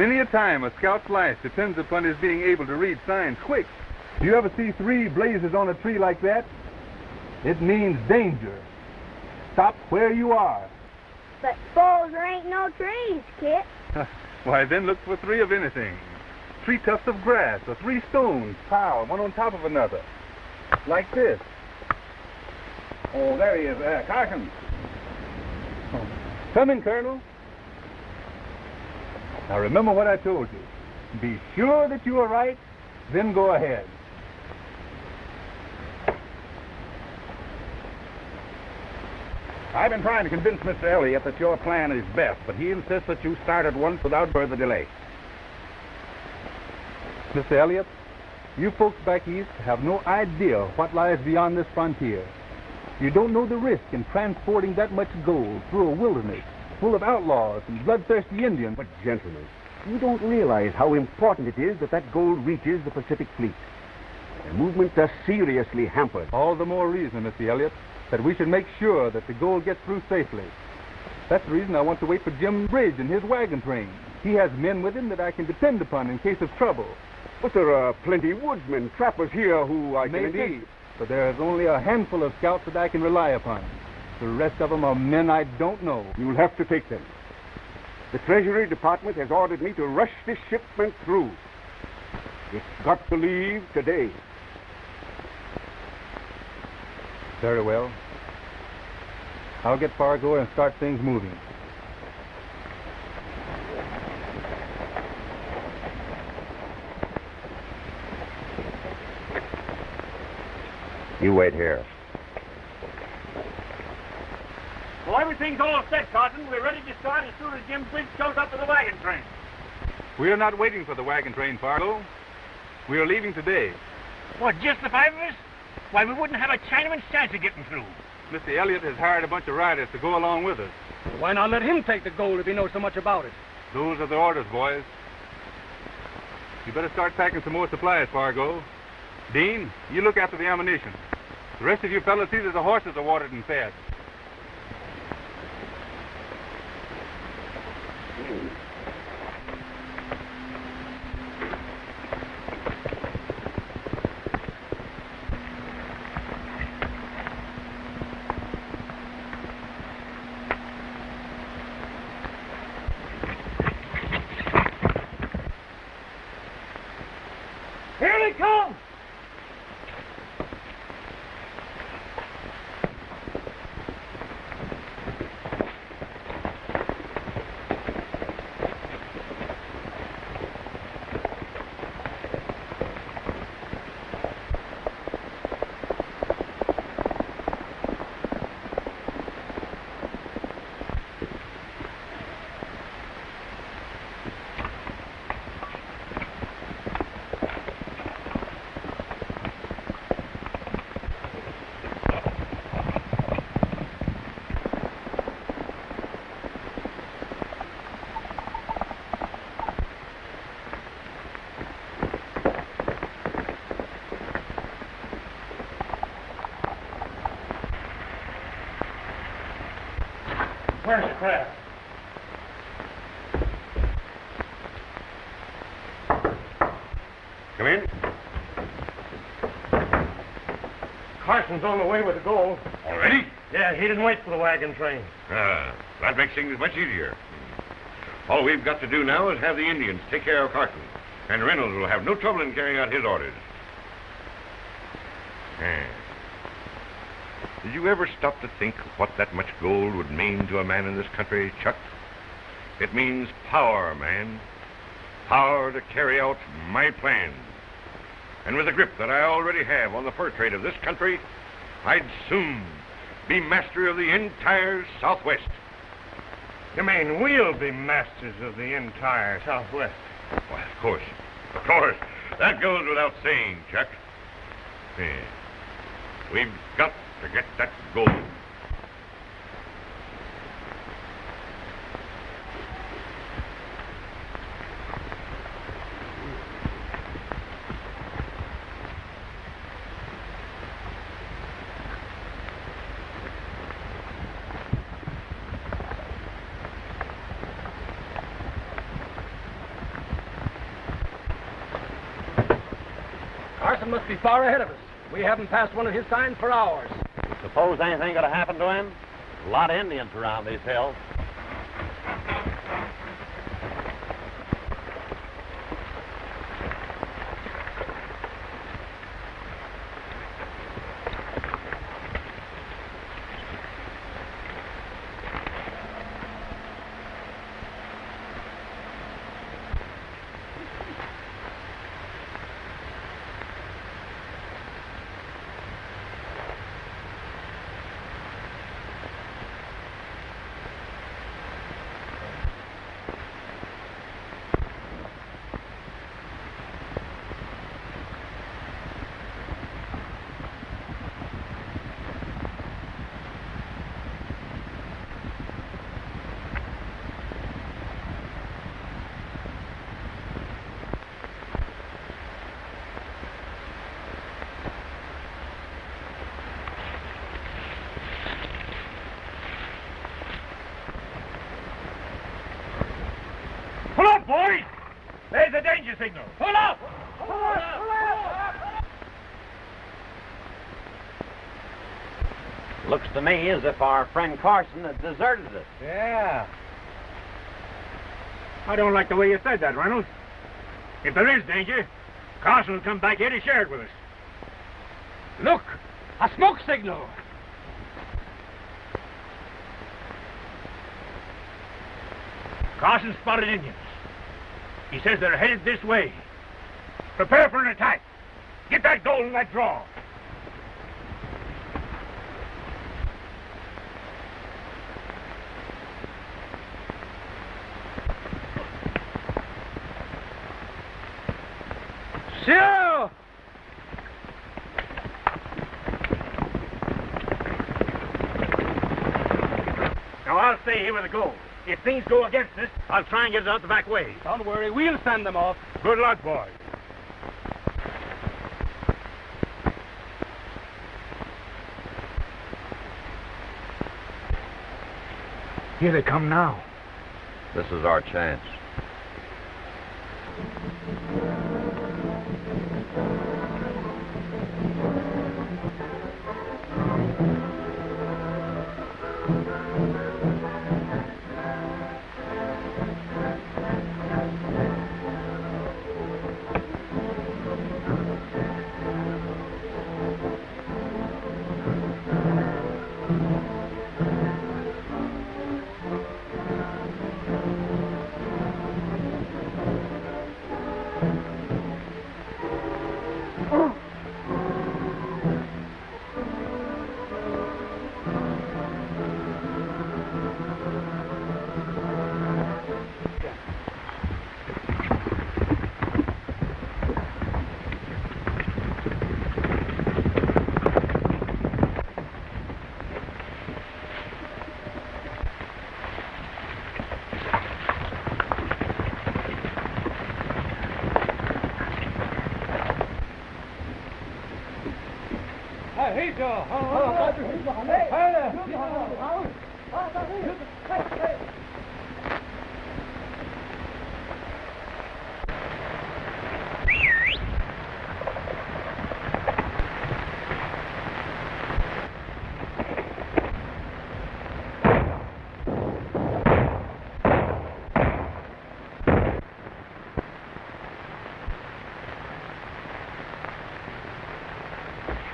Many a time a scout's life depends upon his being able to read signs quick. Do you ever see 3 blazes on a tree like that? It means danger. Stop where you are. But suppose there ain't no trees, Kit. Why, then look for 3 of anything. 3 tufts of grass or 3 stones piled one on top of another. Like this. Oh, there he is, Carson. Oh. Come in, Colonel. Now remember what I told you. Be sure that you are right, then go ahead. I've been trying to convince Mr. Elliott that your plan is best, but he insists that you start at once without further delay. Mr. Elliott, you folks back east have no idea what lies beyond this frontier. You don't know the risk in transporting that much gold through a wilderness full of outlaws and bloodthirsty Indians. But, gentlemen, you don't realize how important it is that that gold reaches the Pacific Fleet. Their movements are seriously hampered. All the more reason, Mr. Elliott, that we should make sure that the gold gets through safely. That's the reason I want to wait for Jim Bridge and his wagon train. He has men with him that I can depend upon in case of trouble. But there are plenty woodsmen, trappers here who I can... Maybe, but there is only a handful of scouts that I can rely upon. The rest of them are men I don't know. You'll have to take them. The Treasury Department has ordered me to rush this shipment through. It's got to leave today. Very well. I'll get Fargo and start things moving. You wait here. Well, everything's all set, Carson. We're ready to start as soon as Jim Bridge shows up with the wagon train. We are not waiting for the wagon train, Fargo. We are leaving today. What, just the 5 of us? Why, we wouldn't have a Chinaman's chance of getting through. Mr. Elliott has hired a bunch of riders to go along with us. Why not let him take the gold if he knows so much about it? Those are the orders, boys. You better start packing some more supplies, Fargo. Dean, you look after the ammunition. The rest of you fellas see that the horses are watered and fed. Here they come! Where's the Kraft? Come in. Carson's on the way with the gold. Already? Yeah, he didn't wait for the wagon train. That makes things much easier. All we've got to do now is have the Indians take care of Carson, and Reynolds will have no trouble in carrying out his orders. Did you ever stop to think what that much gold would mean to a man in this country, Chuck? It means power, man. Power to carry out my plans. And with the grip that I already have on the fur trade of this country, I'd soon be master of the entire Southwest. You mean we'll be masters of the entire Southwest? Why, of course. Of course. That goes without saying, Chuck. We've got to get that gold. must be far ahead of us. We haven't passed one of his signs for hours. Suppose anything could have happened to him? A lot of Indians around these hills. Pull up, boys! There's a danger signal. Pull up! Pull up! Looks to me as if our friend Carson had deserted us. Yeah. I don't like the way you said that, Reynolds. If there is danger, Carson will come back here to share it with us. Look! A smoke signal! Carson spotted Indians. He says they're headed this way. Prepare for an attack. Get that gold in that drawer. Sure! Now, I'll stay here with the gold. If things go against us, I'll try and get it out the back way. Don't worry, we'll send them off. Good luck, boys. Here they come now. This is our chance.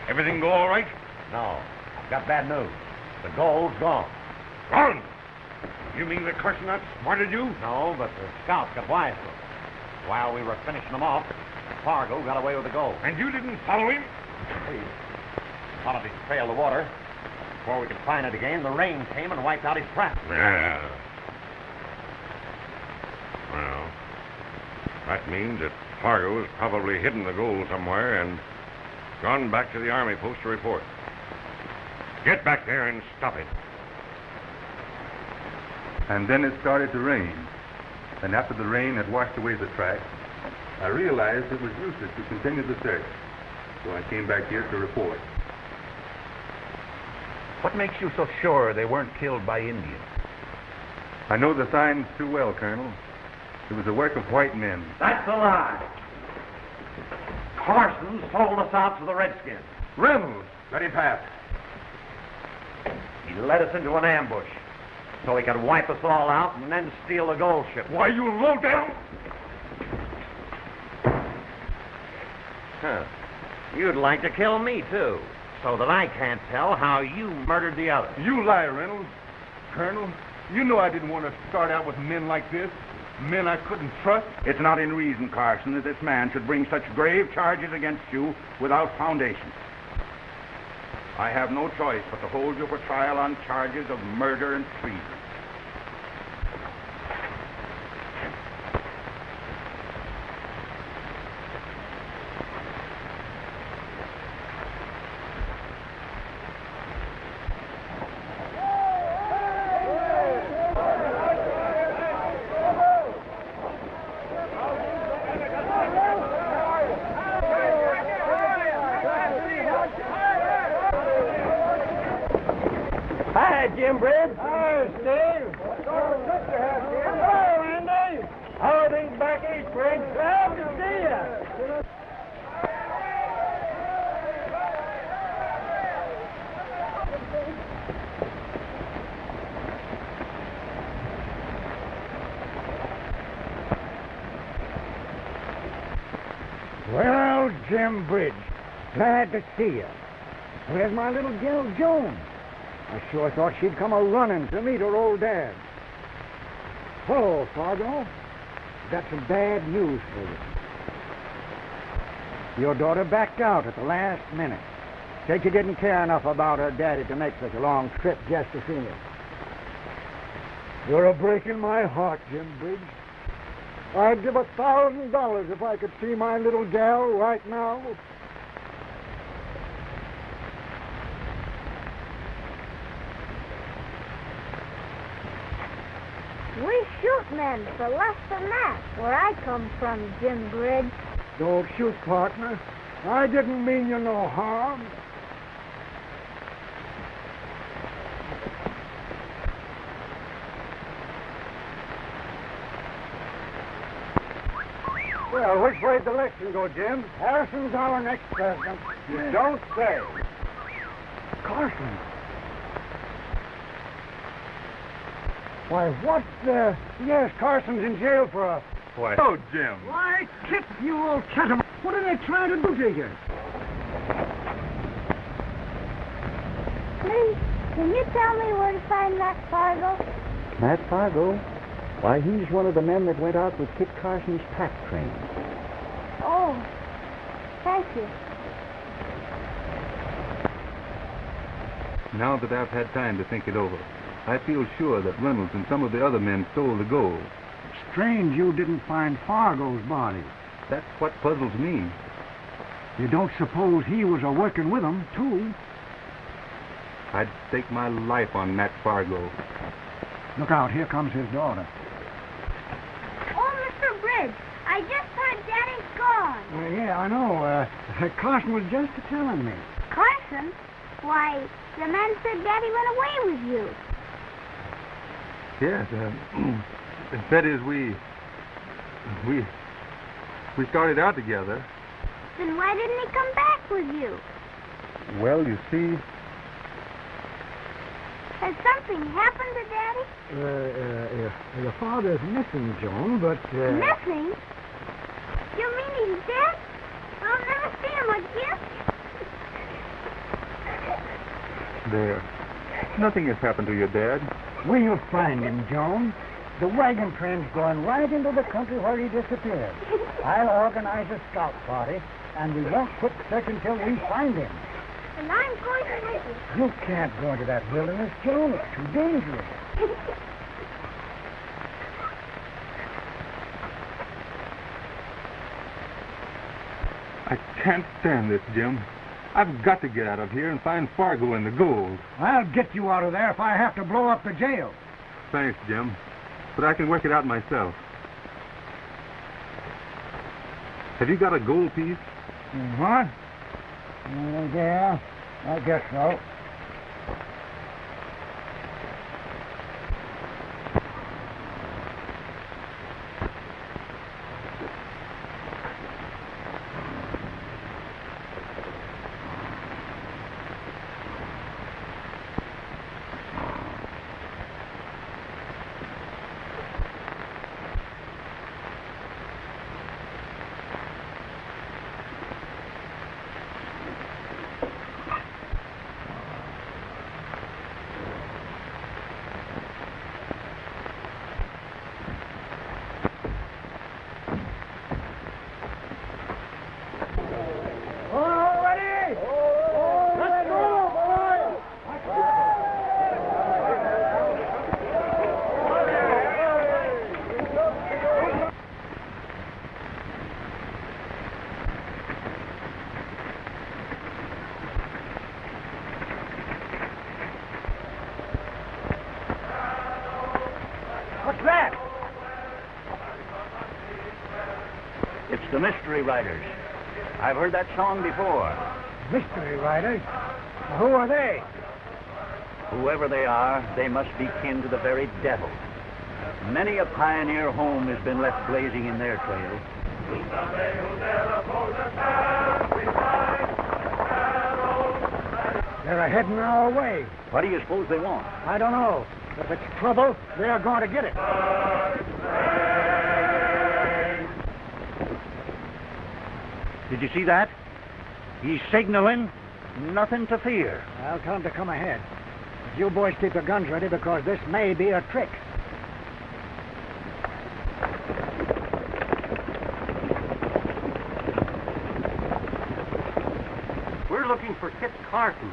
Everything go all right? No, I've got bad news. The gold's gone. Gone? You mean that Carson outsmarted you? No, but the scouts got wise to it. While we were finishing them off, Fargo got away with the gold. And you didn't follow him? We followed his trail of water. Before we could find it again, the rain came and wiped out his trap. Yeah. Well, that means that Fargo has probably hidden the gold somewhere and gone back to the army post to report. Get back there and stop it. And then it started to rain. And after the rain had washed away the tracks, I realized it was useless to continue the search. So I came back here to report. What makes you so sure they weren't killed by Indians? I know the signs too well, Colonel. It was the work of white men. That's a lie. Carson sold us out to the Redskins. Reynolds, let him pass. He led us into an ambush so he could wipe us all out and then steal the gold ship. Why, you low down? Huh. You'd like to kill me, too, so that I can't tell how you murdered the others. You lie, Reynolds. Colonel, you know I didn't want to start out with men like this. Men I couldn't trust. It's not in reason, Carson, that this man should bring such grave charges against you without foundation. I have no choice but to hold you for trial on charges of murder and treason. Hi, Jim Bridge. Hi, Steve. Hello, Andy. How are things back east, Bridge? Glad to see you. Well, Jim Bridge, glad to see you. Where's my little girl, Joan? I sure thought she'd come a-running to meet her old dad. Hello, Fargo. Got some bad news for you. Your daughter backed out at the last minute. Said she didn't care enough about her daddy to make such a long trip just to see me. You're a-breaking my heart, Jim Bridge. I'd give $1,000 if I could see my little gal right now. We shoot men for less than that, where I come from, Jim Bridge. Don't shoot, partner. I didn't mean you no harm. Well, which way'd the election go, Jim? Harrison's our next president. You don't say. Carson. Why, what the... Yes, Carson's in jail for a... Why? Oh, Jim. Why, Kit, you old gentleman. What are they trying to do to you? Please, can you tell me where to find Mack Fargo? Matt Fargo? Why, he's one of the men that went out with Kit Carson's pack train. Oh, thank you. Now that I've had time to think it over, I feel sure that Reynolds and some of the other men stole the gold. Strange you didn't find Fargo's body. That's what puzzles me. You don't suppose he was a-working with them, too? I'd stake my life on Matt Fargo. Look out, here comes his daughter. Oh, Mr. Bridge, I just heard Daddy's gone. Yeah, I know. Carson was just telling me. Carson? Why, the man said Daddy went away with you. Yes, that is, we started out together. Then why didn't he come back with you? Well, you see... Has something happened to Daddy? Your father's missing, Joan, but... Missing? You mean he's dead? I'll never see him again. There. Nothing has happened to your dad. We'll find him, Joan. The wagon train's going right into the country where he disappeared. I'll organize a scout party, and we won't quit searching until we find him. And I'm going with you. You can't go into that wilderness, Joan. It's too dangerous. I can't stand this, Jim. I've got to get out of here and find Fargo and the gold. I'll get you out of there if I have to blow up the jail. Thanks, Jim. But I can work it out myself. Have you got a gold piece? What? Yeah, I guess so. The Mystery Riders. I've heard that song before. Mystery riders? Who are they? Whoever they are, they must be kin to the very devil. Many a pioneer home has been left blazing in their trail. They're heading our way. What do you suppose they want? I don't know. But if it's trouble, they're going to get it. Did you see that? He's signaling. Nothing to fear. I'll tell them to come ahead. But you boys keep your guns ready because this may be a trick. We're looking for Kit Carson,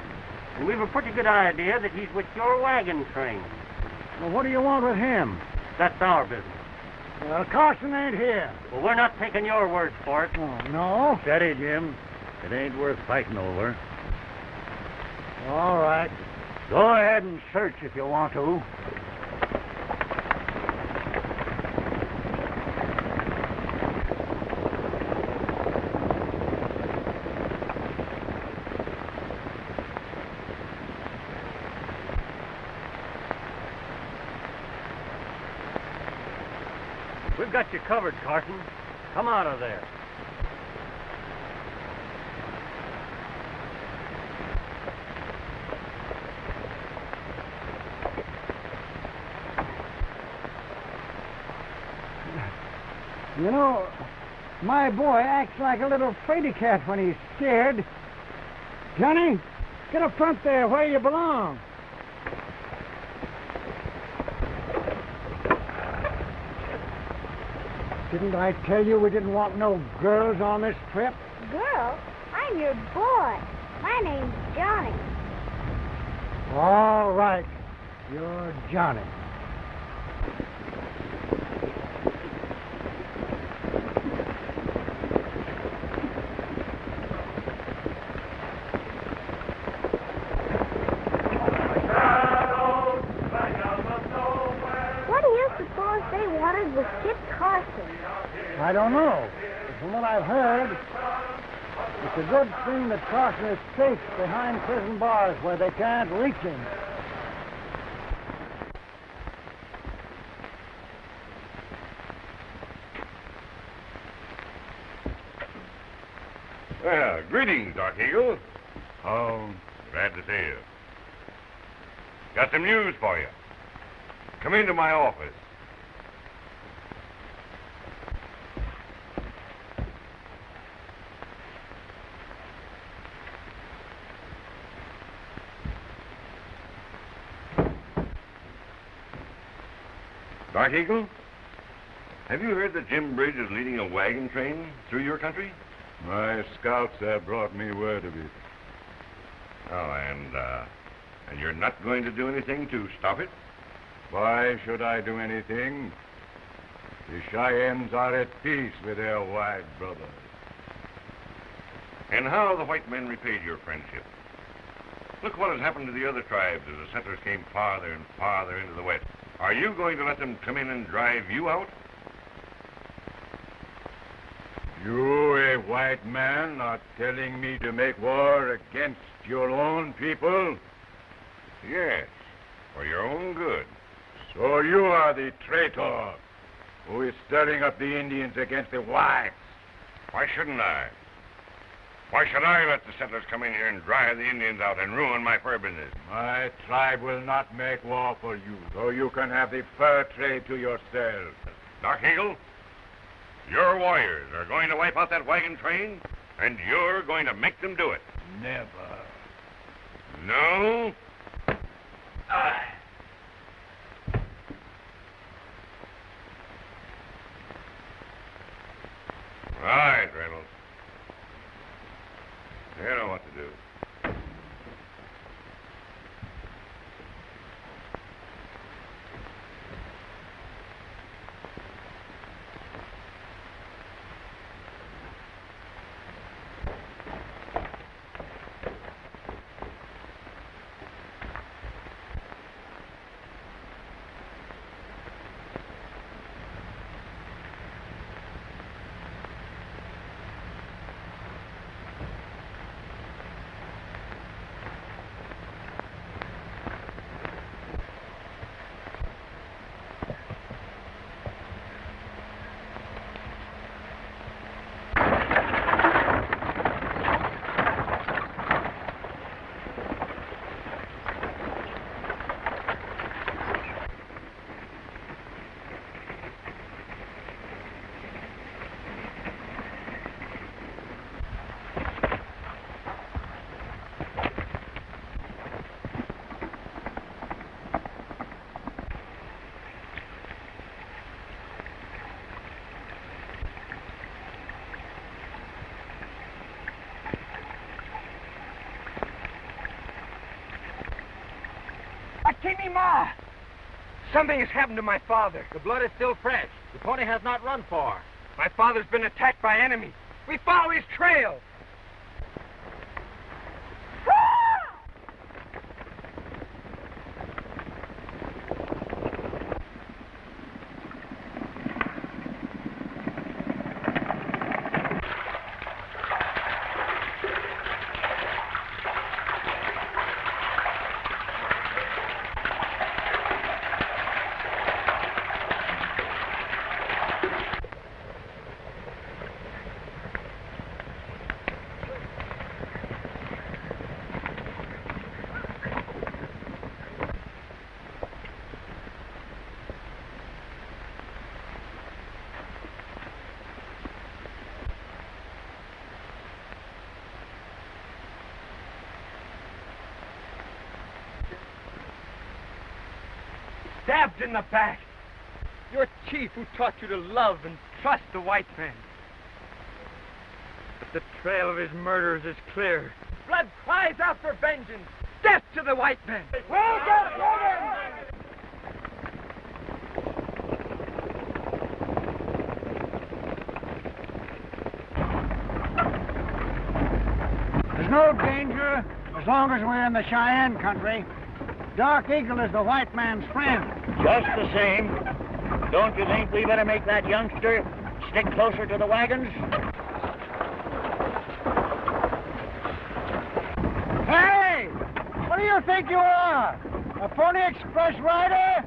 and we've a pretty good idea that he's with your wagon train. Well, what do you want with him? That's our business. Well, Carson ain't here. Well, we're not taking your word for it. Oh, no? Steady, Jim. It ain't worth fighting over. All right. Go ahead and search if you want to. We've got you covered, Carson. Come out of there. You know, my boy acts like a little fraidy cat when he's scared. Johnny, get up front there where you belong. Didn't I tell you we didn't want no girls on this trip? Girl, I'm your boy. My name's Johnny. All right, you're Johnny. What do you suppose they wanted with Kit Carson? I don't know. But from what I've heard, it's a good thing that Carson is safe behind prison bars where they can't reach him. Well, greetings, Dark Eagle. Oh, glad to see you. Got some news for you. Come into my office. Dark Eagle, have you heard that Jim Bridge is leading a wagon train through your country? My scouts have brought me word of it. Oh, and you're not going to do anything to stop it? Why should I do anything? The Cheyennes are at peace with their white brothers. And how have the white men repaid your friendship? Look what has happened to the other tribes as the settlers came farther and farther into the west. Are you going to let them come in and drive you out? You, a white man, are telling me to make war against your own people? Yes, for your own good. So you are the traitor who is stirring up the Indians against the whites. Why shouldn't I? Why should I let the settlers come in here and drive the Indians out and ruin my fur business? My tribe will not make war for you, so you can have the fur trade to yourself. Dark Eagle, your warriors are going to wipe out that wagon train, and you're going to make them do it. Never. No? Right, Reynolds. You know what to do. seen me, Ma! Something has happened to my father. The blood is still fresh. The pony has not run far. My father's been attacked by enemies. We follow his trail. Stabbed in the back. Your chief who taught you to love and trust the white man. But the trail of his murderers is clear. Blood cries out for vengeance. Death to the white man. We'll get wagons! There's no danger as long as we're in the Cheyenne country. Dark Eagle is the white man's friend. Just the same, don't you think we better make that youngster stick closer to the wagons? Hey! What do you think you are? A Pony Express rider?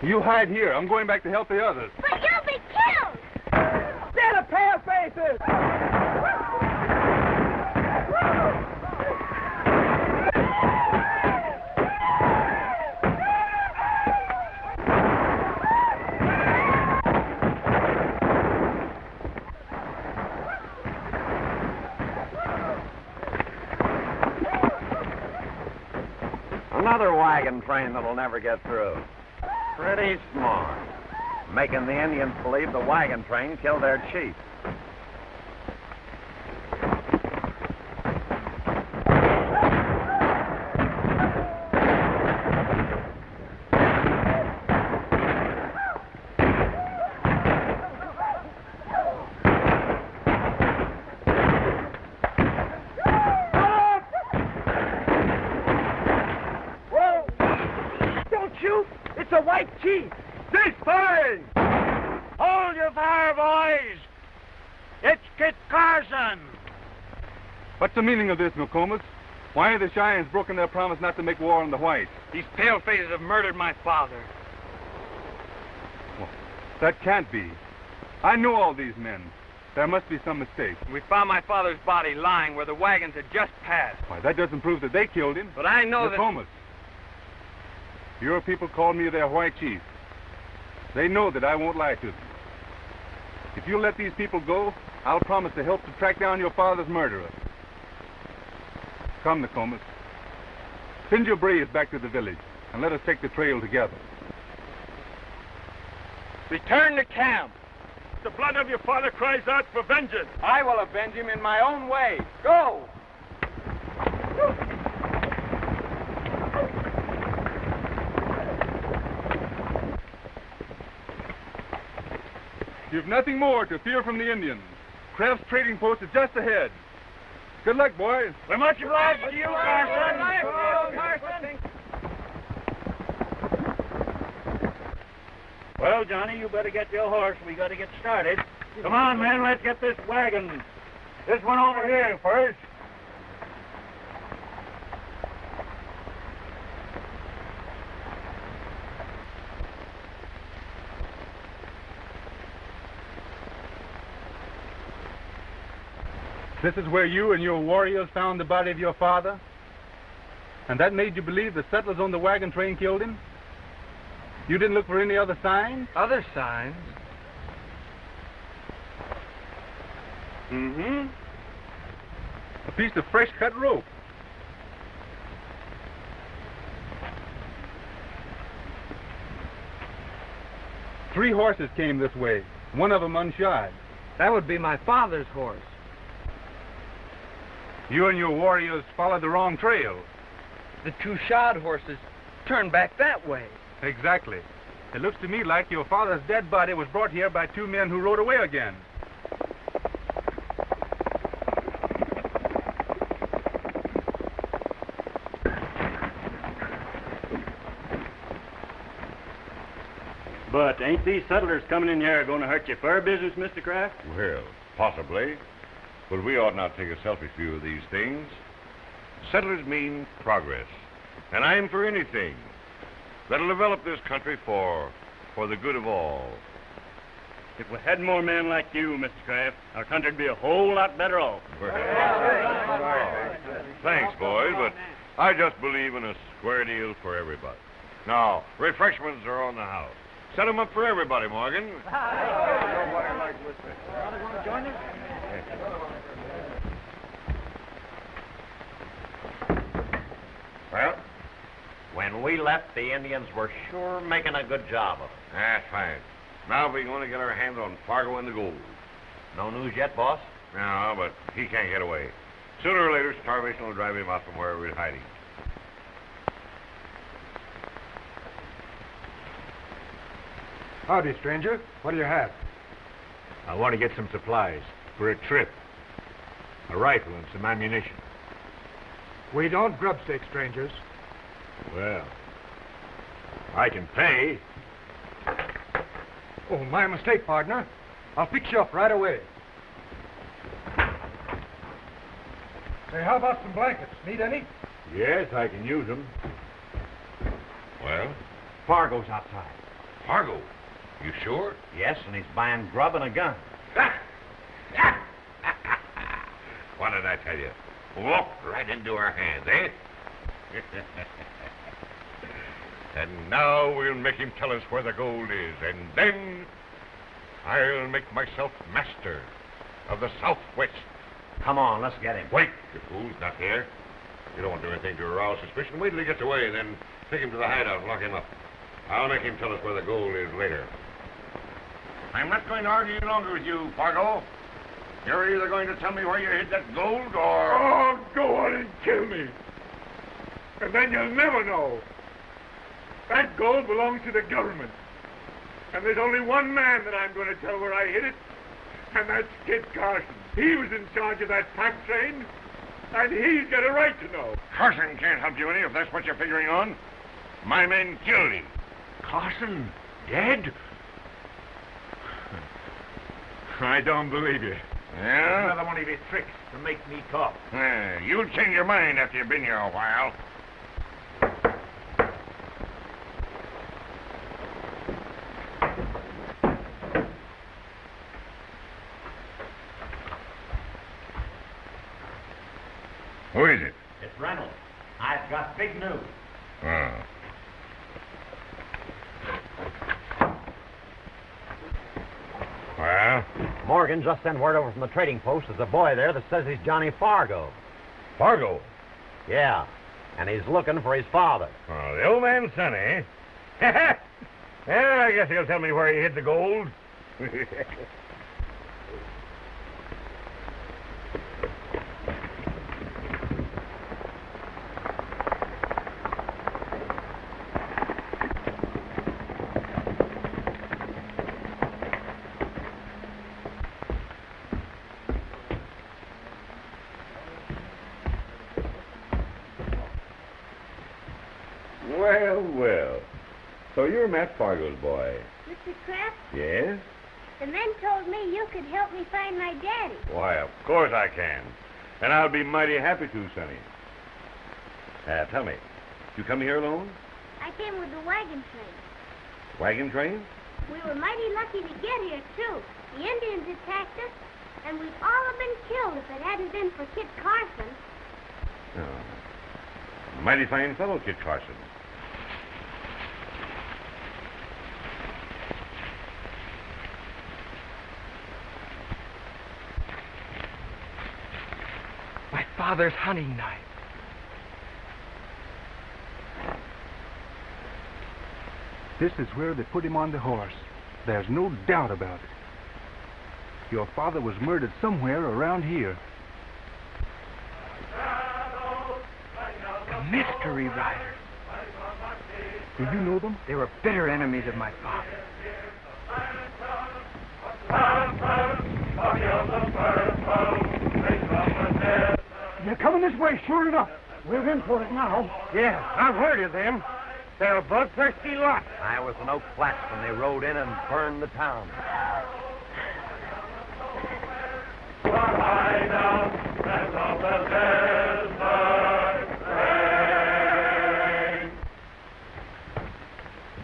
You hide here. I'm going back to help the others. But you'll be killed! They're the pale faces! Another wagon train that'll never get through. Pretty smart. Making the Indians believe the wagon train killed their chief. Chief, this way! Hold your fire, boys! It's Kit Carson! What's the meaning of this, Nokomis? Why have the Cheyennes broken their promise not to make war on the whites? These palefaces have murdered my father. Well, that can't be. I know all these men. There must be some mistake. We found my father's body lying where the wagons had just passed. Why, that doesn't prove that they killed him. But I know Nokomis, your people called me their white chief. They know that I won't lie to them. If you let these people go, I'll promise to help to track down your father's murderer. Come, Nokomis. Send your braves back to the village, and let us take the trail together. Return to camp. The blood of your father cries out for vengeance. I will avenge him in my own way. Go! You've nothing more to fear from the Indians. Kraft's trading post is just ahead. Good luck, boys. We're much obliged to you, Carson. Well, Johnny, you better get your horse. We got to get started. Come on, men, let's get this wagon. This one over here first. This is where you and your warriors found the body of your father? And that made you believe the settlers on the wagon train killed him? You didn't look for any other signs? Other signs? Mm-hmm. A piece of fresh cut rope. Three horses came this way, one of them unshod. That would be my father's horse. You and your warriors followed the wrong trail. The two shod horses turned back that way. Exactly. It looks to me like your father's dead body was brought here by two men who rode away again. But ain't these settlers coming in here going to hurt your fur business, Mr. Kraft? Well, possibly. But we ought not take a selfish view of these things. Settlers mean progress. And I'm for anything that'll develop this country for the good of all. If we had more men like you, Mr. Kraft, our country'd be a whole lot better off. Thanks, boys, but I just believe in a square deal for everybody. Now, refreshments are on the house. Set them up for everybody, Morgan. Well, when we left, the Indians were sure making a good job of it. That's fine. Now we're going to get our hands on Fargo and the gold. No news yet, boss? No, but he can't get away. Sooner or later, starvation will drive him out from wherever he's hiding. Howdy, stranger. What do you have? I want to get some supplies for a trip. A rifle and some ammunition. We don't grubstake strangers. Well, I can pay. Oh, my mistake, partner. I'll fix you up right away. Say, how about some blankets? Need any? Yes, I can use them. Well? Fargo's outside. Fargo? You sure? Yes, and he's buying grub and a gun. What did I tell you? Walked right into our hands, eh? And now we'll make him tell us where the gold is, and then I'll make myself master of the Southwest. Come on, let's get him. Wait, you fools, not here. You don't want to do anything to arouse suspicion. Wait till he gets away, then take him to the hideout and lock him up. I'll make him tell us where the gold is later. I'm not going to argue longer with you, Fargo. You're either going to tell me where you hid that gold, or... Oh, go on and kill me. And then you'll never know. That gold belongs to the government. And there's only one man that I'm going to tell where I hid it, and that's Kit Carson. He was in charge of that pack train, and he's got a right to know. Carson can't help you any if that's what you're figuring on. My men killed him. Carson? Dead? I don't believe you. Yeah? Another one of his tricks to make me talk. You'll change your mind after you've been here a while. Who is it? It's Reynolds. I've got big news. Oh. Well? Morgan just sent word over from the trading post. There's a boy there that says he's Johnny Fargo. Fargo? Yeah, and he's looking for his father. Oh, the old man's son, eh? Well, I guess he'll tell me where he hid the gold. Well, well. So you're Matt Fargo's boy. Mr. Kraft, Yes? the men told me you could help me find my daddy. Why, of course I can. And I'll be mighty happy to, Sonny. Tell me, you come here alone? I came with the wagon train. Wagon train? We were mighty lucky to get here, too. The Indians attacked us, and we'd all have been killed if it hadn't been for Kit Carson. Oh. Mighty fine fellow, Kit Carson. My father's hunting knife. This is where they put him on the horse. There's no doubt about it. Your father was murdered somewhere around here. The mystery riders. Do you know them? They were bitter enemies of my father. They're coming this way, sure enough. We're in for it now. Yeah, I've heard of them. They're a bloodthirsty lot. I was in Oak Flats when they rode in and burned the town.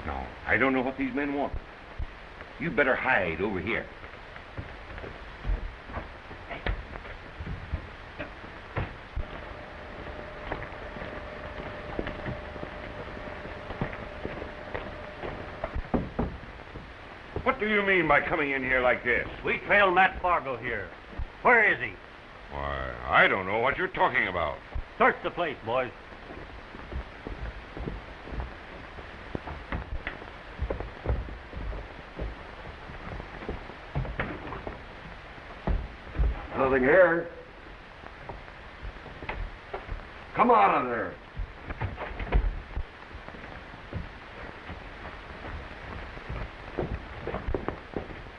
No, I don't know what these men want. You better hide over here. What do you mean by coming in here like this? We trailed Matt Fargo here. Where is he? Why, I don't know what you're talking about. Search the place, boys. Nothing here. Come out of there.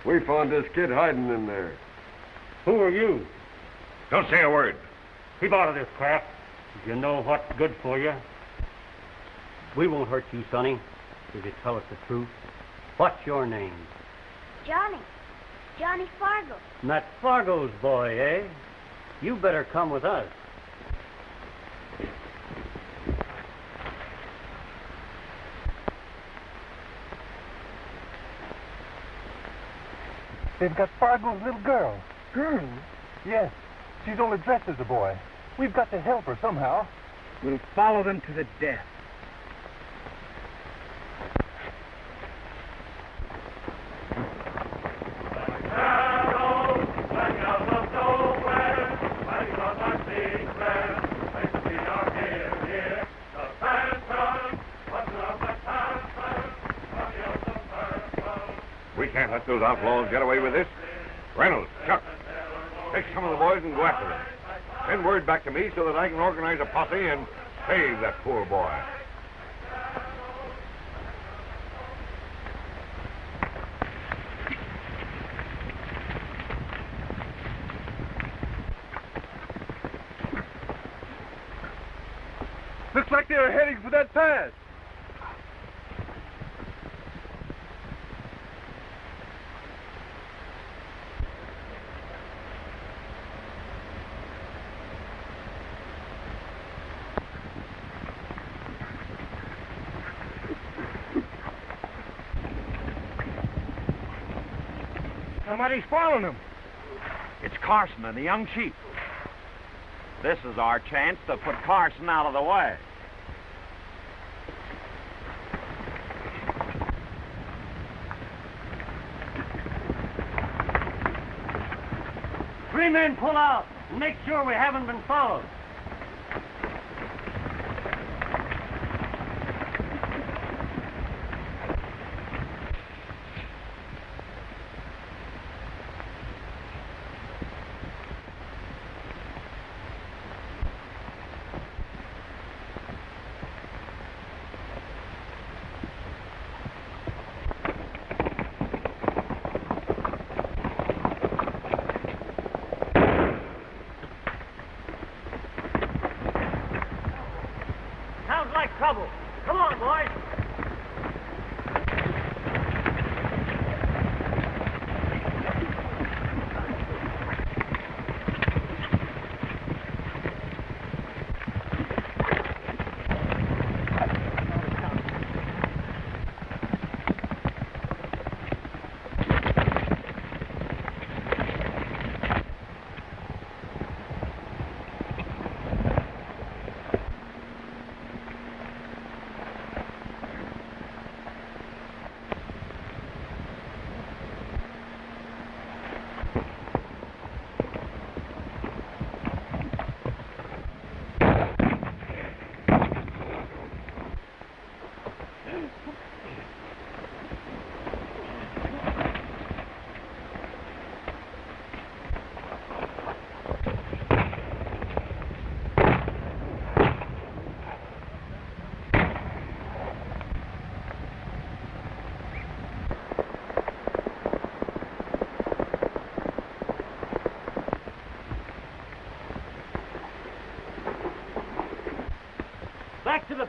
We found this kid hiding in there. Who are you? Don't say a word. Keep out of this, Kraft. You know what's good for you. We won't hurt you, Sonny, if you tell us the truth. What's your name? Johnny. Johnny Fargo. Matt Fargo's boy, eh? You better come with us. They've got Fargo's little girl. Girl? Yes. She's only dressed as a boy. We've got to help her somehow. We'll follow them to the death. We can't let those outlaws get away with this. Reynolds, Chuck, take some of the boys and go after them. Send word back to me so that I can organize a posse and save that poor boy. Looks like they're heading for that pass. Somebody's following them. It's Carson and the young chief. This is our chance to put Carson out of the way. Three men pull out and make sure we haven't been followed.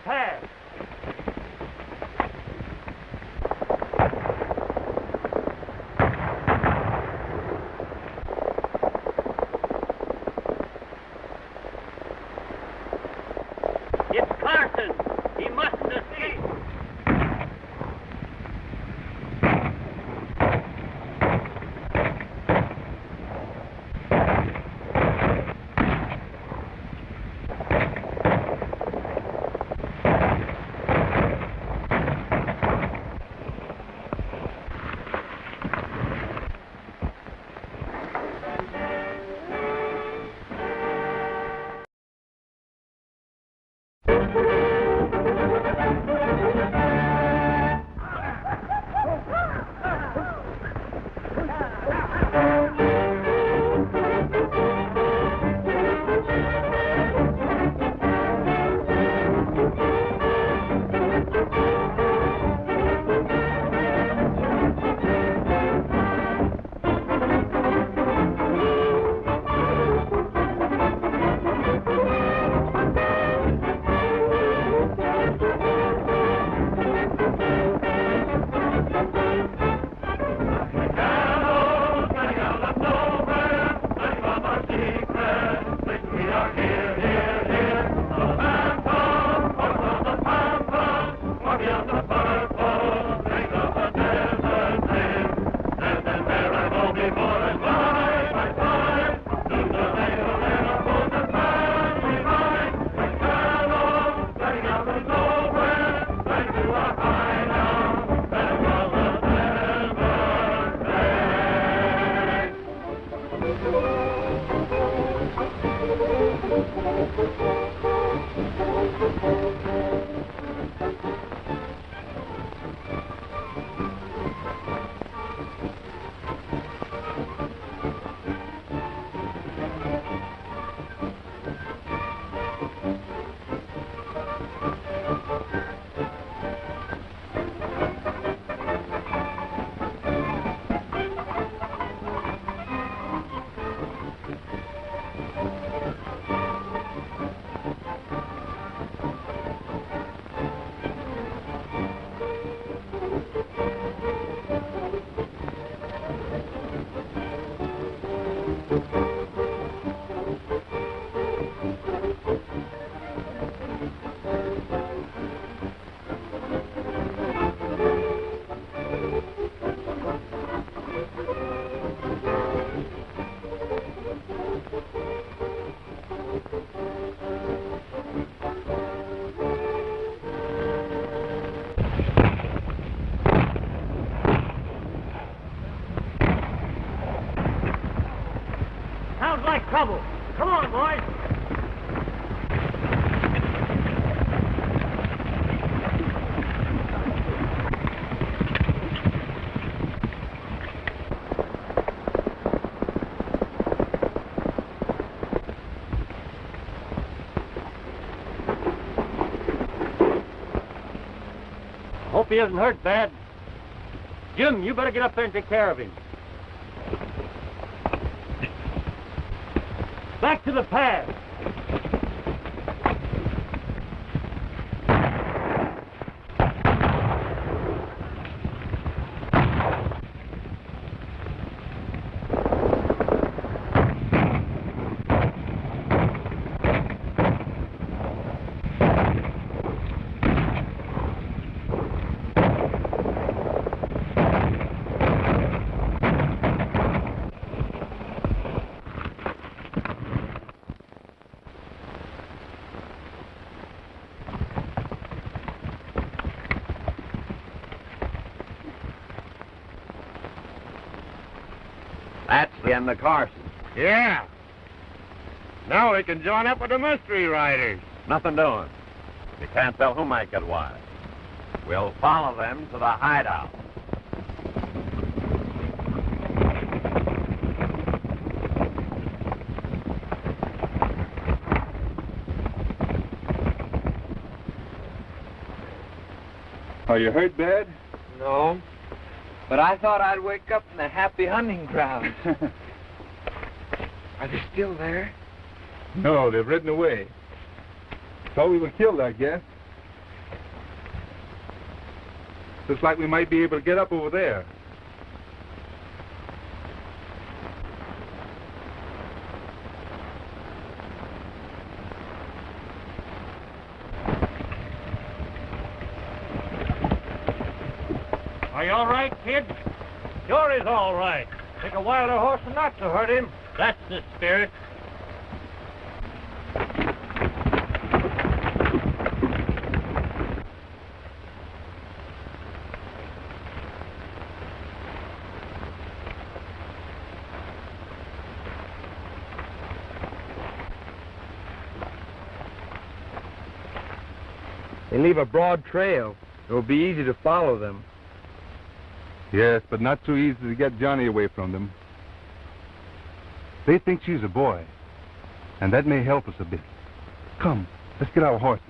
path. It's Carson. He mustn't escape. Sounds like trouble. Come on, boys. Hope he isn't hurt bad. Jim, you better get up there and take care of him. Back to the pad. That's the end of Carson. Yeah. Now we can join up with the mystery riders. Nothing doing. We can't tell who might get wise. We'll follow them to the hideout. Are you hurt bad? No. But I thought I'd wake up in the happy hunting grounds. Are they still there? No, they've ridden away. Thought we were killed, I guess. Looks like we might be able to get up over there. Are you all right, kid? Sure is all right. Take a wilder horse than not to hurt him. That's the spirit. They leave a broad trail. It will be easy to follow them. Yes, but not so easy to get Johnny away from them. They think she's a boy, and that may help us a bit. Come, let's get our horses.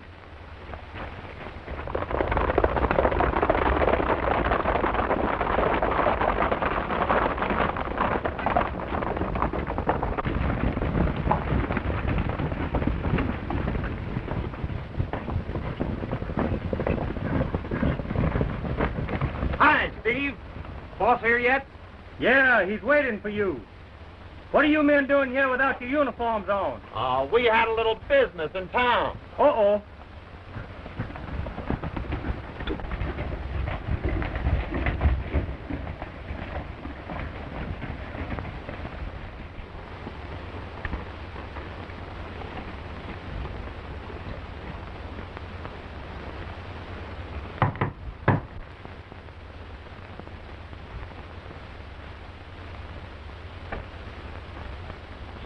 Hi, Steve. Boss here yet? Yeah, he's waiting for you. What are you men doing here without your uniforms on? We had a little business in town. Uh-oh.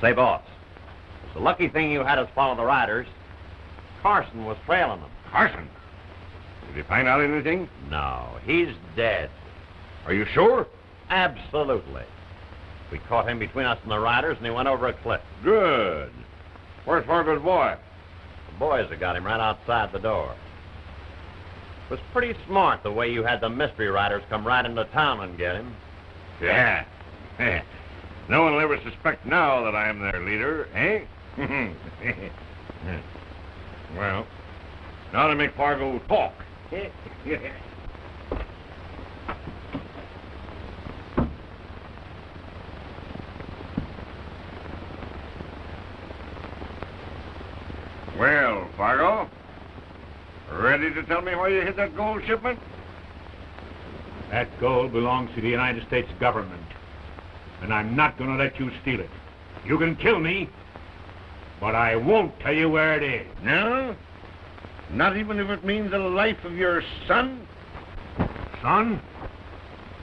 Say, boss, it's a lucky thing you had us follow the riders. Carson was trailing them. Carson? Did he find out anything? No, he's dead. Are you sure? Absolutely. We caught him between us and the riders, and he went over a cliff. Good. Where's Fargo's boy? The boys have got him right outside the door. It was pretty smart the way you had the mystery riders come right into town and get him. Yeah. No one will ever suspect now that I am their leader, eh? Well, now to make Fargo talk. Well, Fargo, ready to tell me where you hid that gold shipment? That gold belongs to the United States government, and I'm not going to let you steal it. You can kill me, but I won't tell you where it is. No? Not even if it means the life of your son? Son?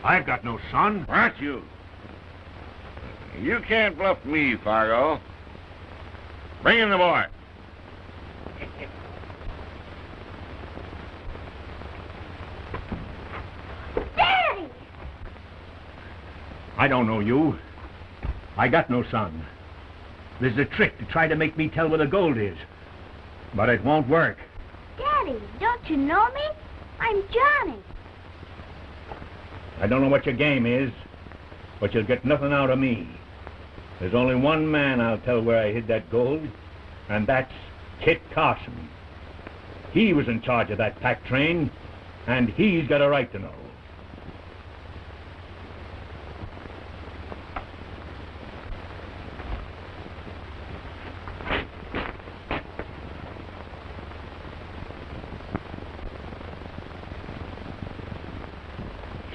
I've got no son. Aren't you? You can't bluff me, Fargo. Bring in the boy. Daddy! I don't know you. I got no son. This is a trick to try to make me tell where the gold is. But it won't work. Daddy, don't you know me? I'm Johnny. I don't know what your game is, but you'll get nothing out of me. There's only one man I'll tell where I hid that gold, and that's Kit Carson. He was in charge of that pack train, and he's got a right to know.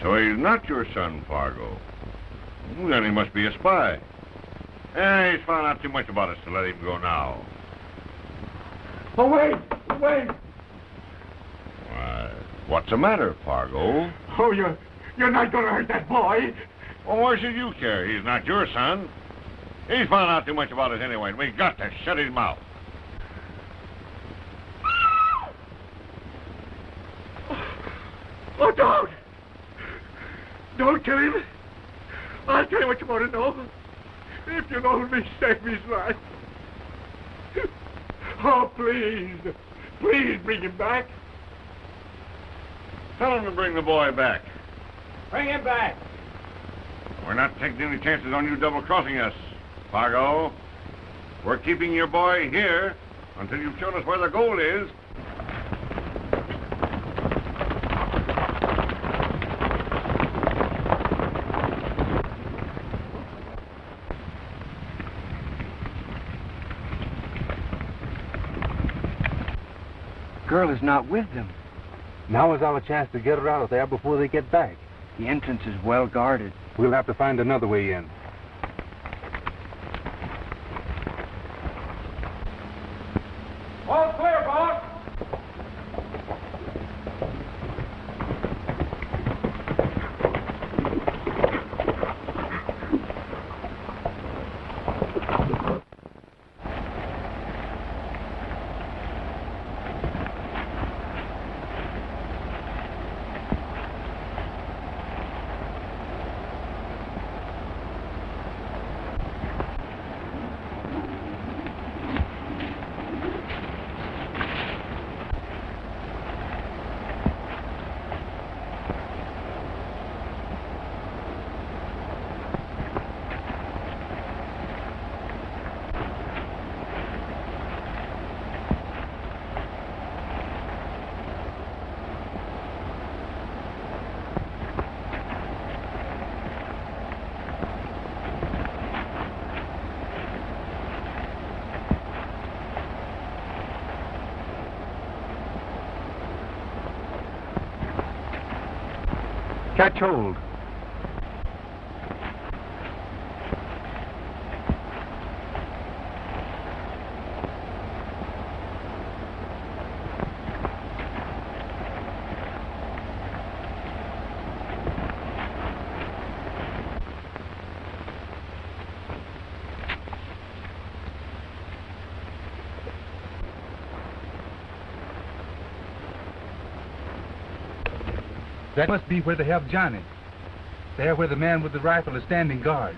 So he's not your son, Fargo. Then he must be a spy. He's found out too much about us to let him go now. Oh, wait! Wait! Why, what's the matter, Fargo? Oh, you're not going to hurt that boy. Well, why should you care? He's not your son. He's found out too much about us anyway, and we got to shut his mouth. Oh, don't! Don't kill him. I'll tell you what you want to know. If you'll only save his life. Oh, please. Please bring him back. Tell him to bring the boy back. Bring him back. We're not taking any chances on you double-crossing us, Fargo. We're keeping your boy here until you've shown us where the gold is. girl is not with them. Now is our chance to get her out of there before they get back. The entrance is well guarded. We'll have to find another way in. All clear, boss. Catch hold. That must be where they have Johnny. There where the man with the rifle is standing guard.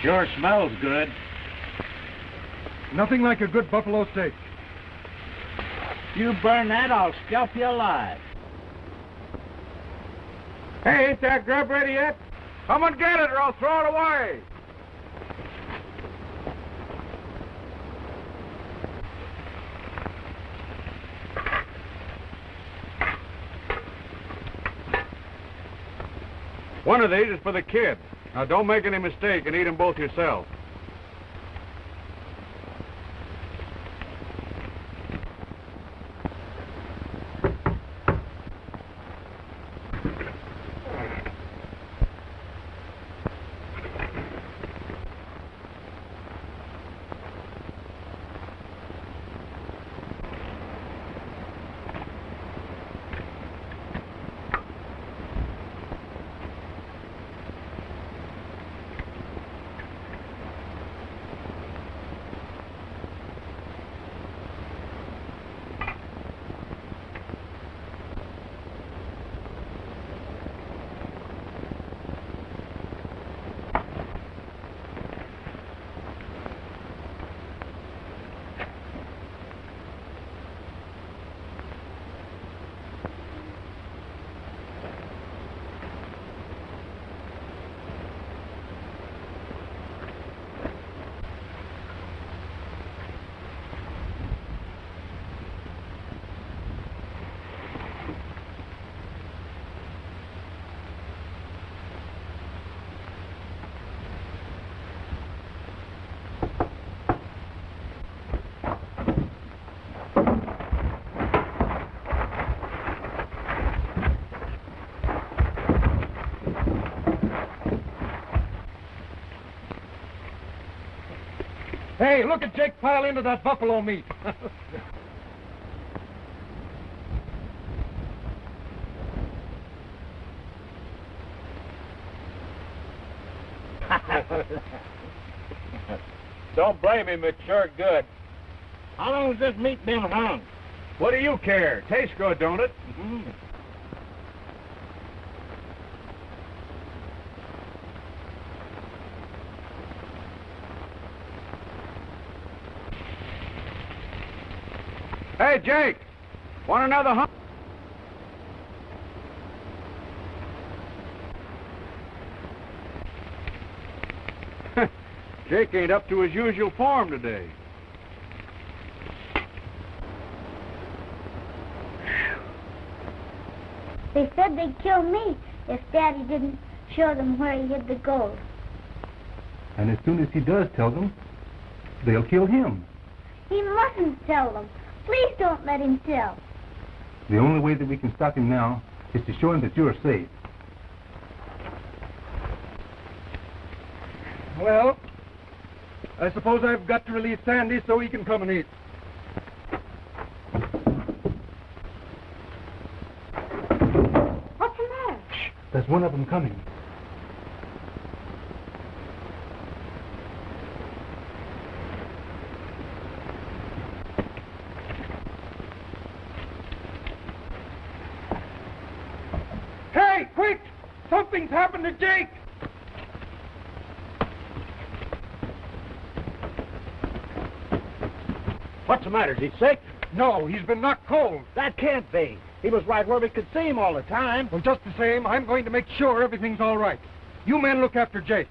Sure smells good. Nothing like a good buffalo steak. You burn that, I'll scalp you alive. Hey, ain't that grub ready yet? Come and get it or I'll throw it away. One of these is for the kid. Now, don't make any mistake and eat them both yourself. Hey, look at Jake pile into that buffalo meat. Don't blame him, it's sure good. How long has this meat been hung? What do you care? Tastes good, don't it? Hey, Jake! Want another hump? Jake ain't up to his usual form today. They said they'd kill me if Daddy didn't show them where he hid the gold. And as soon as he does tell them, they'll kill him. He mustn't tell them. Please don't let him tell. The only way that we can stop him now is to show him that you're safe. Well, I suppose I've got to release Sandy so he can come and eat. What's the matter? There's one of them coming. Hey, quick! Something's happened to Jake! What's the matter? Is he sick? No, he's been knocked cold. That can't be. He was right where we could see him all the time. Well, just the same, I'm going to make sure everything's all right. You men look after Jake.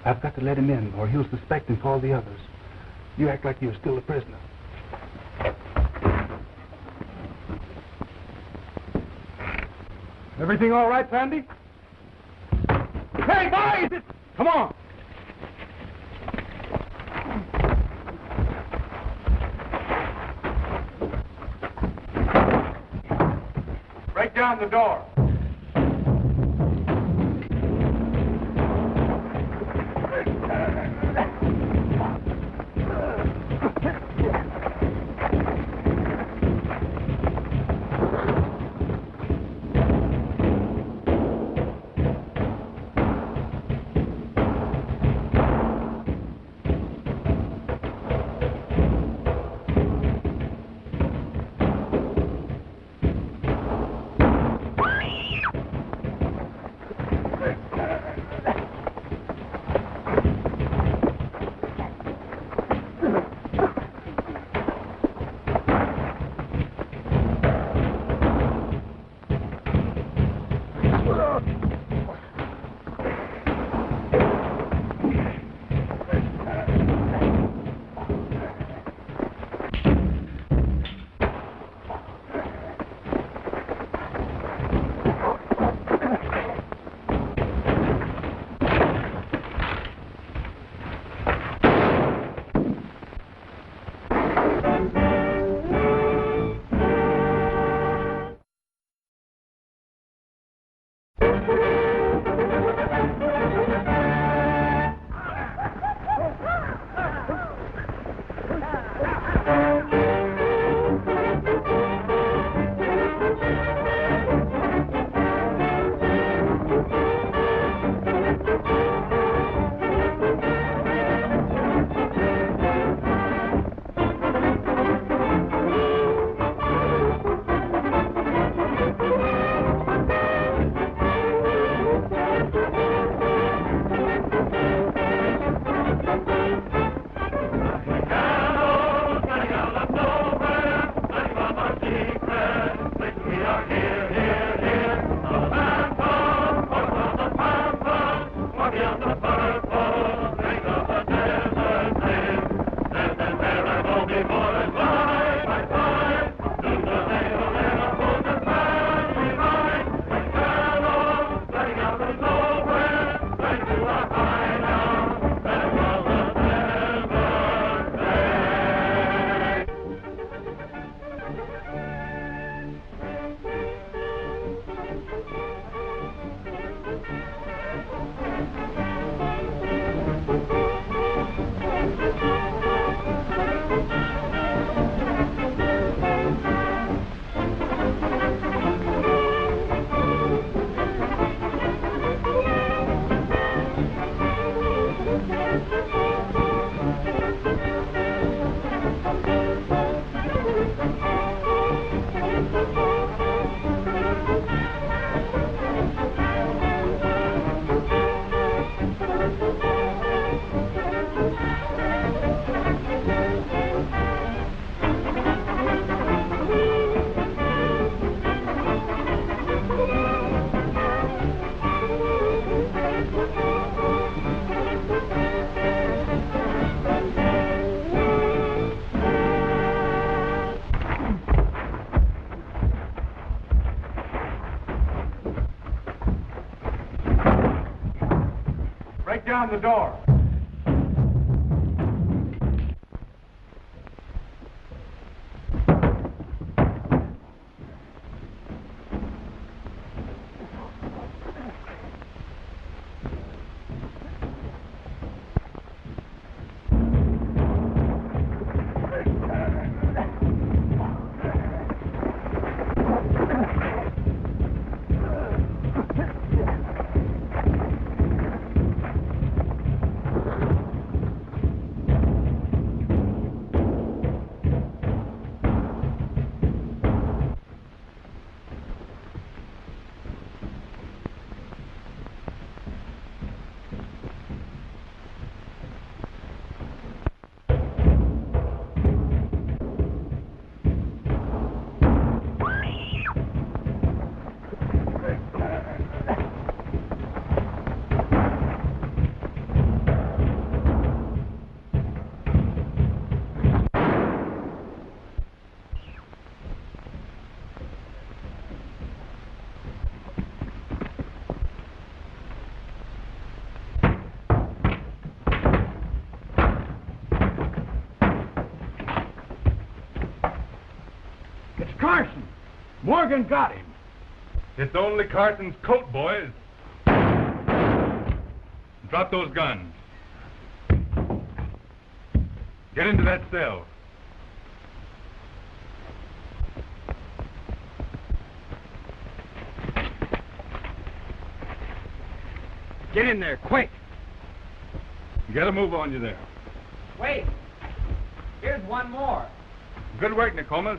I've got to let him in, or he'll suspect and call the others. You act like you're still a prisoner. Everything all right, Sandy? Hey, boys! Come on! Break down the door. down the door. Carson! Morgan got him. It's only Carson's coat, boys. Drop those guns. Get into that cell. Get in there, quick. Get a move on you there. Wait. Here's one more. Good work, Nicomas.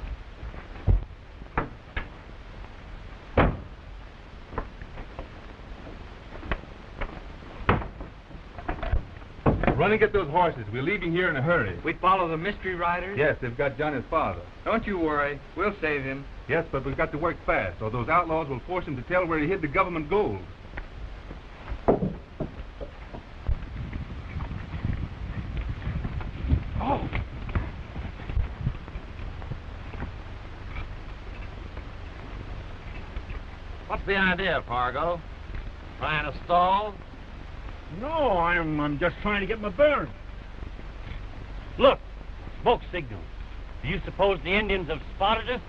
Run and get those horses. We're leaving here in a hurry. We follow the mystery riders? Yes, they've got Johnny's father. Don't you worry. We'll save him. Yes, but we've got to work fast, or those outlaws will force him to tell where he hid the government gold. Oh. What's the idea, Fargo? Trying to stall? No, I'm just trying to get my bearings. Look, smoke signal. Do you suppose the Indians have spotted us?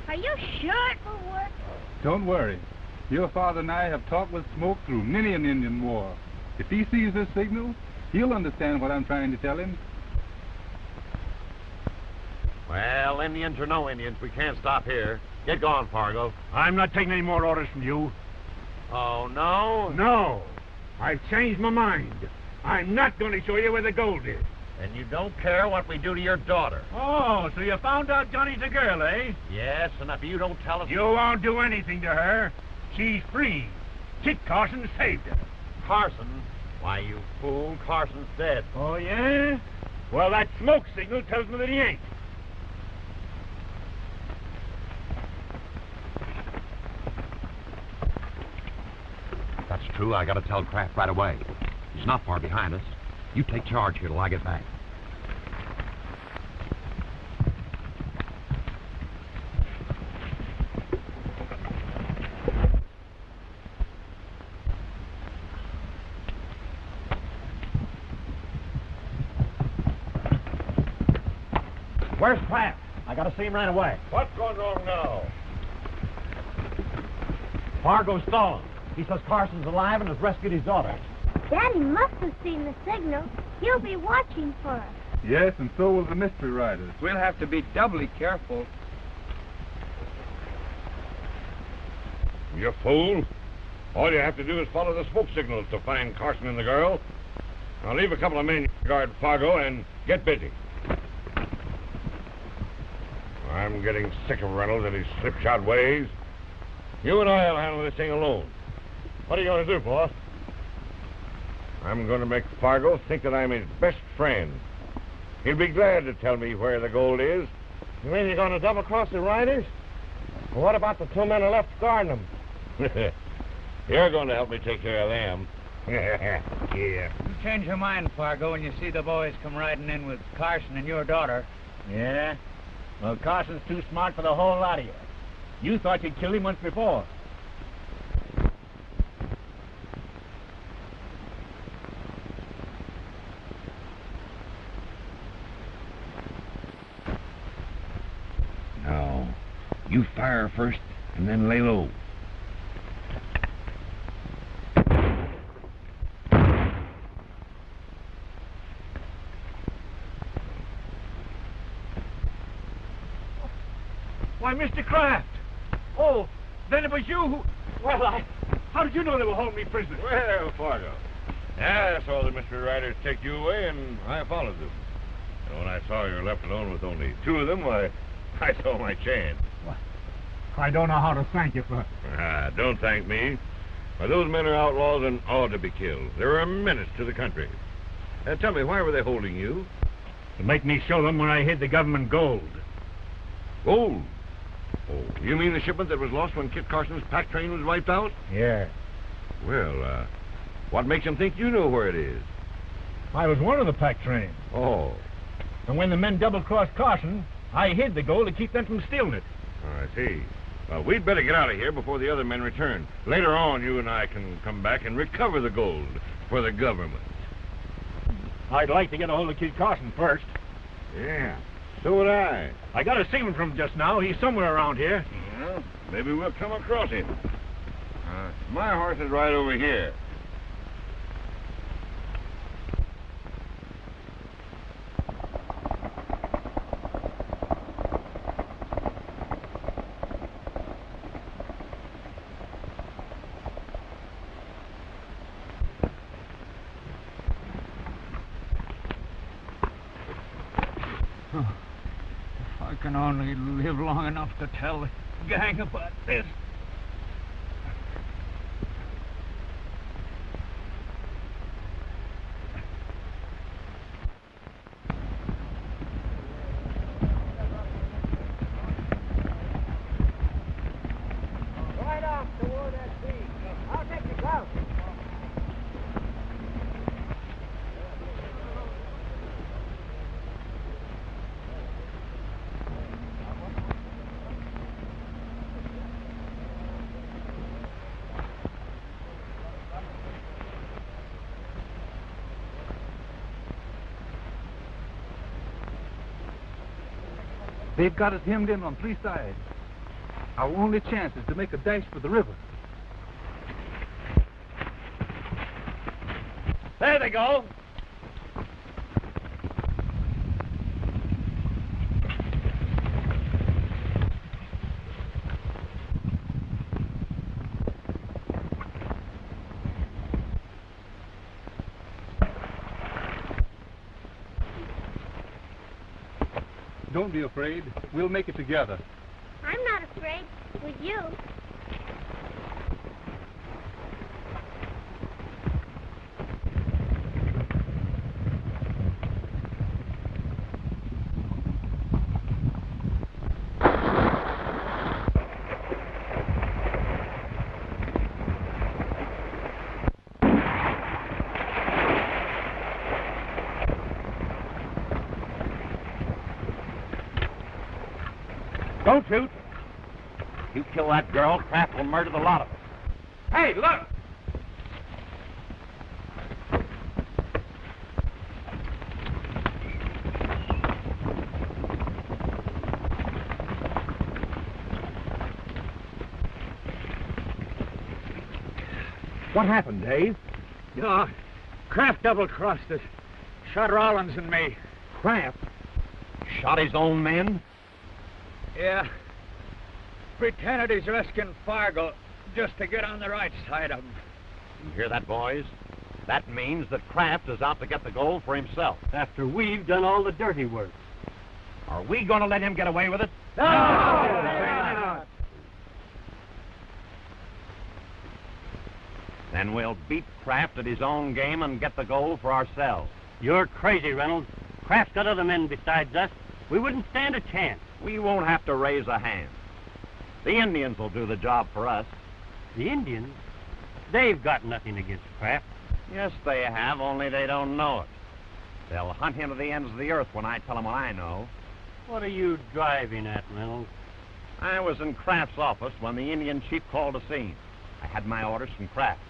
Are you sure it will work? Don't worry. Your father and I have talked with Smoke through many an Indian war. If he sees this signal, he'll understand what I'm trying to tell him. Well, Indians or no Indians, we can't stop here. Get going, Fargo. I'm not taking any more orders from you. Oh, no? No. I've changed my mind. I'm not going to show you where the gold is. And you don't care what we do to your daughter? Oh, so you found out Johnny's a girl, eh? Yes, and if you don't tell us... You won't do anything to her. She's free. Kit Carson saved her. Carson? Why, you fool, Carson's dead. Oh, yeah? Well, that smoke signal tells me that he ain't. That's true. I gotta tell Kraft right away. He's not far behind us. You take charge here till I get back. Where's Kraft? I gotta see him right away. What's going on now? Fargo's stalled. He says Carson's alive and has rescued his daughter. Daddy must have seen the signal. He'll be watching for us. Yes, and so will the mystery riders. We'll have to be doubly careful. You fool. All you have to do is follow the smoke signals to find Carson and the girl. I'll leave a couple of men to guard Fargo and get busy. I'm getting sick of Reynolds and his slipshod ways. You and I'll handle this thing alone. What are you going to do, boss? I'm going to make Fargo think that I'm his best friend. He'll be glad to tell me where the gold is. You mean you're going to double-cross the riders? Well, what about the two men who left guarding them? You're going to help me take care of them. Yeah. You change your mind, Fargo, when you see the boys come riding in with Carson and your daughter. Yeah? Well, Carson's too smart for the whole lot of you. You thought you'd killed him once before. Now, you fire first and then lay low. Why, Mr. Kraft! Oh, then it was you who... Well, how did you know they were holding me prisoner? Well, Fargo. Yeah, I saw the Mr. Riders take you away, and I followed them. And when I saw you were left alone with only two of them, I saw my chance. Well, I don't know how to thank you for... Don't thank me. Why, those men are outlaws and ought to be killed. They're a menace to the country. Tell me, why were they holding you? To make me show them where I hid the government gold. Gold? Oh, you mean the shipment that was lost when Kit Carson's pack train was wiped out? Yeah. Well, what makes them think you know where it is? I was one of the pack train. Oh. And when the men double-crossed Carson, I hid the gold to keep them from stealing it. I see. Well, we'd better get out of here before the other men return. Later on, you and I can come back and recover the gold for the government. I'd like to get a hold of Kit Carson first. Yeah, so would I. I got a seaman from just now. He's somewhere around here. Well, maybe we'll come across him. My horse is right over here. I can only live long enough to tell the gang about this. Right off toward that sea. I'll take you out. They've got us hemmed in on three sides. Our only chance is to make a dash for the river. There they go. Don't be afraid. We'll make it together. I'm not afraid. With you. Don't shoot. You kill that girl, Kraft will murder the lot of us. Hey, look! What happened, Dave? Yeah, Kraft double-crossed us. Shot Rollins and me. Kraft? Shot his own men? Yeah. Pretended he's risking Fargo just to get on the right side of him. You hear that, boys? That means that Kraft is out to get the gold for himself. After we've done all the dirty work. Are we going to let him get away with it? No! Then we'll beat Kraft at his own game and get the gold for ourselves. You're crazy, Reynolds. Kraft's got other men besides us. We wouldn't stand a chance. We won't have to raise a hand. The Indians will do the job for us. The Indians? They've got nothing against Kraft. Yes, they have, only they don't know it. They'll hunt into the ends of the earth when I tell them what I know. What are you driving at, Reynolds? I was in Kraft's office when the Indian chief called the scene. I had my orders from Kraft.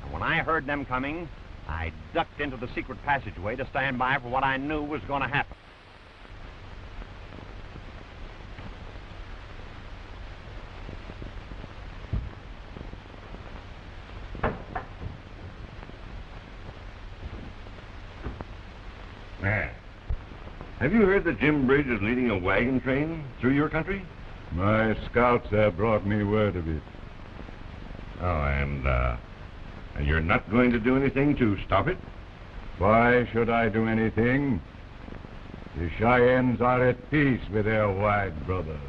And when I heard them coming, I ducked into the secret passageway to stand by for what I knew was going to happen. Mack, have you heard that Jim Bridge is leading a wagon train through your country? My scouts have brought me word of it. Oh, and you're not going to do anything to stop it? Why should I do anything? The Cheyennes are at peace with their white brothers.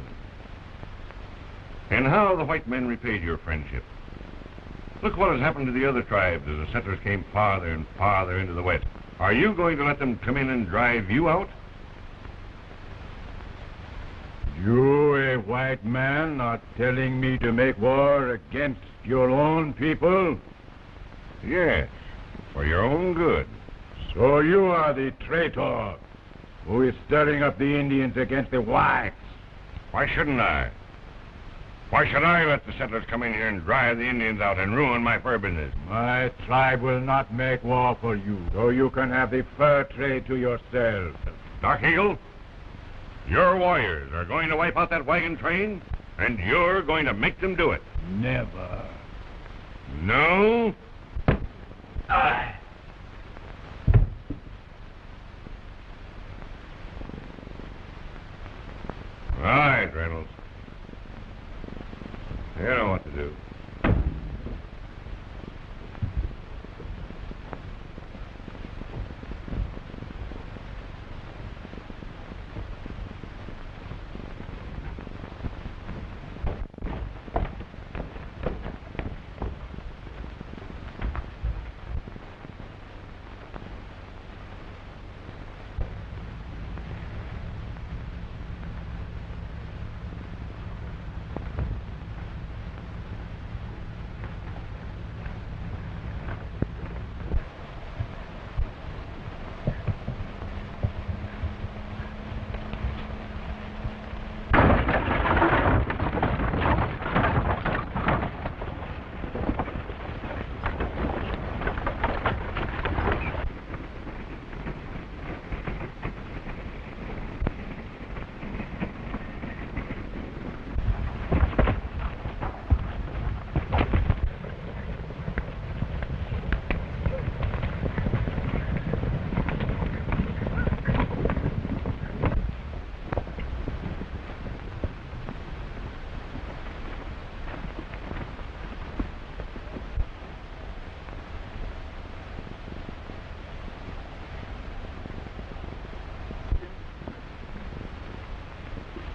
And how have the white men repaid your friendship? Look what has happened to the other tribes as the settlers came farther and farther into the west. Are you going to let them come in and drive you out? You, a white man, are telling me to make war against your own people? Yes, for your own good. So you are the traitor who is stirring up the Indians against the whites. Why shouldn't I? Why should I let the settlers come in here and drive the Indians out and ruin my fur business? My tribe will not make war for you, so you can have the fur trade to yourself. Dark Eagle, your warriors are going to wipe out that wagon train, and you're going to make them do it. Never. No? Aye. All right, Reynolds. You know what to do.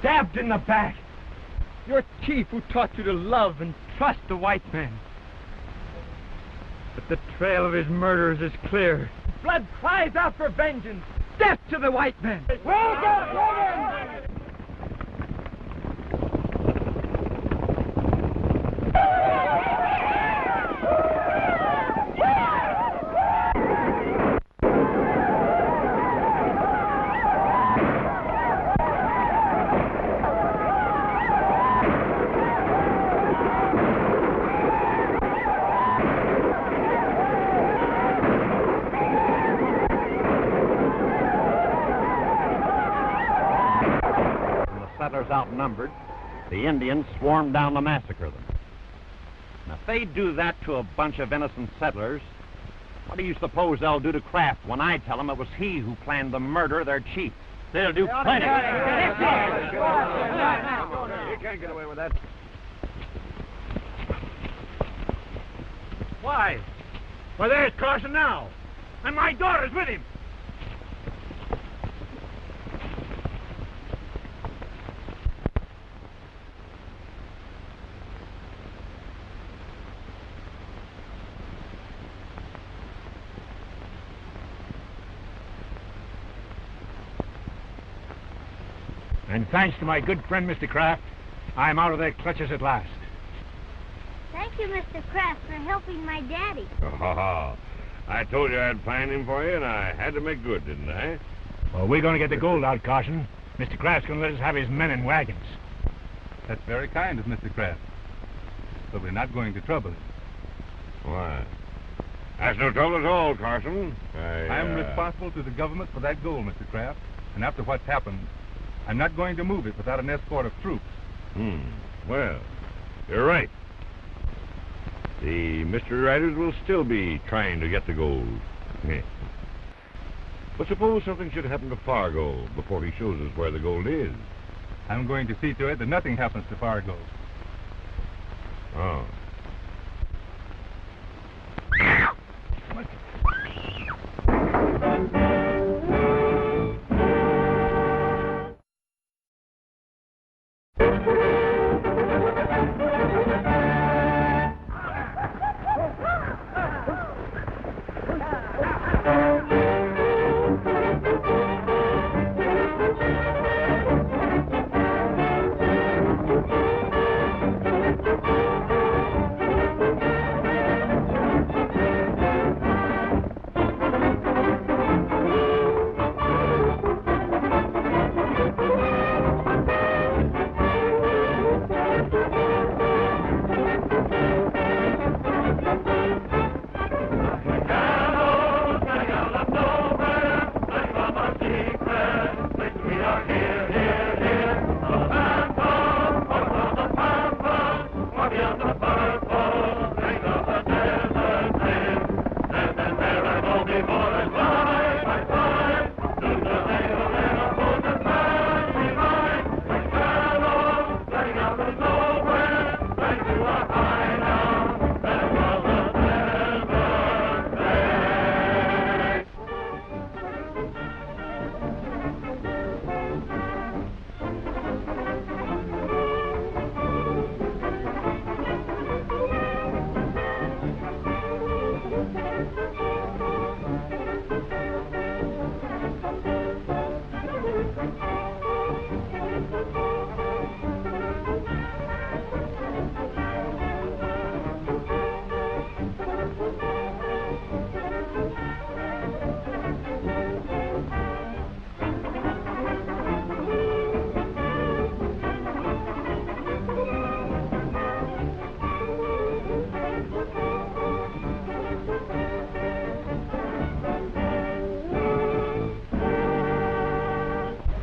Stabbed in the back. Your chief who taught you to love and trust the white man. But the trail of his murderers is clear. Blood cries out for vengeance. Death to the white man. Wagons! Outnumbered, the Indians swarmed down to massacre them. Now, if they do that to a bunch of innocent settlers, what do you suppose they'll do to Kraft when I tell them it was he who planned the murder of their chief? They'll do plenty. You can't get away with that. Why? Well, there's Carson now, and my daughter's with him. And thanks to my good friend, Mr. Kraft, I'm out of their clutches at last. Thank you, Mr. Kraft, for helping my daddy. Oh, I told you I'd find him for you, and I had to make good, didn't I? Well, we're going to get the gold out, Carson. Mr. Kraft's going to let us have his men in wagons. That's very kind of Mr. Kraft. But we're not going to trouble him. Why? That's no trouble at all, Carson. I'm responsible to the government for that gold, Mr. Kraft. And after what's happened, I'm not going to move it without an escort of troops. Well, you're right. The mystery riders will still be trying to get the gold. But suppose something should happen to Fargo before he shows us where the gold is. I'm going to see to it that nothing happens to Fargo. Oh.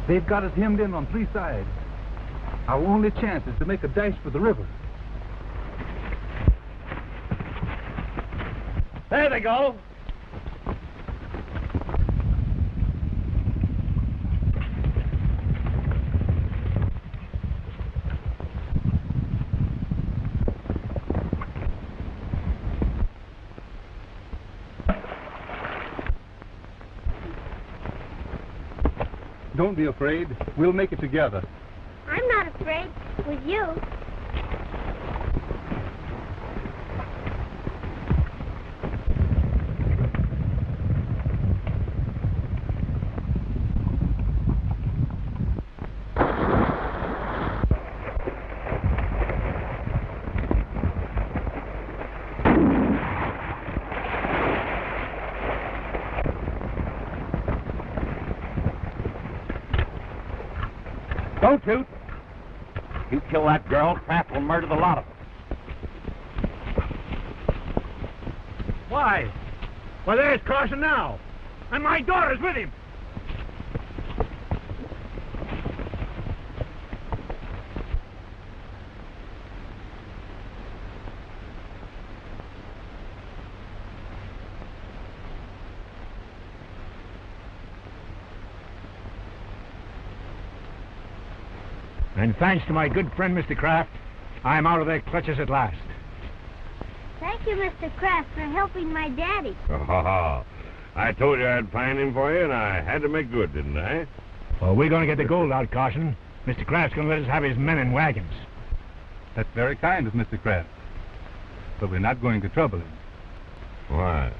They've got us hemmed in on 3 sides. Our only chance is to make a dash for the river. There they go. Don't be afraid. We'll make it together. I'm not afraid. With you. Don't shoot. You kill that girl, Kraft will murder the lot of us. Why? Well, there's Carson now. And my daughter's with him. And thanks to my good friend, Mr. Kraft, I'm out of their clutches at last. Thank you, Mr. Kraft, for helping my daddy. Oh, I told you I'd find him for you, and I had to make good, didn't I? Well, we're going to get the gold out, Carson. Mr. Kraft's going to let us have his men in wagons. That's very kind of Mr. Kraft. But we're not going to trouble him. Why?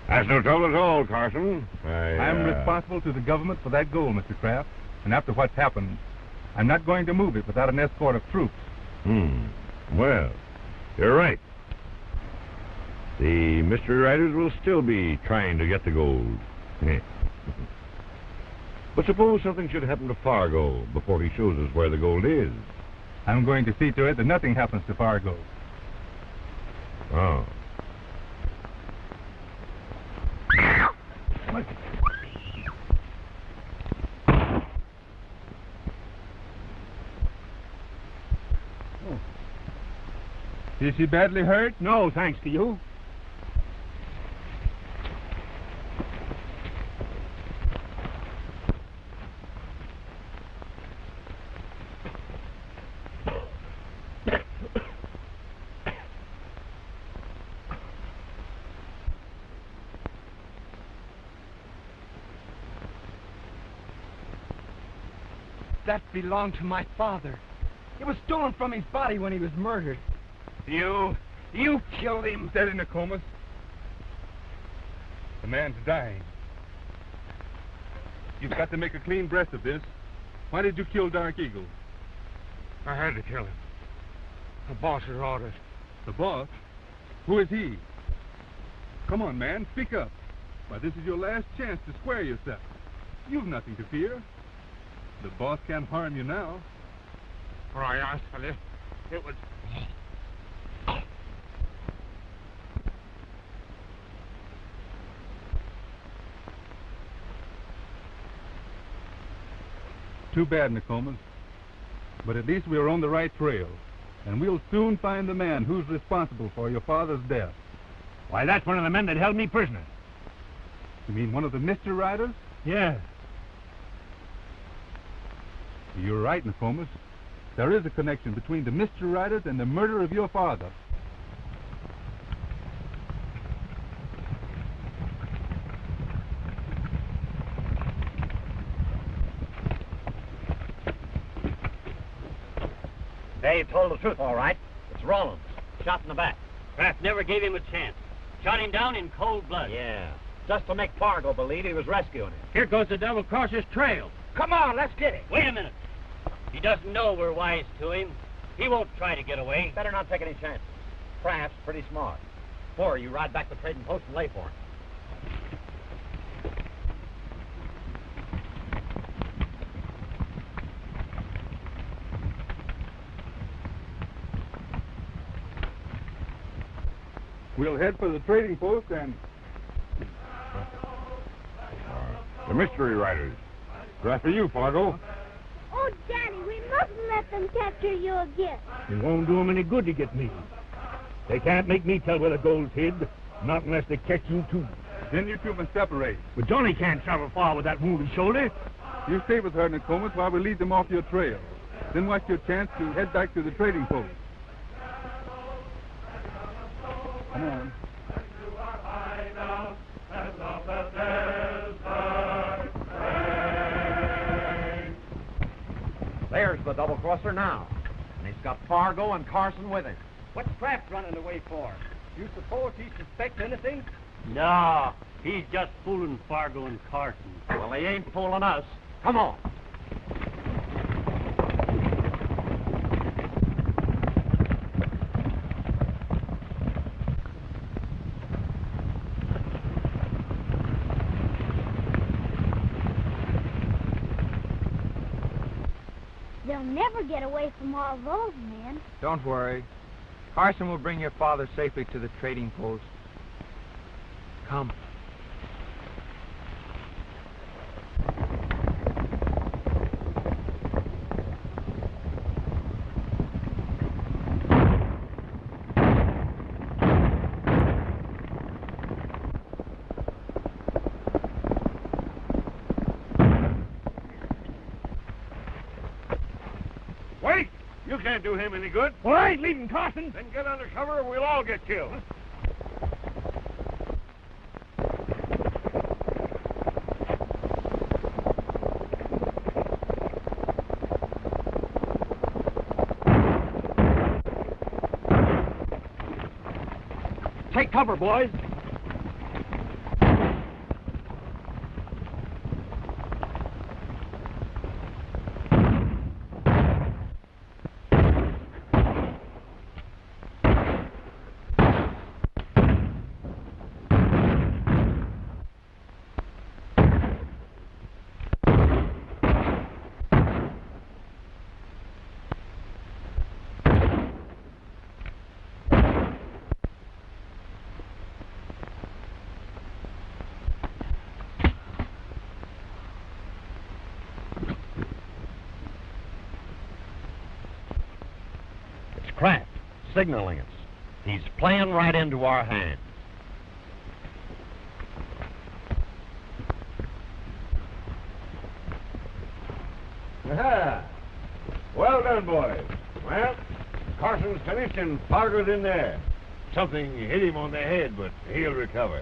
That's no trouble at all, Carson. I'm responsible to the government for that gold, Mr. Kraft. And after what's happened, I'm not going to move it without an escort of troops. Well, you're right. The mystery riders will still be trying to get the gold. But suppose something should happen to Fargo before he shows us where the gold is. I'm going to see to it that nothing happens to Fargo. Oh. Is she badly hurt? No, thanks to you. That belonged to my father. It was stolen from his body when he was murdered. You killed him. Dead in a coma. The man's dying. You've got to make a clean breast of this. Why did you kill Dark Eagle? I had to kill him. The boss's orders. The boss? Who is he? Come on, man, speak up. Why, this is your last chance to square yourself. You've nothing to fear. The boss can't harm you now. Right, I tell you, it was... Too bad, Nokomis. But at least we're on the right trail. And we'll soon find the man who's responsible for your father's death. Why, that's one of the men that held me prisoner. You mean one of the mystery riders? Yeah. You're right, Nokomis. There is a connection between the mystery riders and the murder of your father. Dave told the truth, all right. It's Rollins, shot in the back. Kraft never gave him a chance. Shot him down in cold blood. Yeah, just to make Fargo believe he was rescuing him. Here goes the double crosser's trail. Come on, let's get it. Wait a minute. He doesn't know we're wise to him. He won't try to get away. Better not take any chances. Kraft's pretty smart. Or you ride back to trading post and lay for him. We'll head for the trading post and... The mystery riders. They're after you, Fargo. Oh, Daddy, we mustn't let them capture you again. It won't do them any good to get me. They can't make me tell where the gold's hid, not unless they catch you too. Then you two must separate. But Johnny can't travel far with that wounded shoulder. You stay with her, Nokomis, while we lead them off your trail. Then watch your chance to head back to the trading post. Come on. There's the double-crosser now. And he's got Fargo and Carson with him. What's Kraft running away for? You suppose he suspects anything? No, he's just fooling Fargo and Carson. Well, he ain't fooling us. Come on. They'll never get away from all those men. Don't worry. Carson will bring your father safely to the trading post. Come. Wait! You can't do him any good. Well, I ain't leaving Carson. Then get under cover or we'll all get killed. Take cover, boys. signaling us. He's playing right into our hands. Aha! Well done, boys. Well, Carson's finished and Fargo's in there. Something hit him on the head, but he'll recover.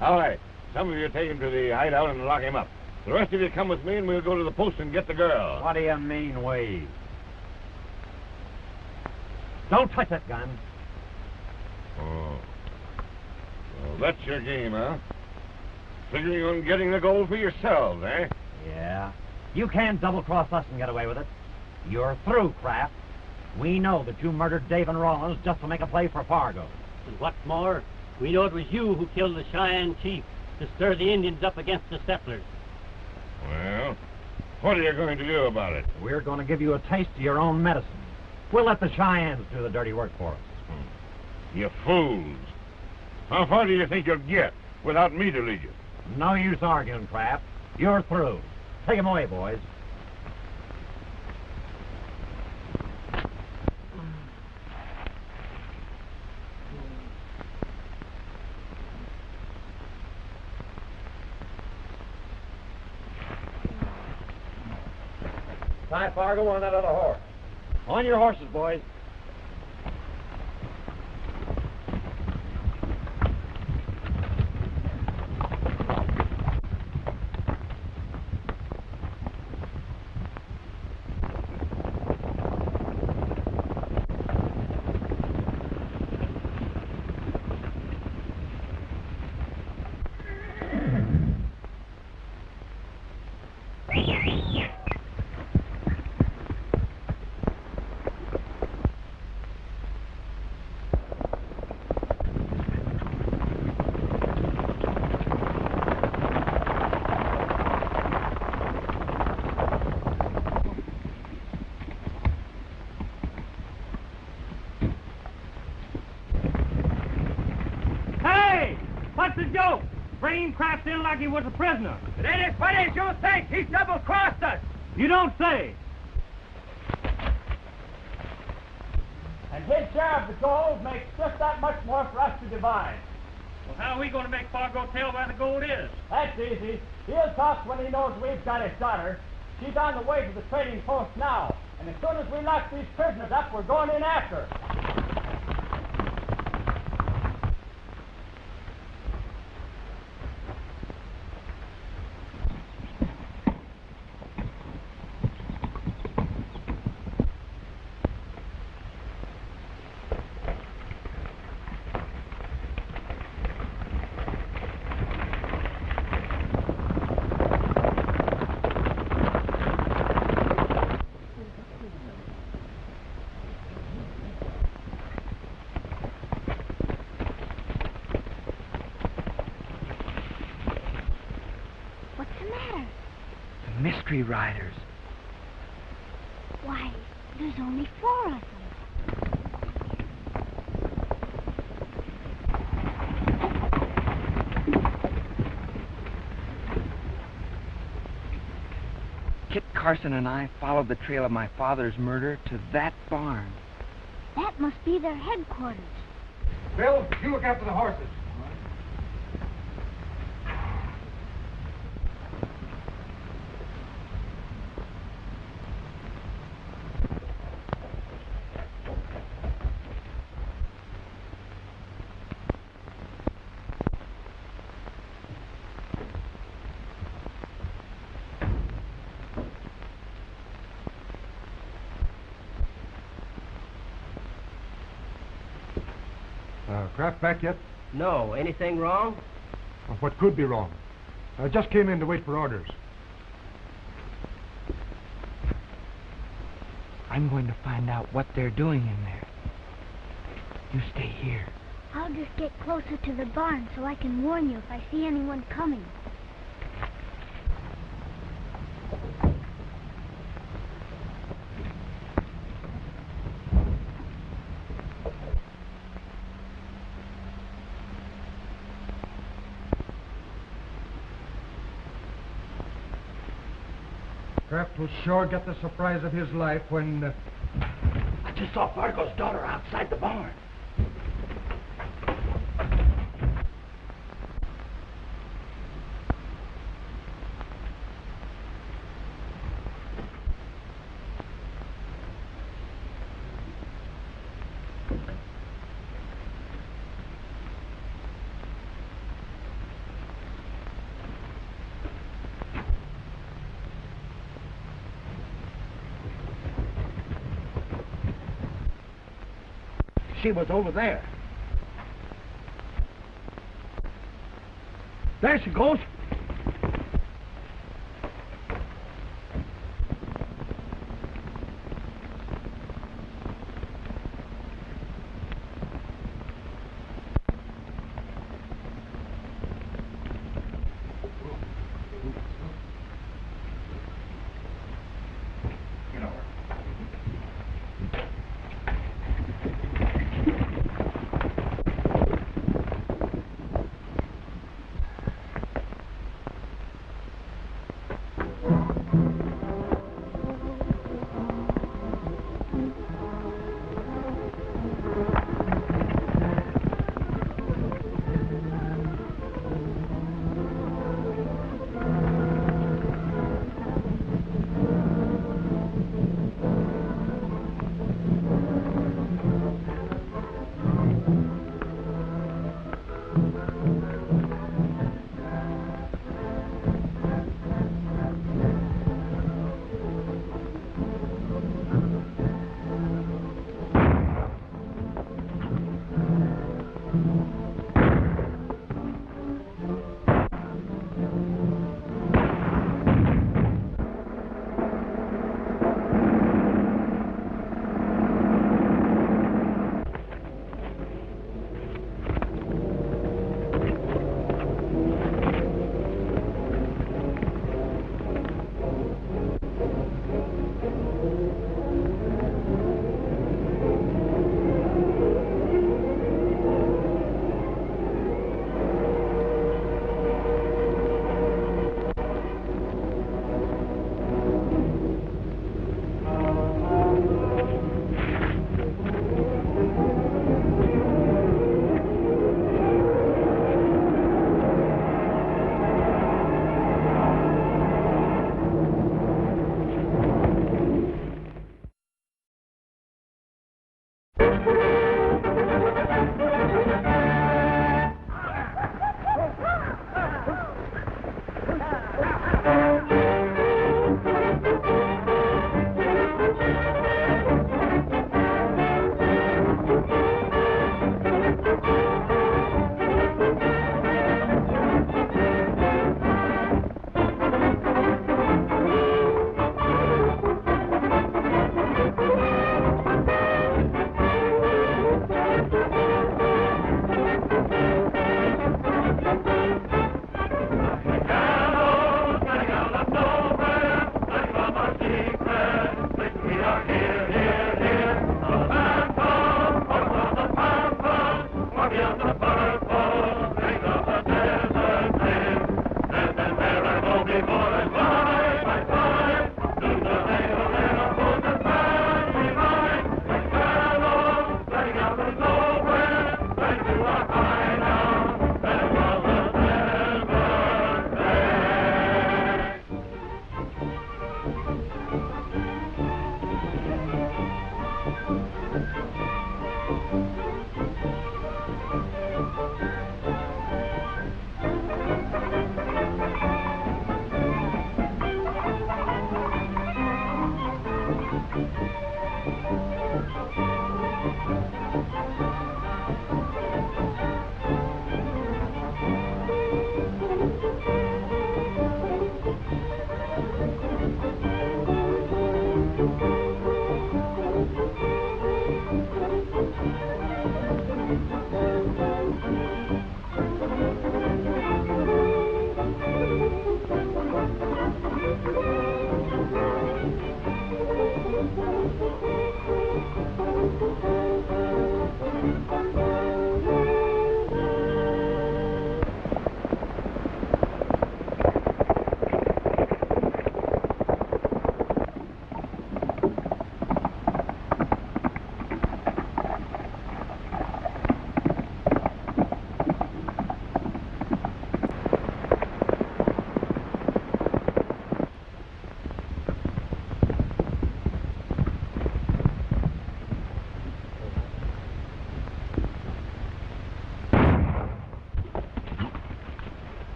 All right. Some of you take him to the hideout and lock him up. The rest of you come with me and we'll go to the post and get the girl. What do you mean, we? Don't touch that gun. Oh. Well, that's your game, huh? Figuring on getting the gold for yourselves, eh? Yeah. You can't double-cross us and get away with it. You're through, Kraft. We know that you murdered Dave and Rollins just to make a play for Fargo. And what's more, we know it was you who killed the Cheyenne chief to stir the Indians up against the settlers. Well, what are you going to do about it? We're going to give you a taste of your own medicine. We'll let the Cheyennes do the dirty work for us. You fools. How far do you think you'll get without me to lead you? No use arguing, Kraft. You're through. Take him away, boys. Tie Fargo on that other horse. On your horses, boys. What's the joke? Bringing Kraft in like he was a prisoner. It ain't as funny as you think. He's double-crossed us. You don't say. And his share of the gold makes just that much more for us to divide. Well, how are we going to make Fargo tell where the gold is? That's easy. He'll talk when he knows we've got his daughter. She's on the way to the trading post now. And as soon as we lock these prisoners up, we're going in after her. Mystery riders. Why, there's only 4 of them. Kit Carson and I followed the trail of my father's murder to that barn. That must be their headquarters. Bill, you look after the horses. Kraft back yet? No. Anything wrong? Well, what could be wrong? I just came in to wait for orders. I'm going to find out what they're doing in there. You stay here. I'll just get closer to the barn so I can warn you if I see anyone coming. Kraft will sure get the surprise of his life when... just saw Fargo's daughter outside the barn. She was over there. There she goes.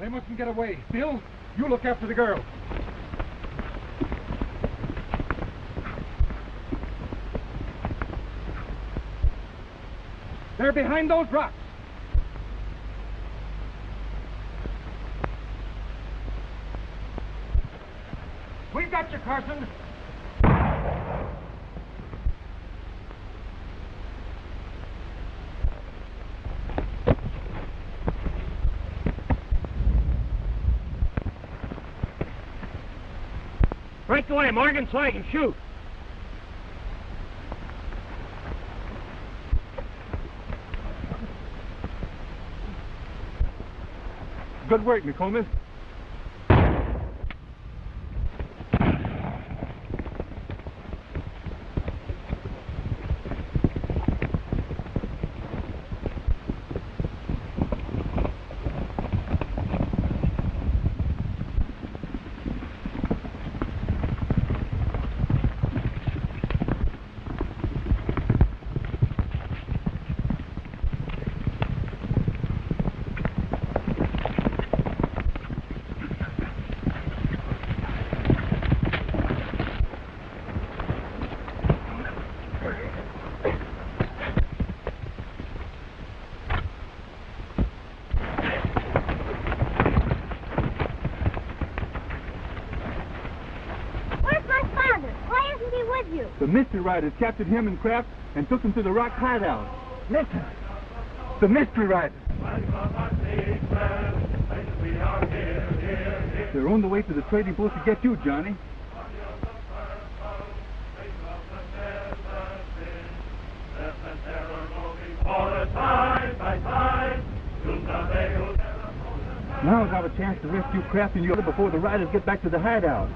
They mustn't get away. Bill, you look after the girl. They're behind those rocks. We've got you, Carson. Break away, Morgan, so I can shoot. Good work, Nokomis. The mystery riders captured him and Kraft and took him to the rock hideout. Listen. The mystery riders. They're on the way to the trading post to get you, Johnny. Now's our chance to rescue Kraft and you before the riders get back to the hideout.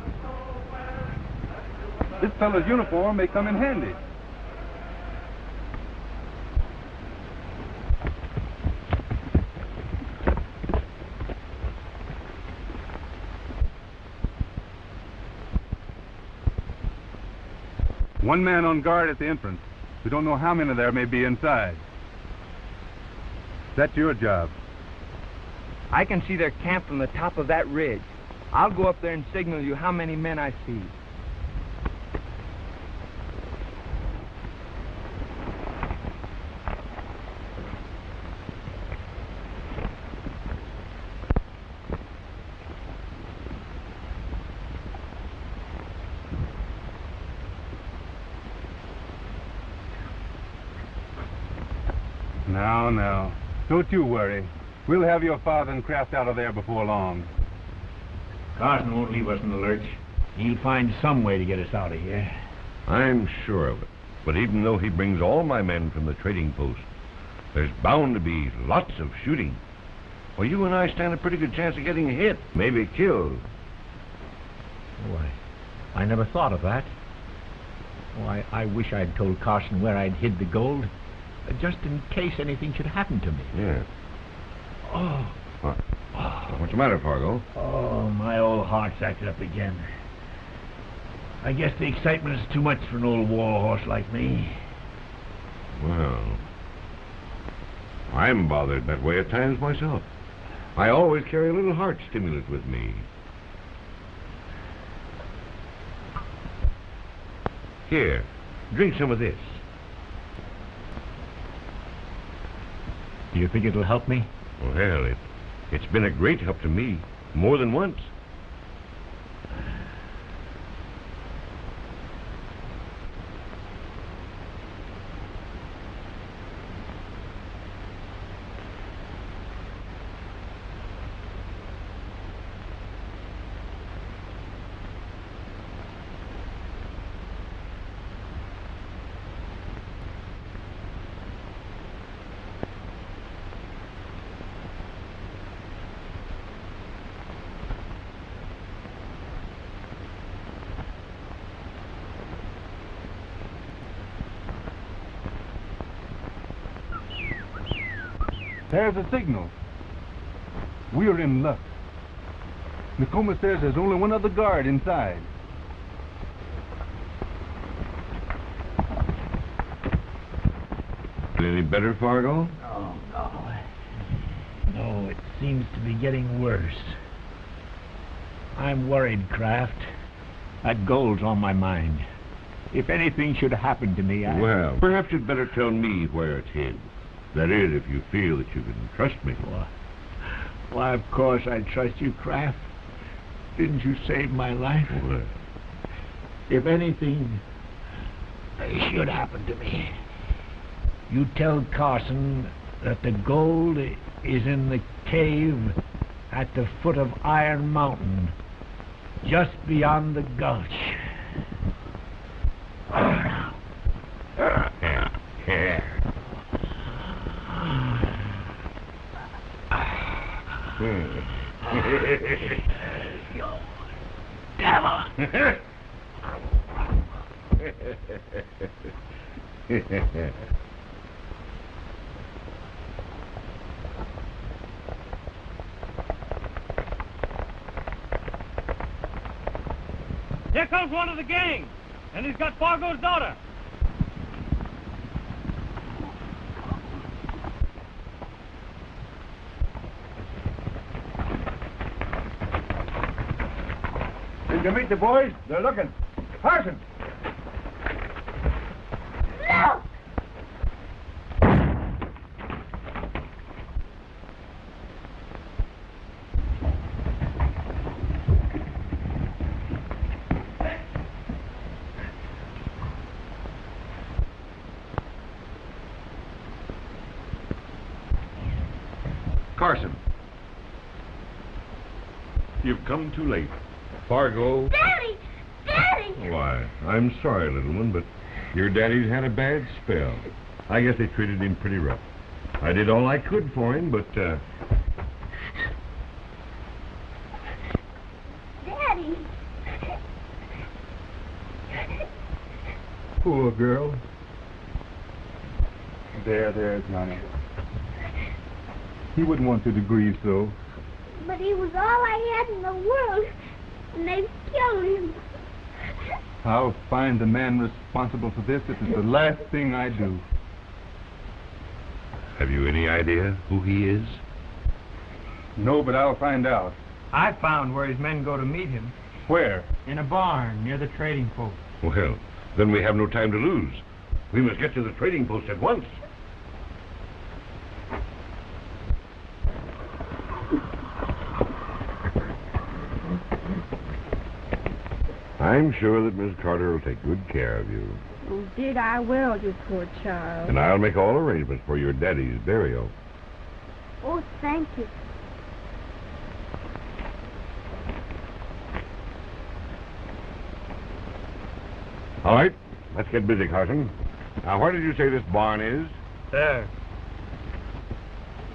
This fellow's uniform may come in handy. One man on guard at the entrance. We don't know how many there may be inside. That's your job. I can see their camp from the top of that ridge. I'll go up there and signal you how many men I see. Now, don't you worry. We'll have your father and Kraft out of there before long. Carson won't leave us in the lurch. He'll find some way to get us out of here. I'm sure of it. But even though he brings all my men from the trading post, there's bound to be lots of shooting. Well, you and I stand a pretty good chance of getting hit, maybe killed. Oh, I never thought of that. Oh, I wish I'd told Carson where I'd hid the gold, just in case anything should happen to me. Yeah. Oh. What? What's the matter, Fargo? Oh, my old heart's acted up again. I guess the excitement is too much for an old war horse like me. Well, I'm bothered that way at times myself. I always carry a little heart stimulant with me. Here, drink some of this. Do you think it'll help me? Well, it's been a great help to me, more than once. There's a signal. We're in luck. Nokomis says there's only one other guard inside. Any better, Fargo? Oh, no. Oh, it seems to be getting worse. I'm worried, Kraft. That gold's on my mind. If anything should happen to me, Well, perhaps you'd better tell me where it's hid. That is, if you feel that you can trust me. Why, of course I trust you, Kraft. Didn't you save my life? Well, If anything should happen to me, you tell Carson that the gold is in the cave at the foot of Iron Mountain, just beyond the gulch. You devil! Here comes one of the gang, and he's got Fargo's daughter. Did you meet the boys? They're looking. Carson! No! Carson. You've come too late. Fargo. Daddy! Daddy! Why, I'm sorry, little one, but your daddy's had a bad spell. I guess they treated him pretty rough. I did all I could for him, but, Daddy! Poor girl. There, Johnny. He wouldn't want you to grieve so. But he was all I had in the world, and they've killed him. I'll find the man responsible for this if it's the last thing I do. have you any idea who he is? No, but I'll find out. I found where his men go to meet him. Where? In a barn near the trading post. Well, then we have no time to lose. We must get to the trading post at once. I'm sure that Miss Carter will take good care of you. Oh, did I will, you poor child. And I'll make all arrangements for your daddy's burial. Oh, thank you. All right, let's get busy, Carson. Now, where did you say this barn is? There.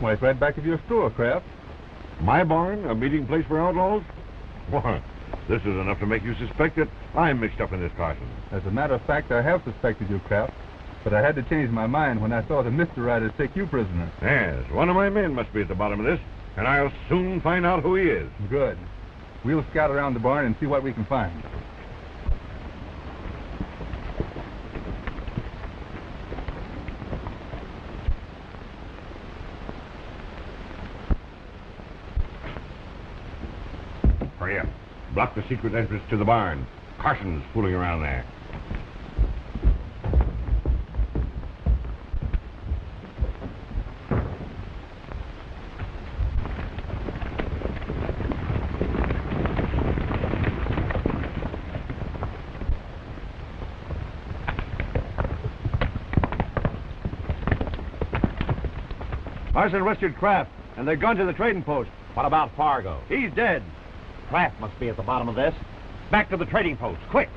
Why, it's right back of your store, Kraft. My barn? A meeting place for outlaws? Why, this is enough to make you suspect that I'm mixed up in this, Carson. As a matter of fact, I have suspected you, Kraft. But I had to change my mind when I saw the Mr. Riders take you prisoner. Yes, one of my men must be at the bottom of this, and I'll soon find out who he is. Good. We'll scout around the barn and see what we can find. Hurry up. Block the secret entrance to the barn. Carson's fooling around there. Carson arrested Kraft, and they're gone to the trading post. What about Fargo? He's dead. Kraft must be at the bottom of this. Back to the trading post, quick.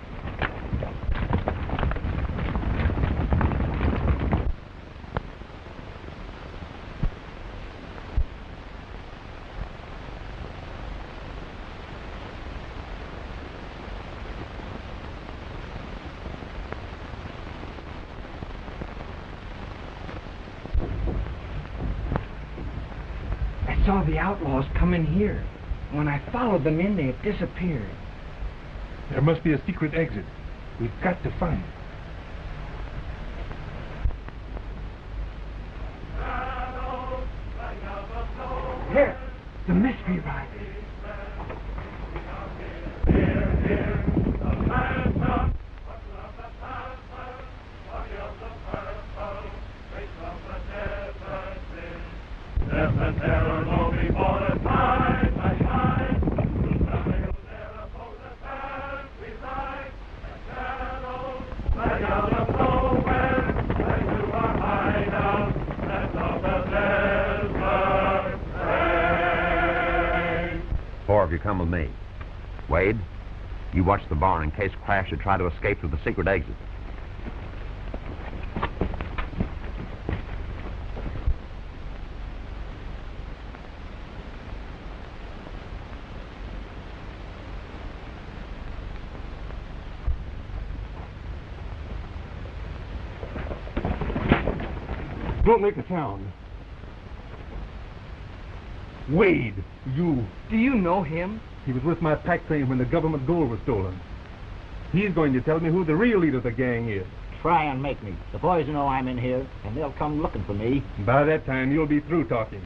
I saw the outlaws come in here. When I followed them in, they had disappeared. There must be a secret exit. We've got to find it. The mystery ride. Four of you come with me. Wade, you watch the barn in case Kraft should try to escape through the secret exit. Don't make a sound. Wade, you. Do you know him? He was with my pack train when the government gold was stolen. He's going to tell me who the real leader of the gang is. Try and make me. The boys know I'm in here, and they'll come looking for me. By that time, you'll be through talking.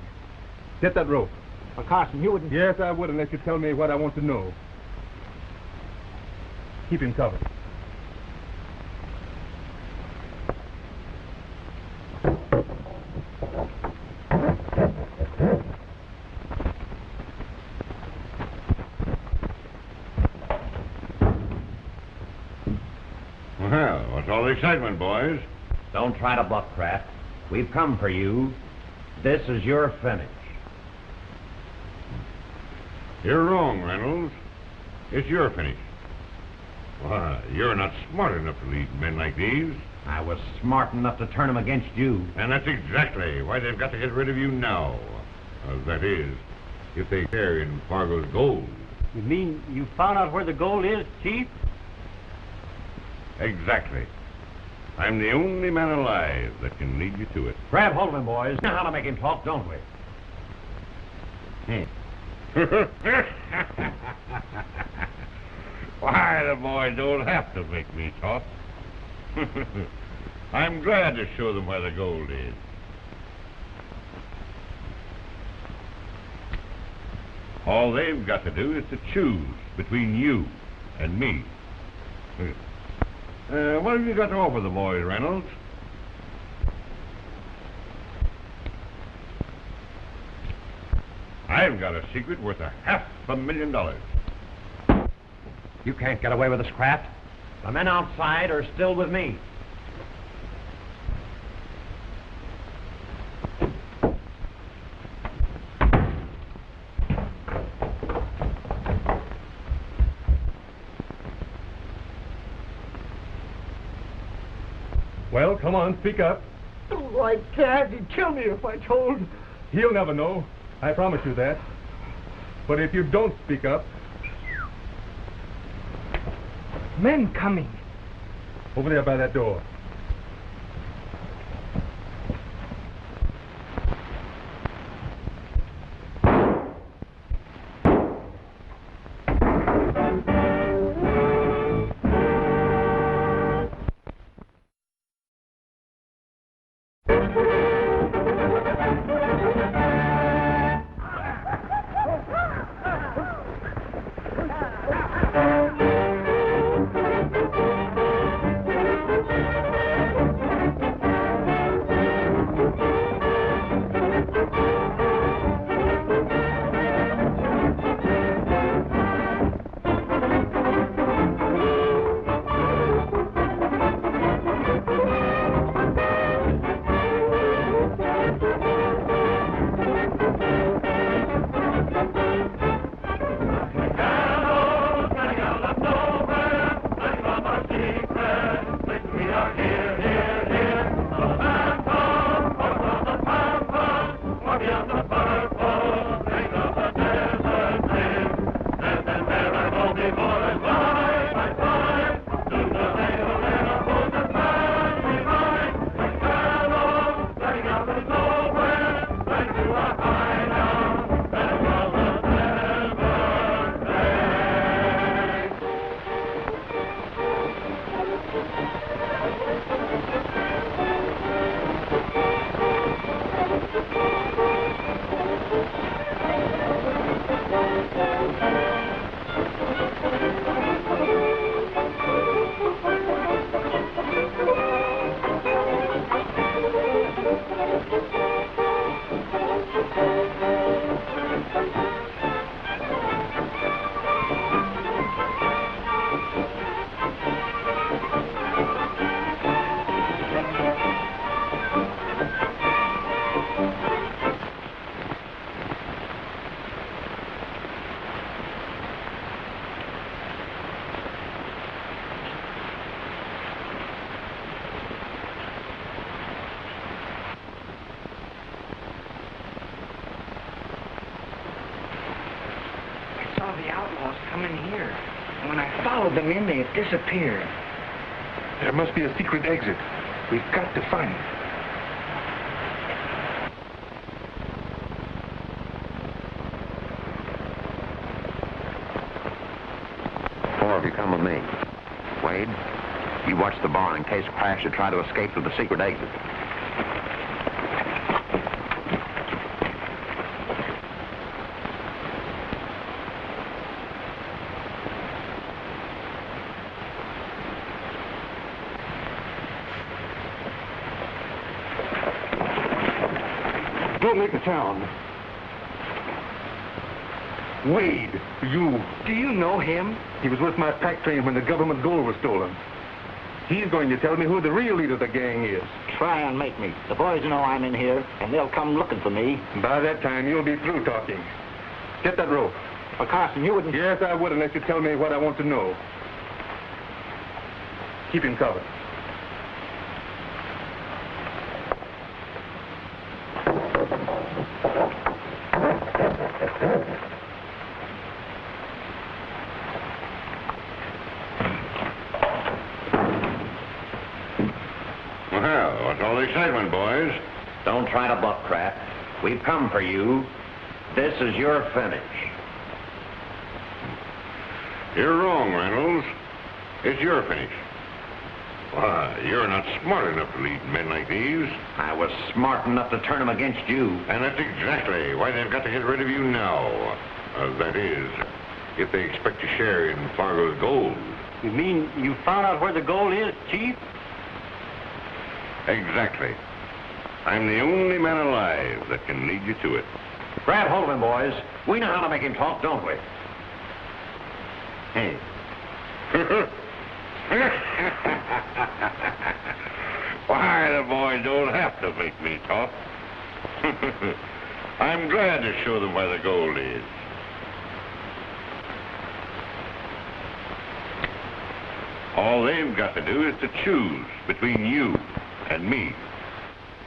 Get that rope. Well, Carson, you wouldn't... Yes, I would, unless you tell me what I want to know. Keep him covered. Well, what's all the excitement, boys? Don't try to bluff, Kraft. We've come for you. This is your finish. You're wrong, Reynolds. It's your finish. Why, you're not smart enough to lead men like these. I was smart enough to turn them against you. And that's exactly why they've got to get rid of you now. That is, if they care in Fargo's gold. You mean you found out where the gold is, Chief? Exactly. I'm the only man alive that can lead you to it. Grab hold of him, boys. We know how to make him talk, don't we? Why, the boys don't have to make me talk. I'm glad to show them where the gold is. All they've got to do is to choose between you and me. What have you got to offer the boys, Reynolds? I've got a secret worth $500,000. You can't get away with this, Kraft. The men outside are still with me. Well, come on, speak up. Oh, I can't. He'd kill me if I told. He'll never know. I promise you that. But if you don't speak up... Men coming. Over there by that door. Nowhere boss come in here. And when I followed them in, they had disappeared. There must be a secret exit. We've got to find it. Four of you come with me. Wade, you watch the barn in case Kraft should try to escape through the secret exit. Don't make the town. Wade, you... Do you know him? He was with my pack train when the government gold was stolen. He's going to tell me who the real leader of the gang is. Try and make me. The boys know I'm in here, and they'll come looking for me. By that time, you'll be through talking. Get that rope. Well, Carson, you wouldn't... Yes, I would, unless you tell me what I want to know. Keep him covered. Well, what's all the excitement, boys? Don't try to bluff, Kraft. We've come for you. This is your finish. You're wrong, Reynolds. It's your finish. Why, you're not smart enough to lead men like these. I was smart enough to turn them against you. And that's exactly why they've got to get rid of you now. That is, if they expect to share in Fargo's gold. You mean you found out where the gold is, Chief? Exactly. I'm the only man alive that can lead you to it. Grab hold of him, boys. We know how to make him talk, don't we? Hey. Why, the boys don't have to make me talk. I'm glad to show them where the gold is. All they've got to do is to choose between you and me.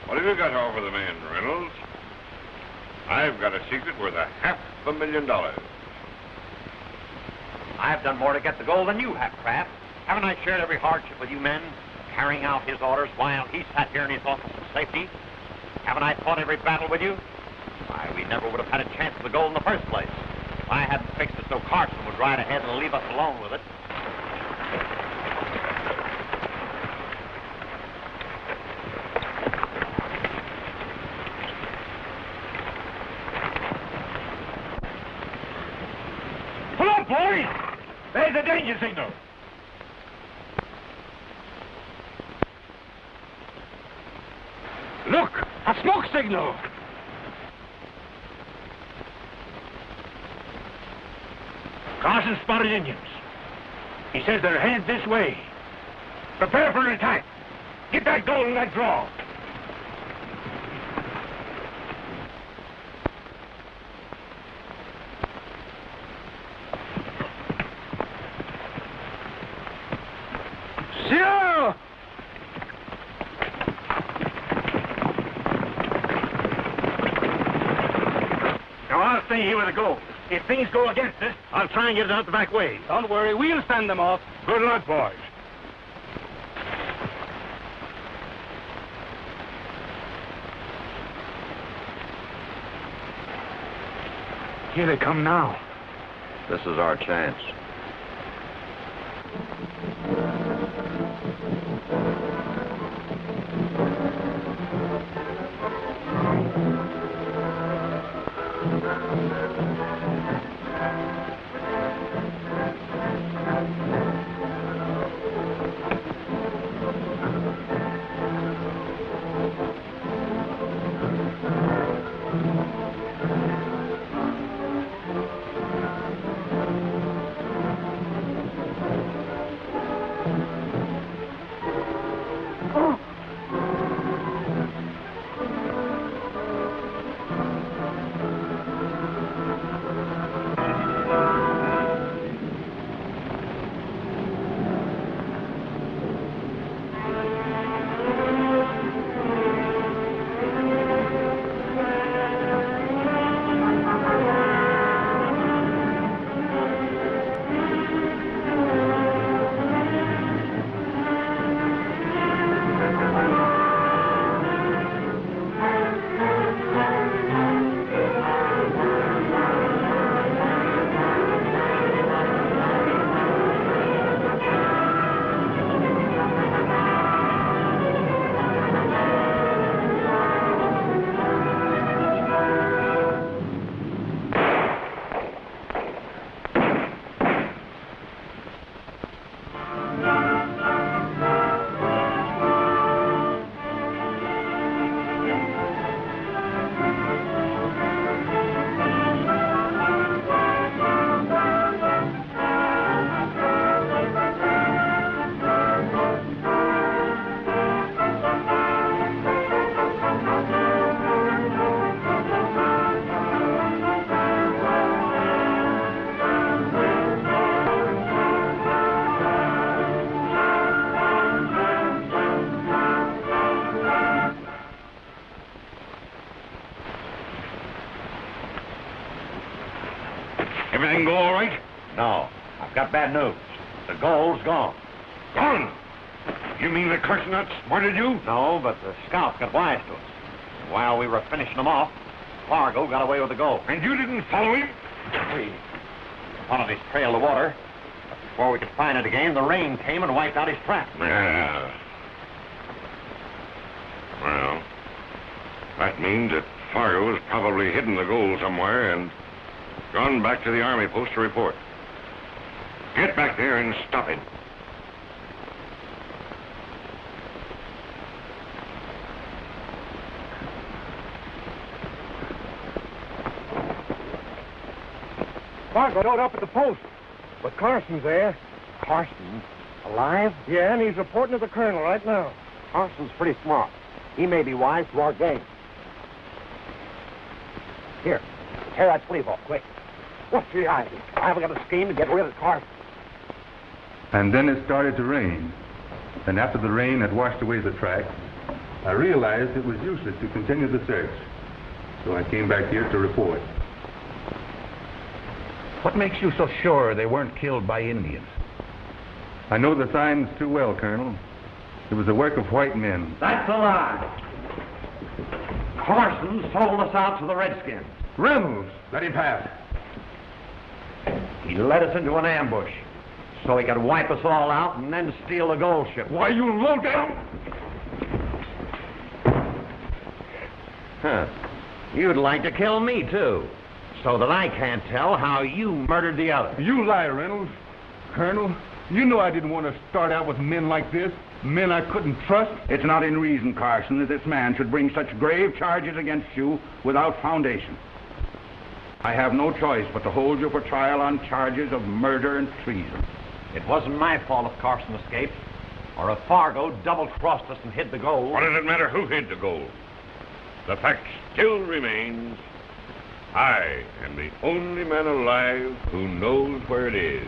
What have you got to offer the man, Reynolds? I've got a secret worth $500,000. I've done more to get the gold than you have, Kraft. Haven't I shared every hardship with you men, carrying out his orders while he sat here in his office in safety? Haven't I fought every battle with you? Why, we never would have had a chance of the gold in the first place. If I hadn't fixed it so Carson would ride ahead and leave us alone with it. Pull up, boys! There's a danger signal. Look, a smoke signal. Carson spotted Indians. He says they're headed this way. Prepare for an attack. Get that gold in that draw. Zero! Now, I'll stay here with the gold. If things go against us, I'll try and get it out the back way. Don't worry, we'll stand them off. Good luck, boys. Here they come now. This is our chance. Everything go all right? No, I've got bad news. The gold's gone. Gone? You mean that Carson outsmarted you? No, but the scout got wise to us. While we were finishing them off, Fargo got away with the gold. And you didn't follow him? We followed his trail of water. But before we could find it again, the rain came and wiped out his trap. Yeah. Well, that means that Fargo has probably hidden the gold somewhere and gone back to the army post to report. Get back there and stop him. Fargo showed up at the post, but Carson's there. Carson? Alive? Yeah, and he's reporting to the colonel right now. Carson's pretty smart. He may be wise to our game. Here, tear that sleeve off, quick. What's the idea? I haven't got a scheme to get rid of Carson. And then it started to rain. And after the rain had washed away the tracks, I realized it was useless to continue the search. So I came back here to report. What makes you so sure they weren't killed by Indians? I know the signs too well, Colonel. It was the work of white men. That's a lie. Carson sold us out to the Redskins. Reynolds, let him pass. He led us into an ambush so he could wipe us all out and then steal the gold ship. Why, you low down! Huh. You'd like to kill me, too, so that I can't tell how you murdered the other. You lie, Reynolds. Colonel, you know I didn't want to start out with men like this, men I couldn't trust. It's not in reason, Carson, that this man should bring such grave charges against you without foundation. I have no choice but to hold you for trial on charges of murder and treason. It wasn't my fault if Carson escaped, or if Fargo double-crossed us and hid the gold. What does it matter who hid the gold? The fact still remains, I am the only man alive who knows where it is.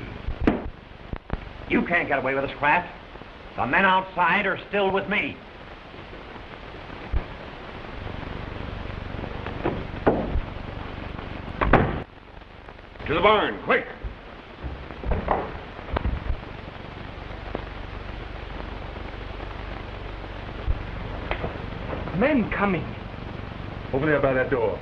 You can't get away with this, Kraft. The men outside are still with me. To the barn, quick! Men coming. Over there by that door.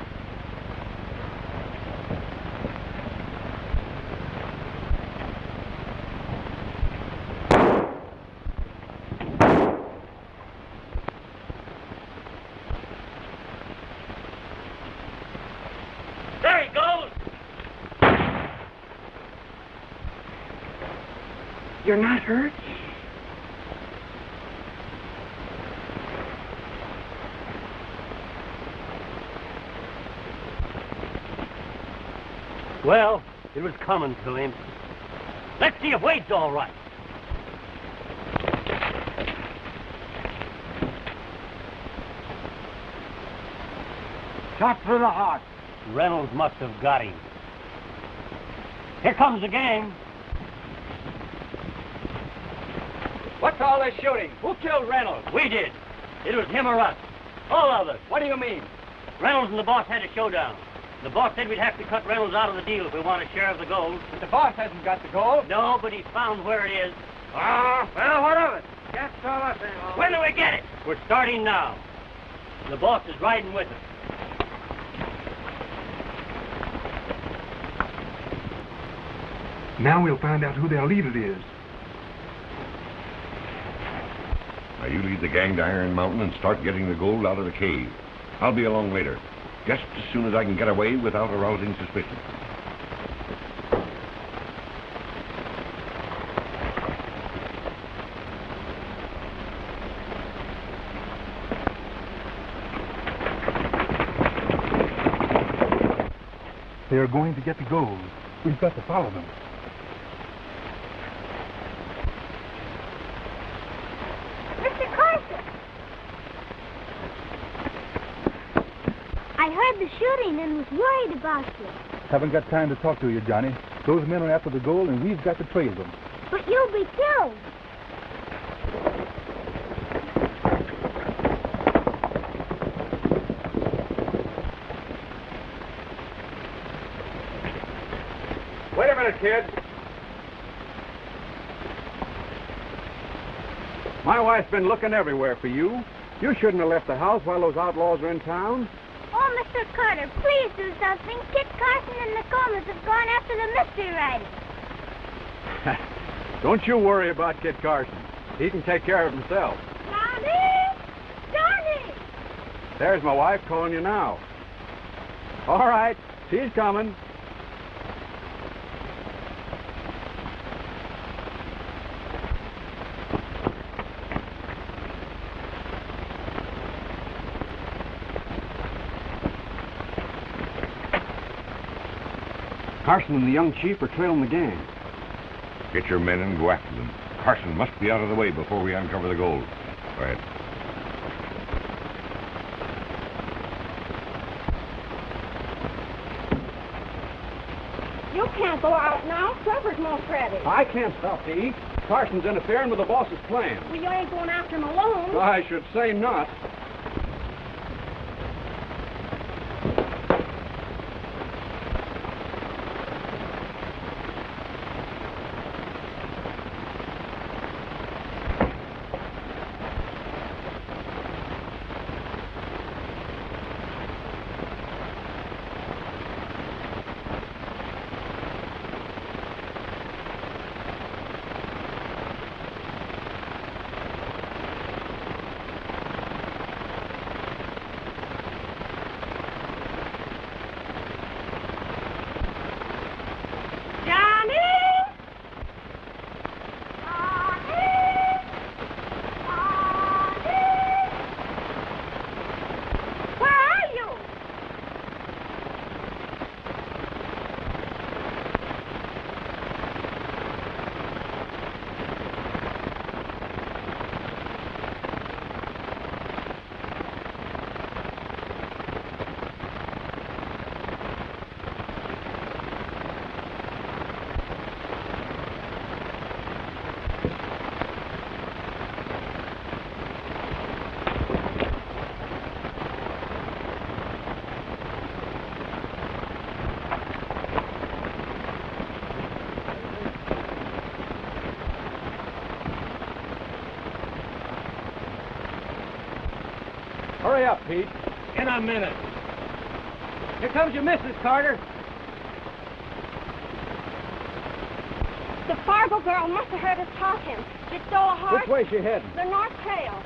There he goes! You're not hurt? Well, it was coming to him. Let's see if Wade's all right. Shot through the heart. Reynolds must have got him. Here comes the gang. What's all this shooting? Who killed Reynolds? We did. It was him or us. All of us. What do you mean? Reynolds and the boss had a showdown. The boss said we'd have to cut Reynolds out of the deal if we want a share of the gold. But the boss hasn't got the gold. No, but he's found where it is. Well, what of it? Just tell us then. When do we get it? We're starting now. The boss is riding with us. Now we'll find out who their leader is. Now you lead the gang to Iron Mountain and start getting the gold out of the cave. I'll be along later, just as soon as I can get away without arousing suspicion. They are going to get the gold. We've got to follow them. Mr. Carson! I heard the shooting and was worried about you. Haven't got time to talk to you, Johnny. Those men are after the gold, and we've got to trail them. But you'll be killed. Wait a minute, kid. My wife's been looking everywhere for you. You shouldn't have left the house while those outlaws are in town. Oh, Mr. Carter, please do something. Kit Carson and the Colemas have gone after the mystery writer. Don't you worry about Kit Carson. He can take care of himself. Johnny! Johnny! There's my wife calling you now. All right, she's coming. Carson and the young chief are trailing the gang. Get your men and go after them. Carson must be out of the way before we uncover the gold. Go ahead. You can't go out now. Supper's most ready. I can't stop to eat. Carson's interfering with the boss's plan. Well, you ain't going after him alone. I should say not. Hurry up, Pete. In a minute. Here comes your missus, Carter. The Fargo girl must have heard us talking. She stole a horse. Which way she heading? The North Trail.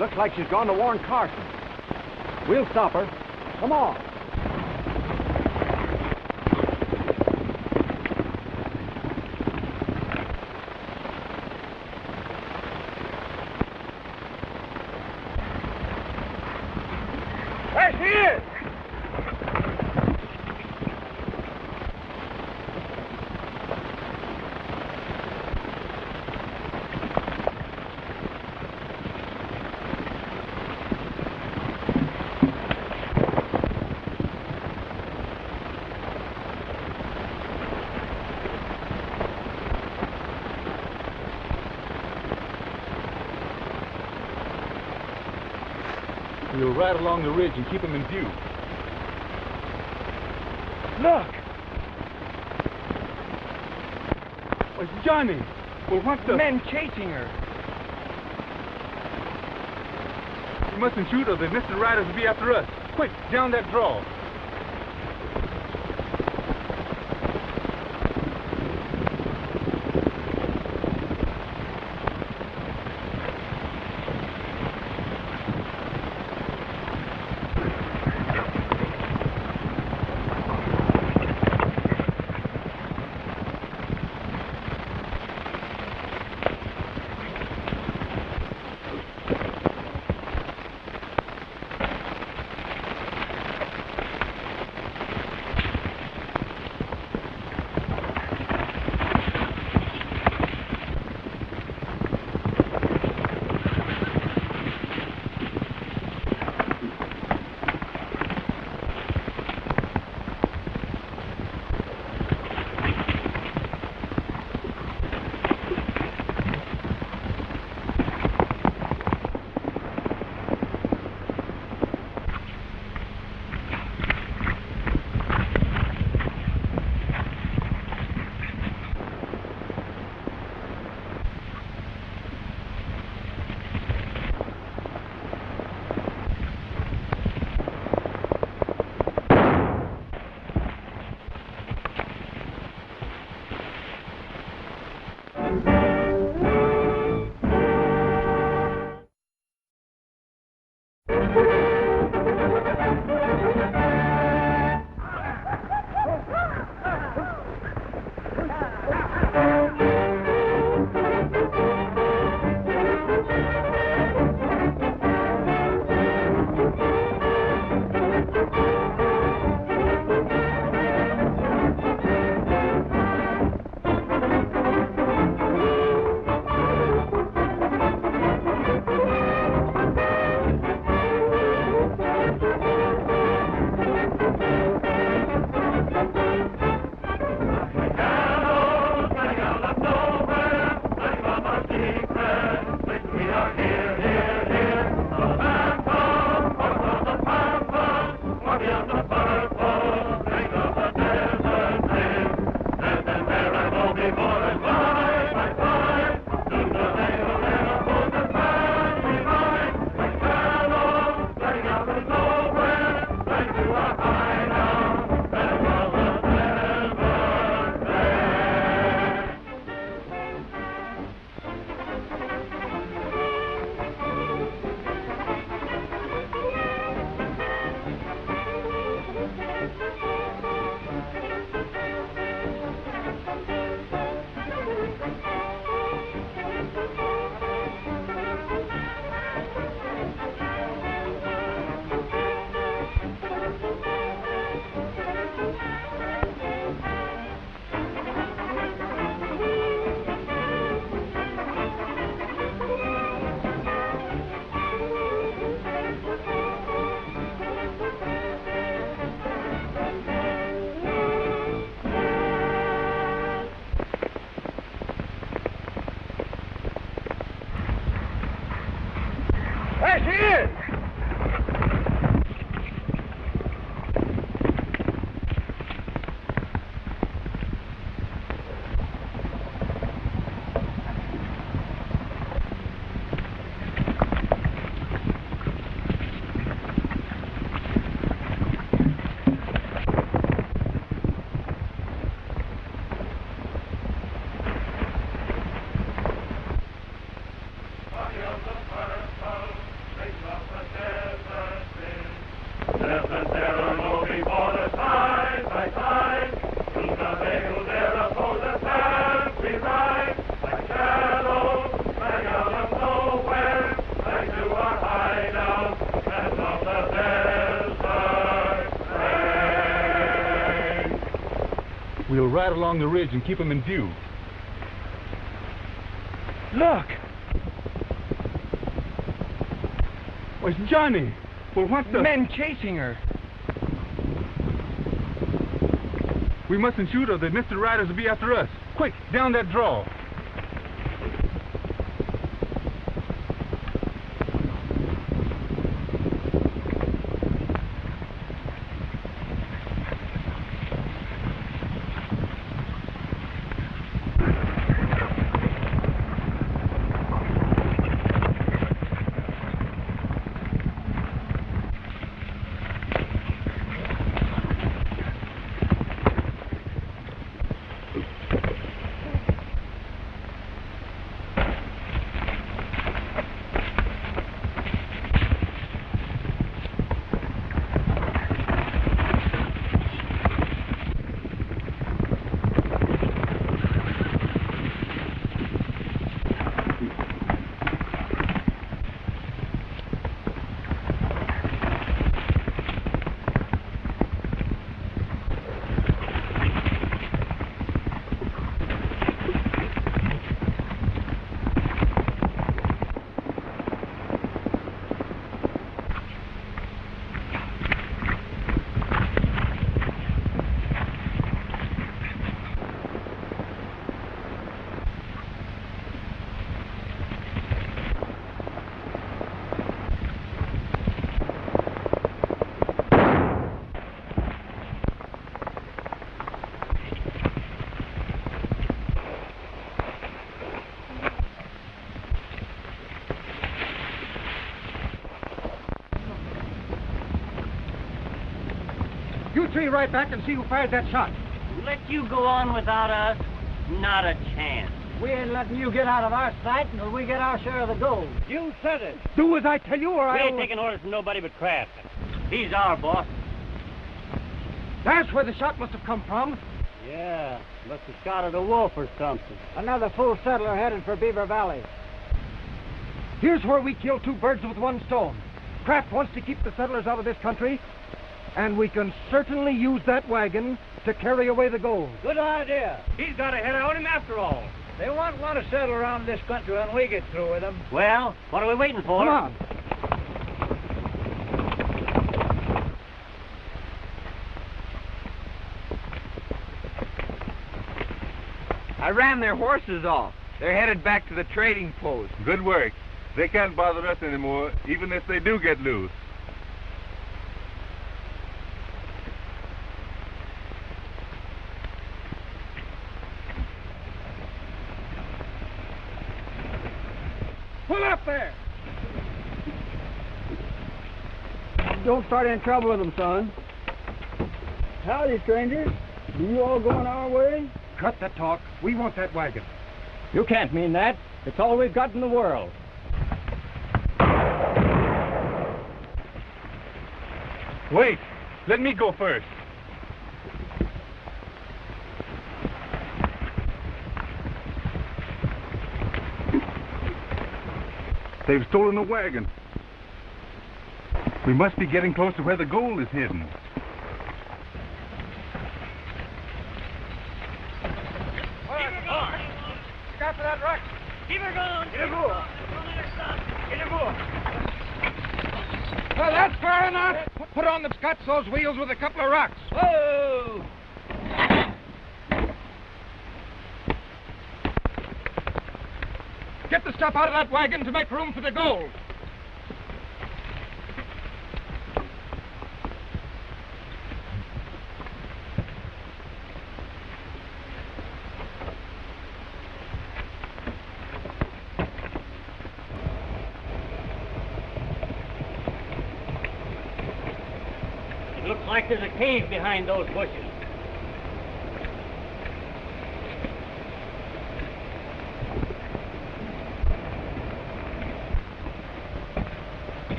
Looks like she's gone to warn Carson. We'll stop her. Come on. There she is! We'll ride along the ridge and keep him in view. Look! Oh, it's Johnny! Well, what the... Men chasing her. We mustn't shoot or the mystery riders will be after us. Quick, down that draw. There she is! We'll ride along the ridge and keep them in view. Look! Where's Johnny? Well, what the... Men chasing her. We mustn't shoot or the Mr. Riders will be after us. Quick, down that draw. You three right back and see who fired that shot. Let you go on without us? Not a chance. We ain't letting you get out of our sight until we get our share of the gold. You said it. Do as I tell you or We I'll... ain't taking orders from nobody but Kraft. He's our boss. That's where the shot must have come from. Yeah, must have shot at a wolf or something. Another full settler headed for Beaver Valley. Here's where we kill two birds with one stone. Kraft wants to keep the settlers out of this country, and we can certainly use that wagon to carry away the gold. Good idea. He's got a head on him after all. They won't want to settle around this country when we get through with them. Well, what are we waiting for? Come on. I ran their horses off. They're headed back to the trading post. Good work. They can't bother us anymore, even if they do get loose. it up there! Don't start any trouble with them, son. Howdy, strangers. Do you all going our way? Cut that talk. We want that wagon. You can't mean that. It's all we've got in the world. Wait. Let me go first. They've stolen a wagon. We must be getting close to where the gold is hidden. Look after that rock. Keep her going. Get her go. Get her go. Well, that's fair enough. Put on the Scots those wheels with a couple of rocks. Whoa! Get the stuff out of that wagon to make room for the gold. It looks like there's a cave behind those bushes.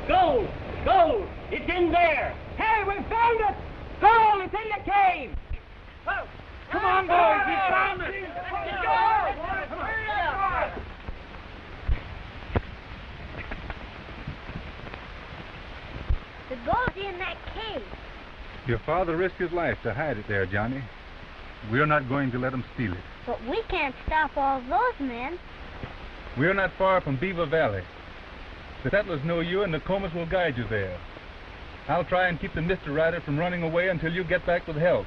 Gold! Gold! It's in there! Hey, we found it! Gold! It's in the cave! Oh. Come on, boys. We found it. Let's go! Hurry up! The gold's in that cave. Your father risked his life to hide it there, Johnny. We're not going to let him steal it. But we can't stop all those men. We're not far from Beaver Valley. The settlers know you, and the Comas will guide you there. I'll try and keep the Mr. Rider from running away until you get back with help.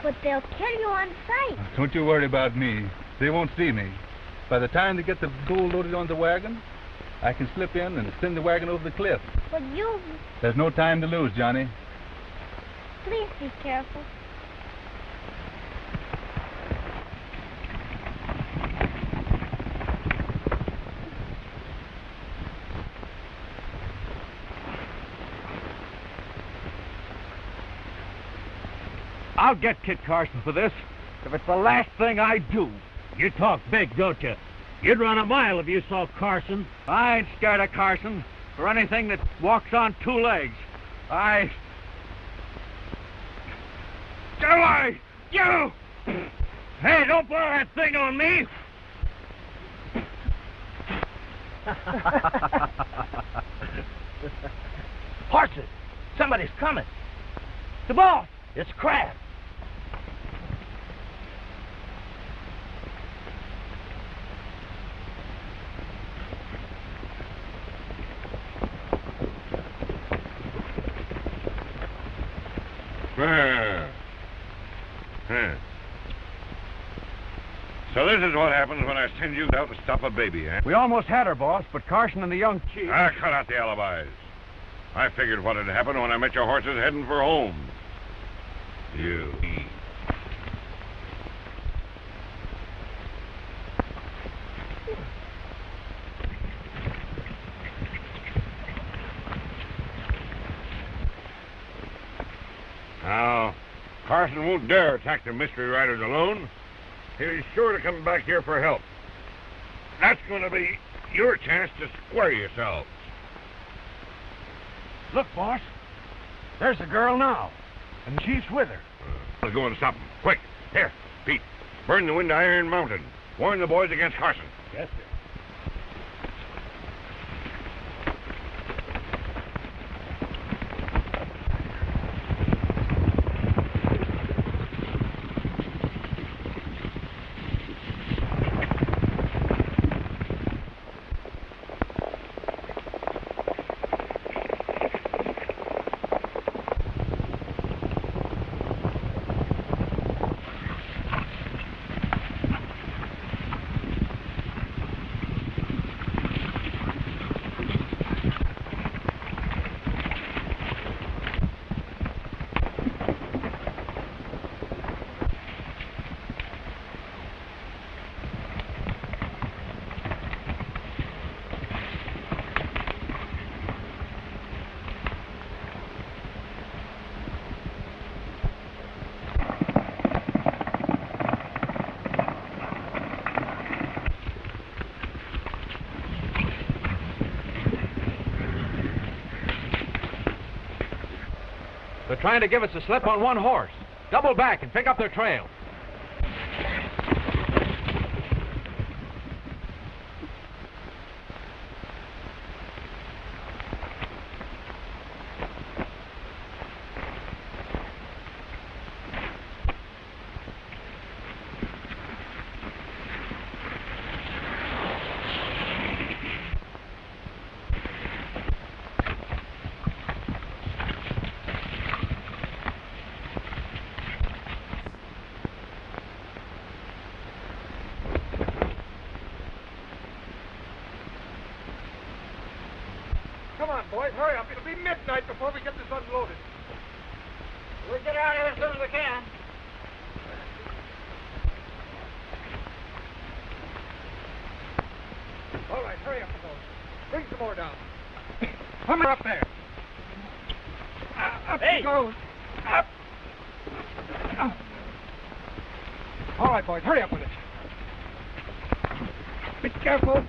But they'll kill you on sight. Don't you worry about me. They won't see me. By the time they get the gold loaded on the wagon, I can slip in and send the wagon over the cliff. But you... There's no time to lose, Johnny. Please be careful. I'll get Kit Carson for this, if it's the last thing I do. You talk big, don't you? You'd run a mile if you saw Carson. I ain't scared of Carson, or anything that walks on two legs. You! Hey, don't blow that thing on me! Horses! Somebody's coming. The boss! It's Kraft. So this is what happens when I send you out to stop a baby, eh? We almost had her, boss, but Carson and the young chief... Cut out the alibis. I figured what had happened when I met your horses heading for home. You. Now, Carson won't dare attack the mystery riders alone. He's sure to come back here for help. That's going to be your chance to square yourselves. Look, boss. There's the girl now. And the chief's with her. Let's go and stop him. Quick. Here, Pete. Burn the wind Iron Mountain. Warn the boys against Carson. Yes, sir. trying to give us a slip on one horse. Double back and pick up their trail. Come on, boys, hurry up. It'll be midnight before we get this unloaded. We'll get out of here as soon as we can. All right, hurry up, boys. Bring some more down. Come up there. Up Hey. it goes. Up. All right, boys, hurry up with it. Be careful.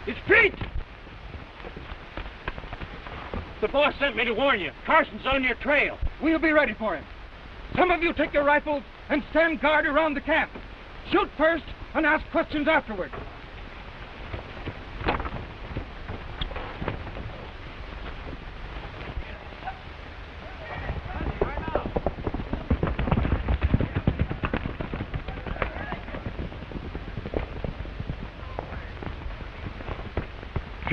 It's Pete! The boss sent me to warn you. Carson's on your trail. We'll be ready for him. Some of you take your rifles and stand guard around the camp. Shoot first and ask questions afterward.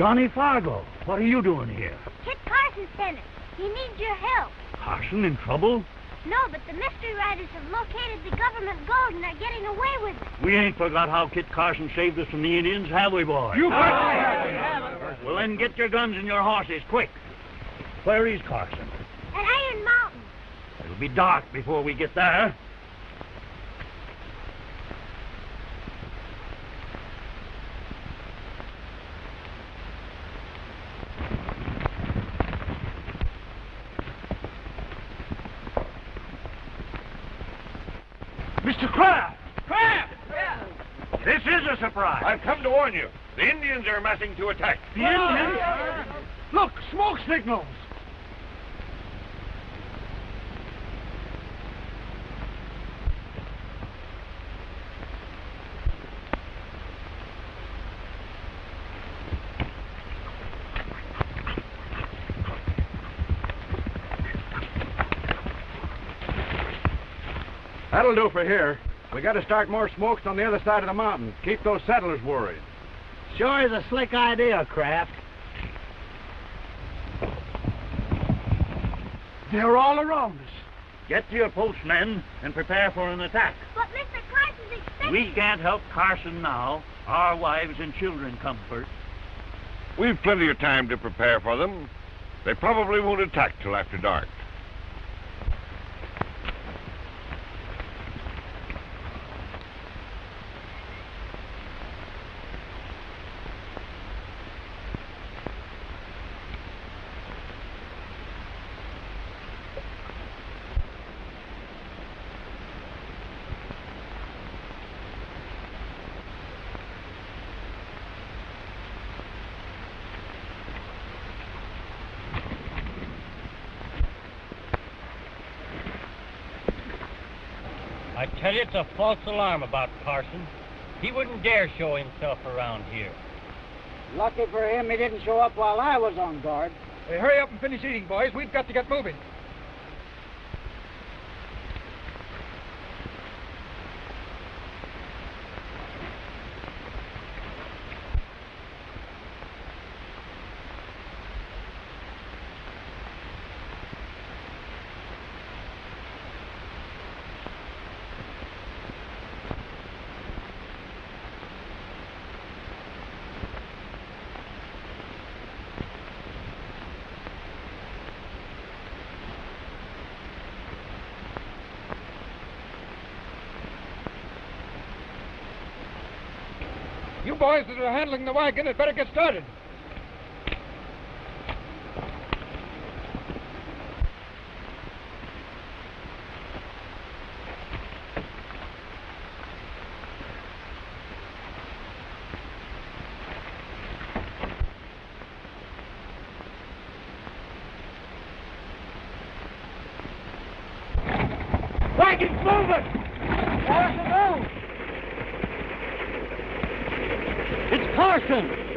Johnny Fargo, what are you doing here? Kit Carson sent us. He needs your help. Carson in trouble? No, but the mystery riders have located the government gold and are getting away with it. We ain't forgot how Kit Carson saved us from the Indians, have we, boys? You bet we haven't. Well, then get your guns and your horses, quick. Where is Carson? At Iron Mountain. It'll be dark before we get there. Mr. Kraft! Kraft! Yeah. This is a surprise. I've come to warn you. The Indians are amassing to attack. The Indians? Look, smoke signals. That'll do for here. We got to start more smokes on the other side of the mountain. Keep those settlers worried. Sure is a slick idea, Kraft. They're all around us. Get to your posts, men, and prepare for an attack. But Mr. Carson's expecting... We can't help Carson now. Our wives and children come first. We've plenty of time to prepare for them. They probably won't attack till after dark. I tell you, it's a false alarm about Carson. He wouldn't dare show himself around here. Lucky for him he didn't show up while I was on guard. Hey, hurry up and finish eating, boys. We've got to get moving. You boys that are handling the wagon had better get started. wagons moving! Carson, move! It's Carson!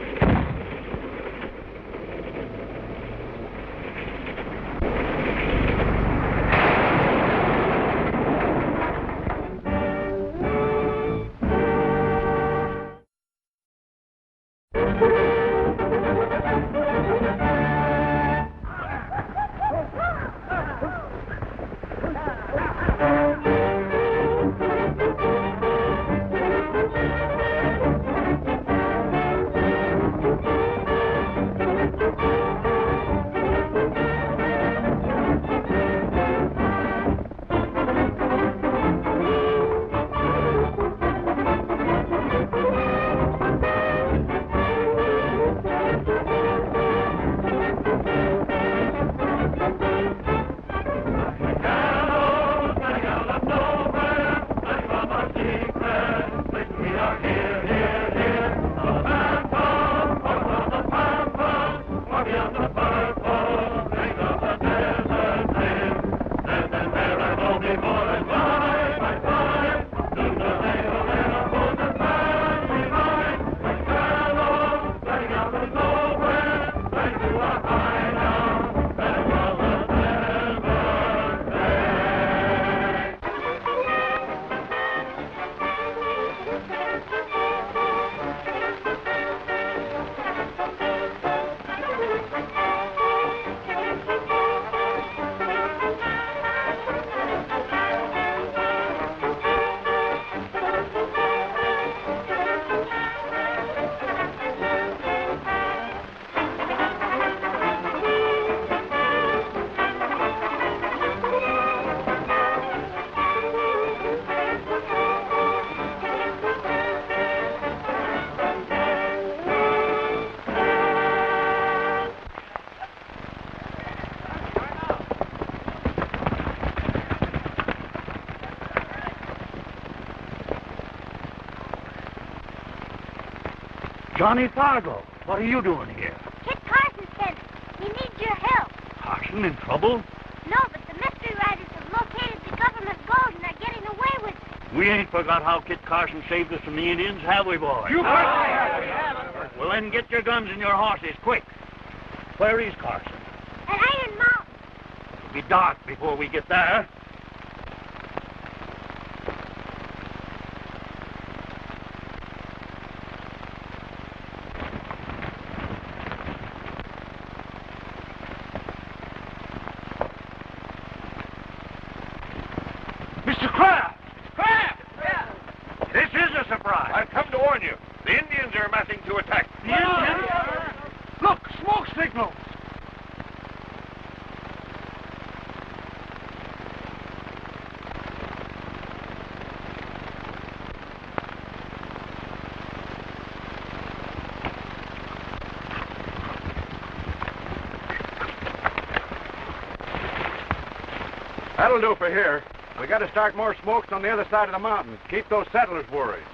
Johnny Fargo, what are you doing here? Kit Carson sent us. He needs your help. Carson in trouble? No, but the mystery riders have located the government gold and are getting away with it. We ain't forgot how Kit Carson saved us from the Indians, have we, boys? You Well, then get your guns and your horses, quick. Where is Carson? At Iron Mountain. It'll be dark before we get there. Mr. Kraft! Kraft! This is a surprise. I've come to warn you. The Indians are amassing to attack. The Indians? Look, smoke signals. That'll do for here. We got to start more smokes on the other side of the mountain. Keep those settlers worried.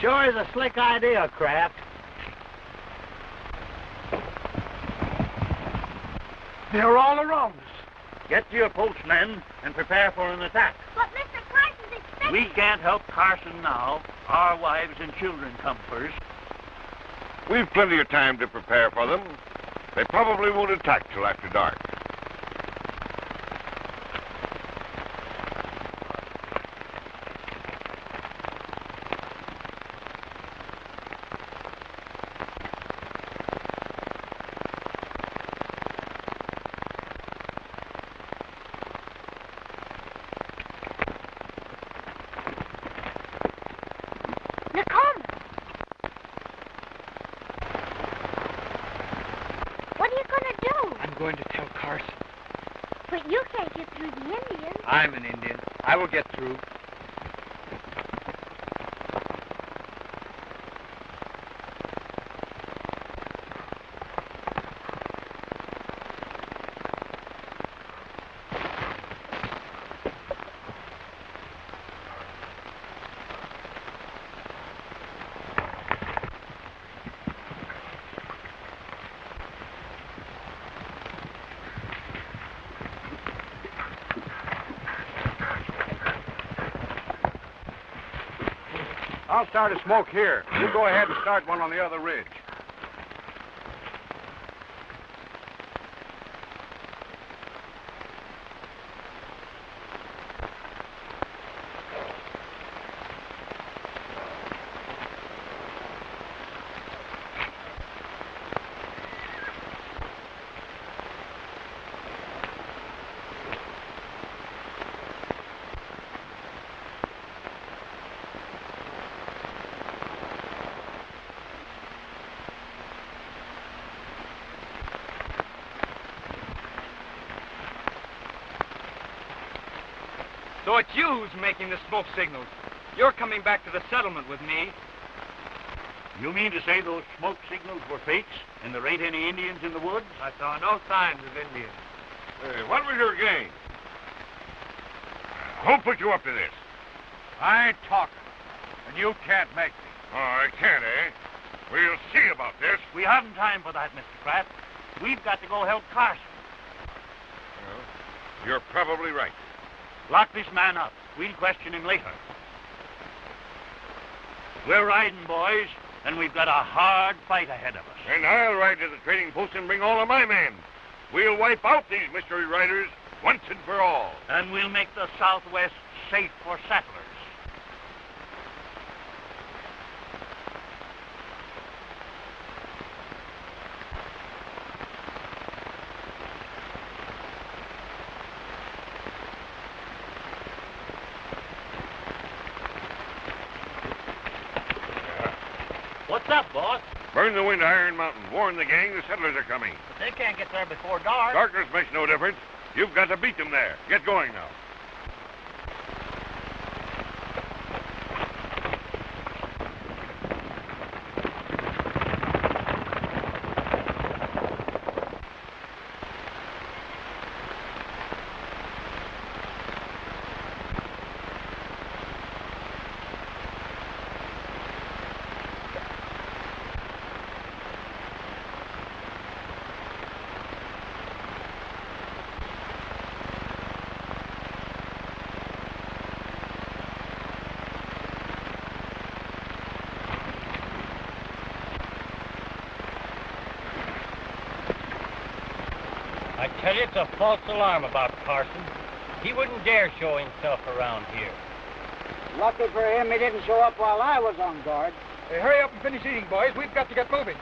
Sure is a slick idea, Kraft. They're all around us. Get to your posts, men, and prepare for an attack. But Mr. Carson's expecting... We can't help Carson now. Our wives and children come first. We've plenty of time to prepare for them. They probably won't attack till after dark. I'm going to tell Carson. But you can't get through the Indians. I'm an Indian. I will get through. I'll start a smoke here. You go ahead and start one on the other ridge. So it's you who's making the smoke signals. You're coming back to the settlement with me. You mean to say those smoke signals were fakes and there ain't any Indians in the woods? I saw no signs of Indians. What was your game? Who put you up to this? I ain't talking, and you can't make me. Oh, I can't, eh? We'll see about this. We haven't time for that, Mr. Kraft. We've got to go help Carson. Well, you're probably right. Lock this man up. We'll question him later. We're riding, boys, and we've got a hard fight ahead of us. And I'll ride to the trading post and bring all of my men. We'll wipe out these mystery riders once and for all. And we'll make the Southwest safe for settlers. What's up, boss? Burn the wind to Iron Mountain. Warn the gang the settlers are coming. But they can't get there before dark. Darkness makes no difference. You've got to beat them there. Get going now. I tell you, it's a false alarm about Carson. He wouldn't dare show himself around here. Lucky for him, he didn't show up while I was on guard. Hey, hurry up and finish eating, boys. We've got to get moving.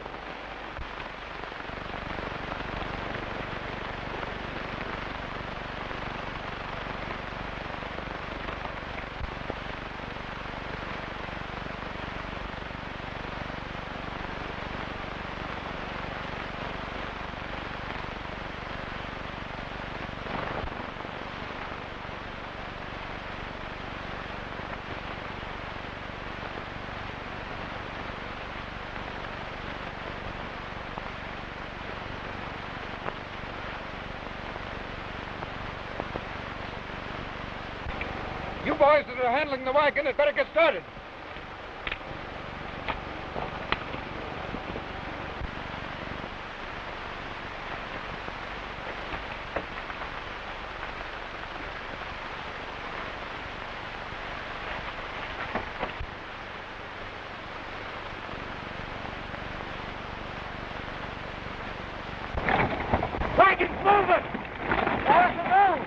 You boys that are handling the wagon had better get started. Wagon's moving! Carson, move!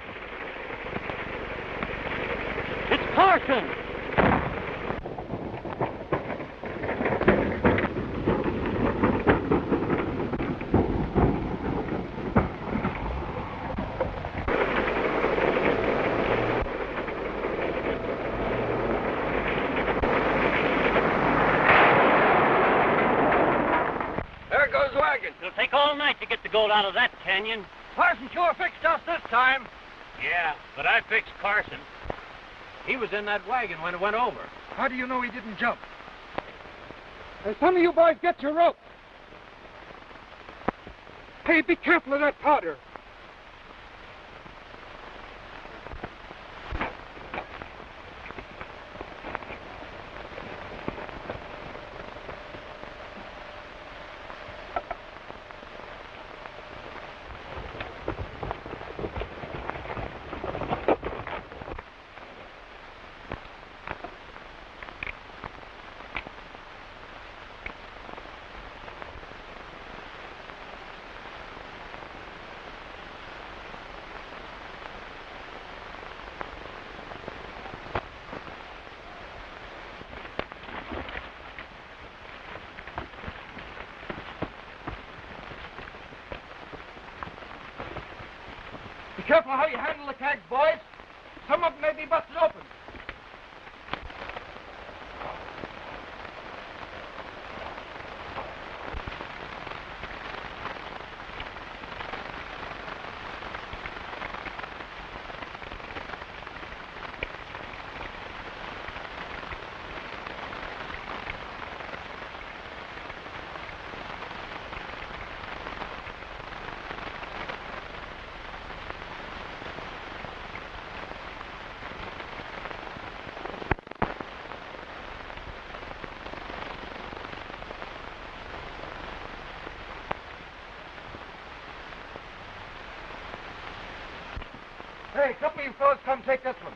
It's Carson! There goes the wagon. It'll take all night to get the gold out of that canyon. Carson sure fixed us this time. Yeah, but I fixed Carson. He was in that wagon when it went over. How do you know he didn't jump? Hey, some of you boys get your rope. Hey, be careful of that powder. Be careful how you handle the kegs, boys. Some of them may be busted open. Hey, a couple of you fellas come take this one.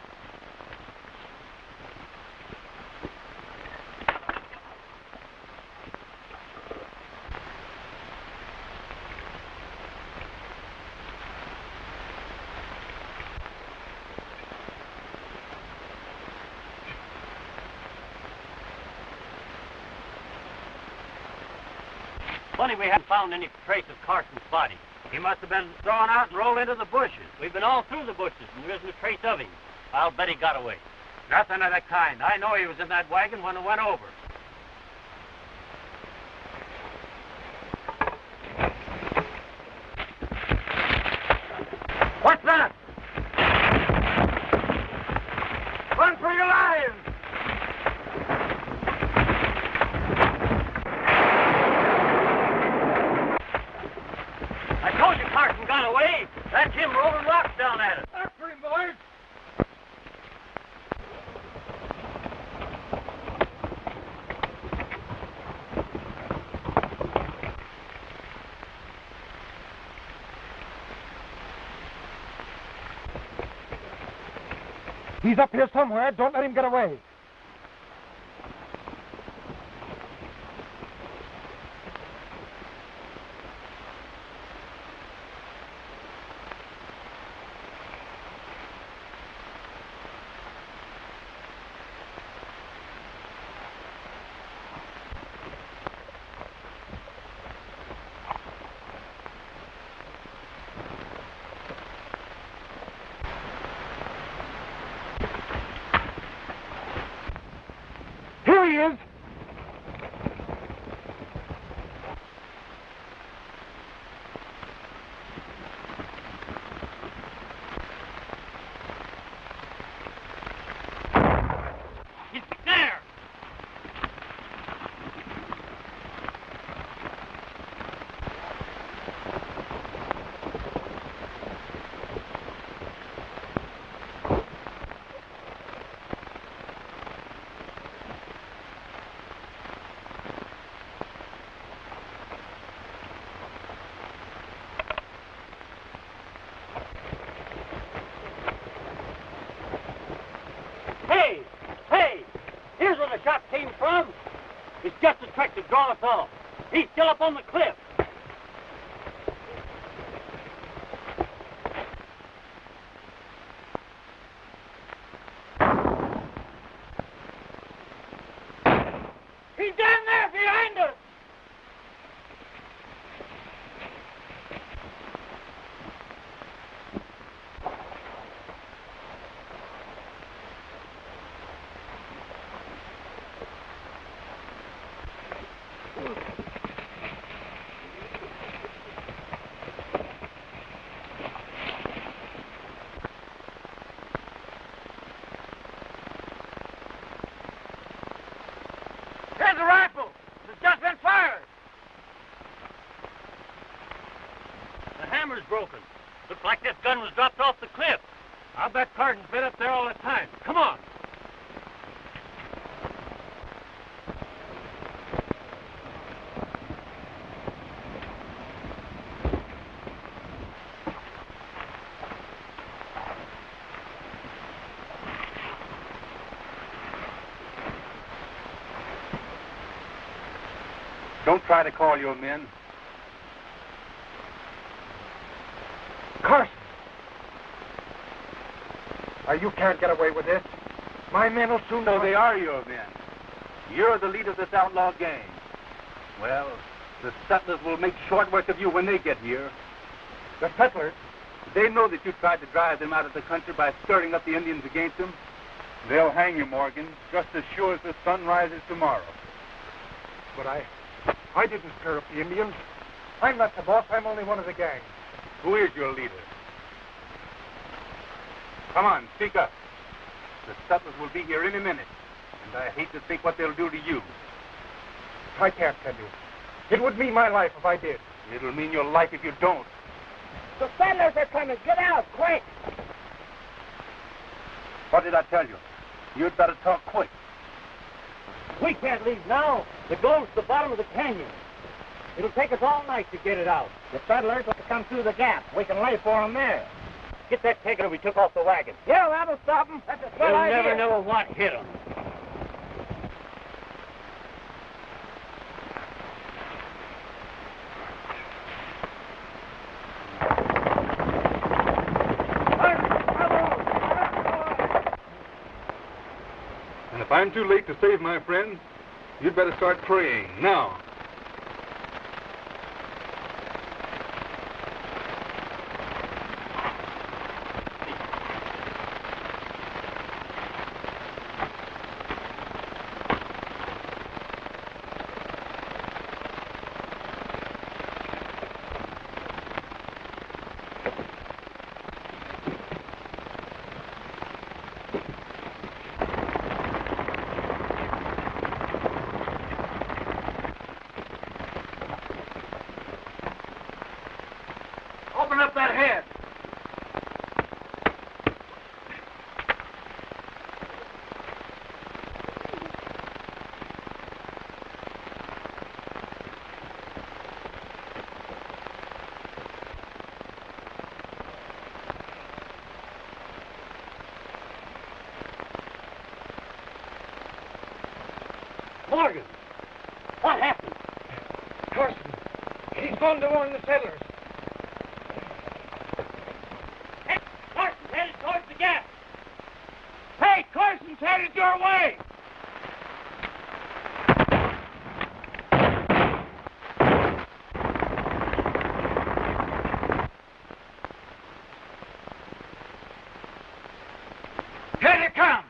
Funny we haven't found any trace of Carson's body. He must have been thrown out and rolled into the bushes. We've been all through the bushes, and there isn't a trace of him. I'll bet he got away. Nothing of the kind. I know he was in that wagon when it went over. What's that? Run for your lives! I told you Carson got away. That's him rolling rocks down at us. After him, boys! He's up here somewhere. Don't let him get away. Here he is! He's there! Hey! Here's where the shot came from. It's just a trick to draw us off. He's still up on the cliff. He's down there behind us! Here's a rifle. It's just been fired. The hammer's broken. Looks like this gun was dropped off the cliff. I'll bet Carson's been up there all the time. Come on. Don't try to call your men. Carson! You can't get away with this. My men will soon... So they are your men. You're the leader of this outlaw gang. Well, the settlers will make short work of you when they get here. The settlers? They know that you tried to drive them out of the country by stirring up the Indians against them. They'll hang you, Morgan, just as sure as the sun rises tomorrow. But I didn't stir up the Indians. I'm not the boss. I'm only one of the gang. Who is your leader? Come on, speak up. The settlers will be here any minute, and I hate to think what they'll do to you. I can't tell you. It would mean my life if I did. It'll mean your life if you don't. The settlers are coming. Get out, quick. What did I tell you? You'd better talk quick. We can't leave now. The gold's the bottom of the canyon. It'll take us all night to get it out. The settlers will come through the gap. We can lay for them there. Get that taker we took off the wagon. Yeah, that'll stop them. That's a good idea. You'll never know what hit them. And if I'm too late to save my friend, you'd better start praying now. Open up that head. Morgan, what happened? Carson, he's gone to warn the settlers. Carson's headed towards the gap. Hey, Carson's headed your way. Here they come.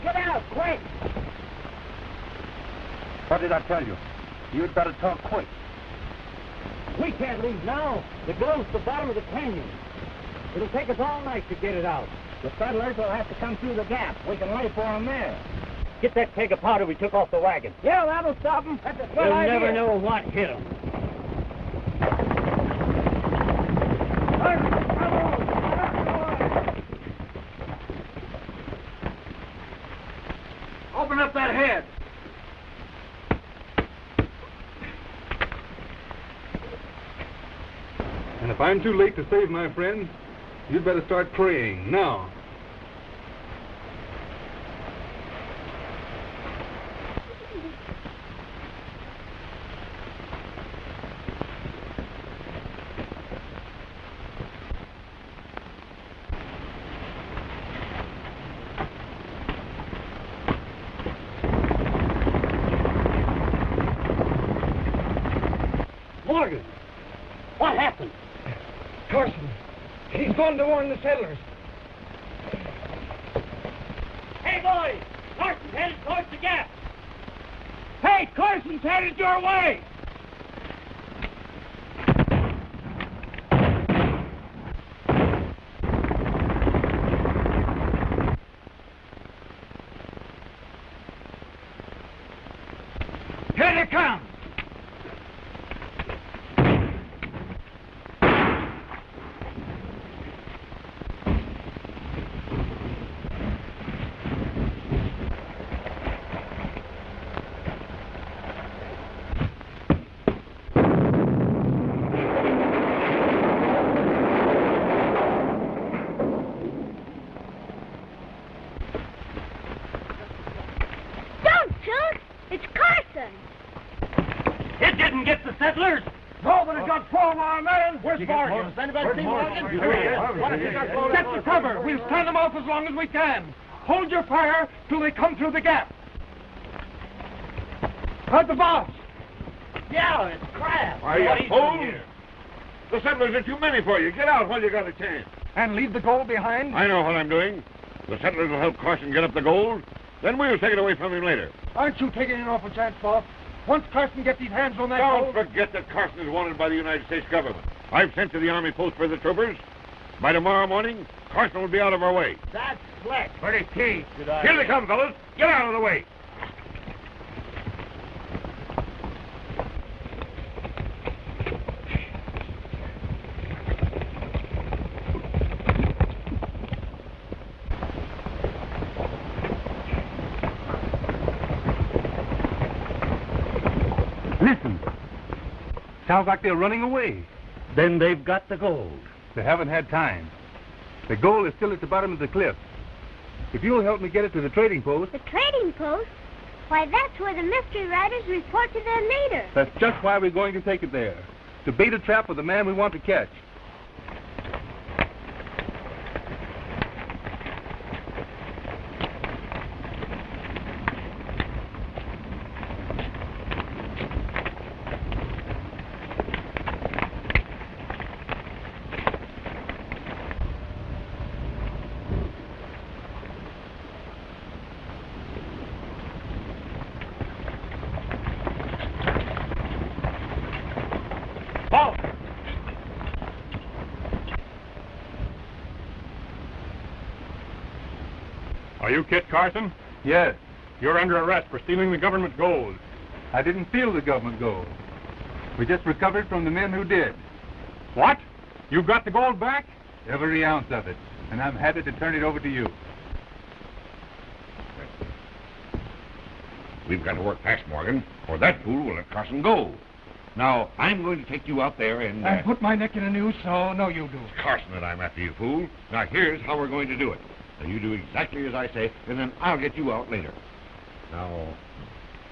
Get out, quick! What did I tell you? You'd better talk quick. We can't leave now. The gold's the bottom of the canyon. It'll take us all night to get it out. The settlers will have to come through the gap. We can lay for them there. Get that keg of powder we took off the wagon. Yeah, that'll stop them. That's a good You'll idea. never know what hit them. Open up that head. And if I'm too late to save my friend, you'd better start praying now. Morgan, What happened? Carson, he's gone to warn the settlers. Hey, boys! Carson's headed towards the gap. Hey, Carson's headed your way! Here they come! Don't shoot! It's Carson! It didn't get the settlers. No, but it got 4 of our men. Where's Morgan? Has anybody seen Morgan? Get the cover. We'll stand them off as long as we can. Hold your fire till they come through the gap. How's the boss? Yeah, it's Kraft. Are you What he's fools? doing here? The settlers are too many for you. Get out while you got a chance. And leave the gold behind? I know what I'm doing. The settlers will help Carson get up the gold. Then we'll take it away from him later. Aren't you taking an awful chance, boss? Once Carson gets his hands on that Don't gold... forget that Carson is wanted by the United States government. I've sent to the Army post for the troopers. By tomorrow morning, Carson will be out of our way. That's slick. Pretty key. Here they come, fellas. Get out of the way. Listen. Sounds like they're running away. Then they've got the gold. They haven't had time. The gold is still at the bottom of the cliff. If you'll help me get it to the trading post... The trading post? Why, that's where the mystery riders report to their leader. That's just why we're going to take it there. To bait a trap for the man we want to catch. Are you Kit Carson? Yes. You're under arrest for stealing the government gold. I didn't steal the government gold. We just recovered from the men who did. What? You got the gold back? Every ounce of it. And I'm happy to turn it over to you. We've got to work fast, Morgan, or that fool will let Carson go. Now, I'm going to take you out there and... I put my neck in a noose, so no, you do. It's Carson that I'm after, you fool. Now, here's how we're going to do it. Now, you do exactly as I say, and then I'll get you out later. Now,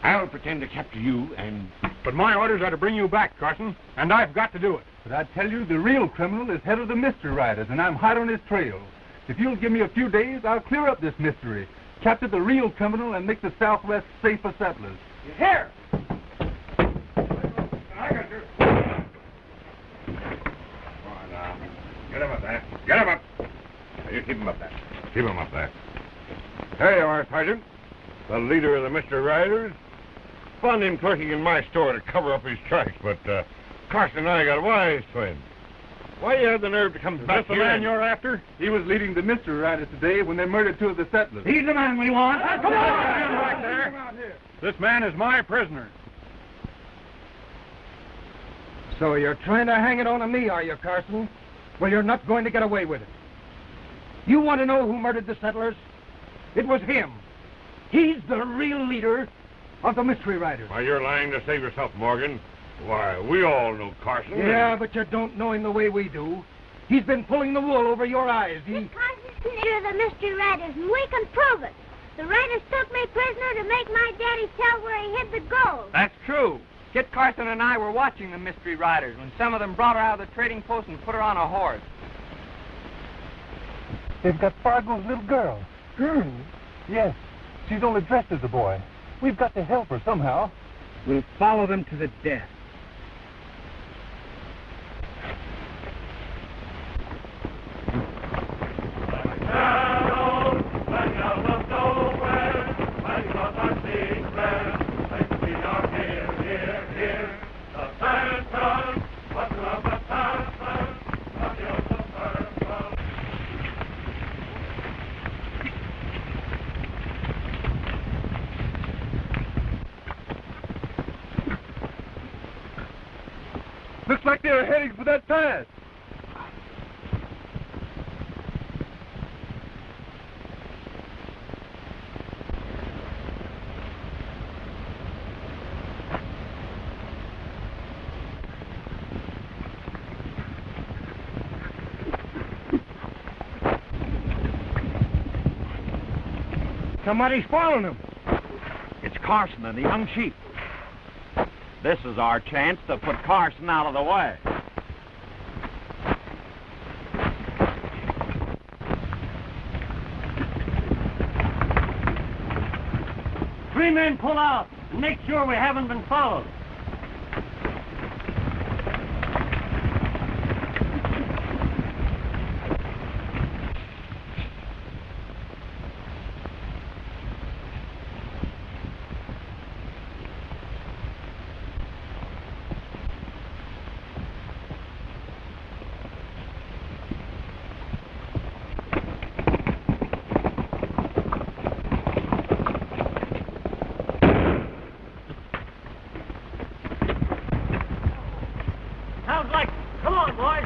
I'll pretend to capture you and... But my orders are to bring you back, Carson, and I've got to do it. But I tell you, the real criminal is head of the mystery riders, and I'm hot on his trail. If you'll give me a few days, I'll clear up this mystery, capture the real criminal, and make the Southwest safe for settlers. Here! I got you. Come on now. Get him up there. Get him up. Now, you keep him up there. Keep him up there. There you are, Sergeant. The leader of the Mr. Riders. Found him clerking in my store to cover up his tracks, but Carson and I got wise to him. Why do you have the nerve to come Is back this the here? man you're after? He was leading the mystery riders today when they murdered 2 of the settlers. He's the man we want. Come on! Back there. This man is my prisoner. So you're trying to hang it on me, are you, Carson? Well, you're not going to get away with it. You want to know who murdered the settlers? It was him. He's the real leader of the mystery riders. Why, you're lying to save yourself, Morgan. Why, we all know Carson. Yeah, but you don't know him the way we do. He's been pulling the wool over your eyes. Kit Carson's the leader of the mystery riders, and we can prove it. The riders took me prisoner to make my daddy tell where he hid the gold. That's true. Kit Carson and I were watching the mystery riders when some of them brought her out of the trading post and put her on a horse. They've got Fargo's little girl. Girl? Yes. She's only dressed as a boy. We've got to help her somehow. We'll follow them to the death. Looks like they're heading for that pass. Somebody's following them. It's Carson and the young sheep. This is our chance to put Carson out of the way. 3 men pull out and make sure we haven't been followed. Sounds like, come on, boys.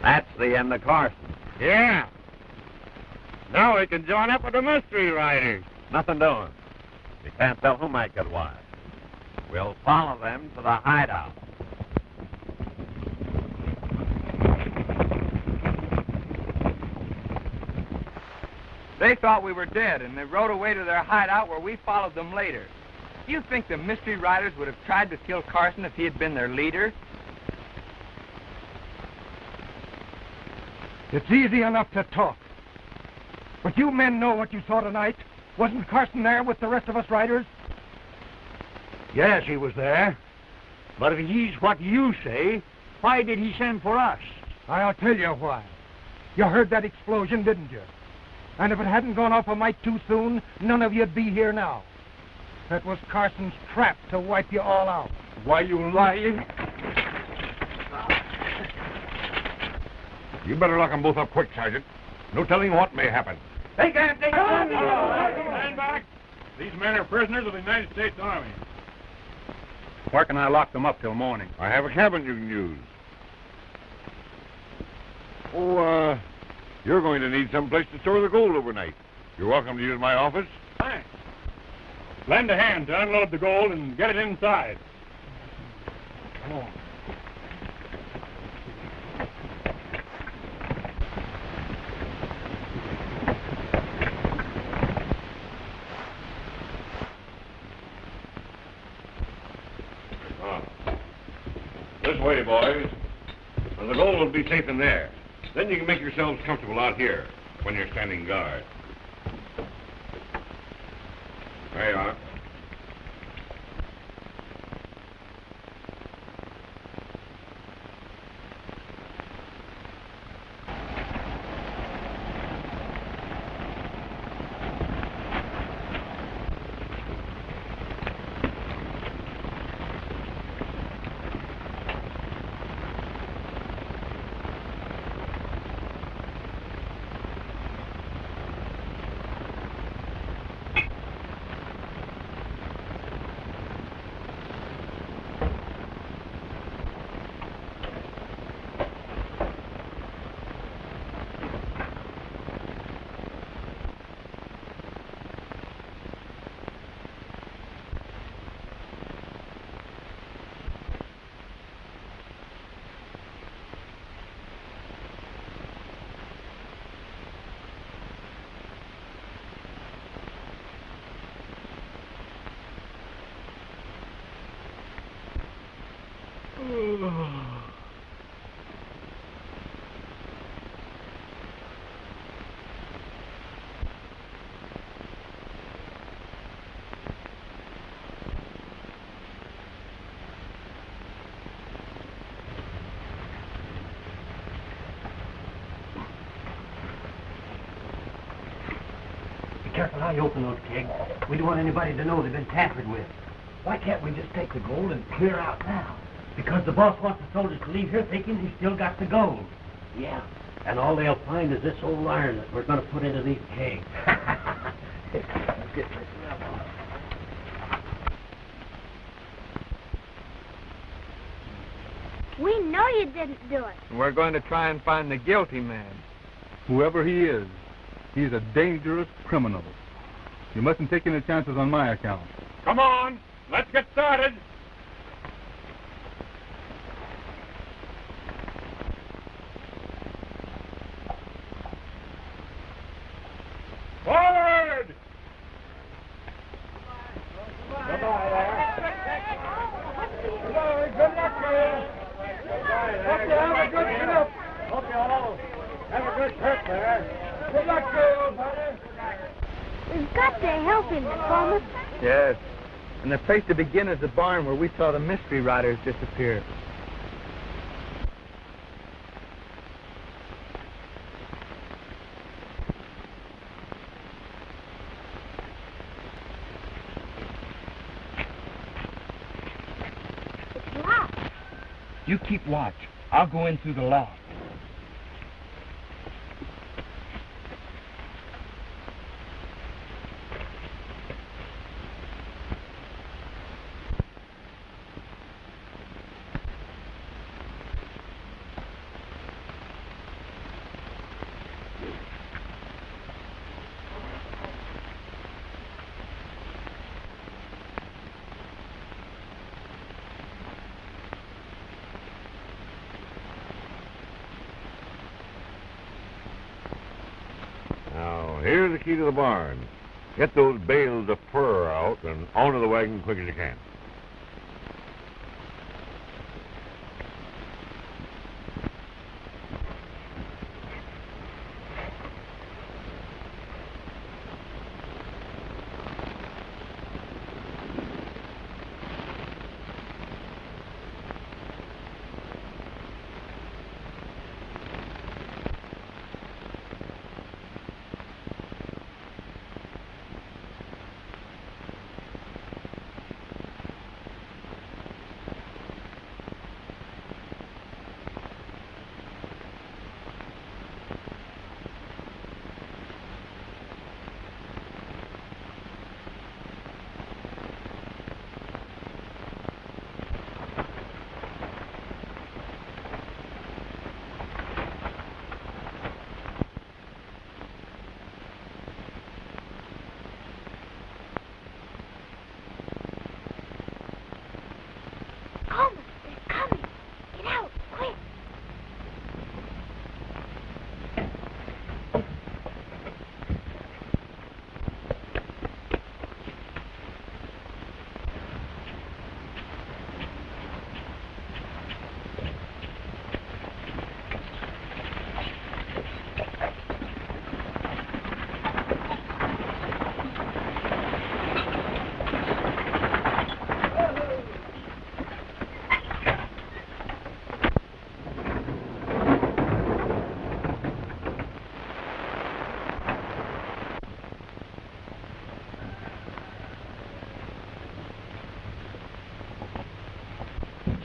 That's the end of Carson. Yeah. Now we can join up with the mystery riders. Nothing doing. We can't tell who might get wise. We'll follow them to the hideout. They thought we were dead, and they rode away to their hideout where we followed them later. Do you think the mystery riders would have tried to kill Carson if he had been their leader? It's easy enough to talk. But you men know what you saw tonight. Wasn't Carson there with the rest of us riders? Yes, he was there. But if he's what you say, why did he send for us? I'll tell you why. You heard that explosion, didn't you? And if it hadn't gone off a mite too soon, none of you'd be here now. That was Carson's trap to wipe you all out. Why, you lying? You better lock them both up quick, Sergeant. No telling what may happen. They can't take on! Stand back. These men are prisoners of the United States Army. Where can I lock them up till morning? I have a cabin you can use. Oh, you're going to need some place to store the gold overnight. You're welcome to use my office. Thanks. Lend a hand to unload the gold and get it inside. Come on. This way, boys. And the gold will be safe in there. Then you can make yourselves comfortable out here when you're standing guard. There you are. Careful how you open those kegs. We don't want anybody to know they've been tampered with. Why can't we just take the gold and clear out now? Because the boss wants the soldiers to leave here thinking he's still got the gold. Yeah, and all they'll find is this old iron that we're going to put into these kegs. Let's get this up. We know you didn't do it. We're going to try and find the guilty man. Whoever he is, he's a dangerous criminal. You mustn't take any chances on my account. Come on, let's get started. Forward! Goodbye there. Hello, good luck to you. Hope you have a good trip. Hope you all have a good trip there. Good luck to you, old buddy. We've got to help him, Thomas. Yes. And the place to begin is the barn where we saw the mystery riders disappear. It's locked. You keep watch. I'll go in through the loft. Now, here's the key to the barn. Get those bales of fur out and onto the wagon quick as you can.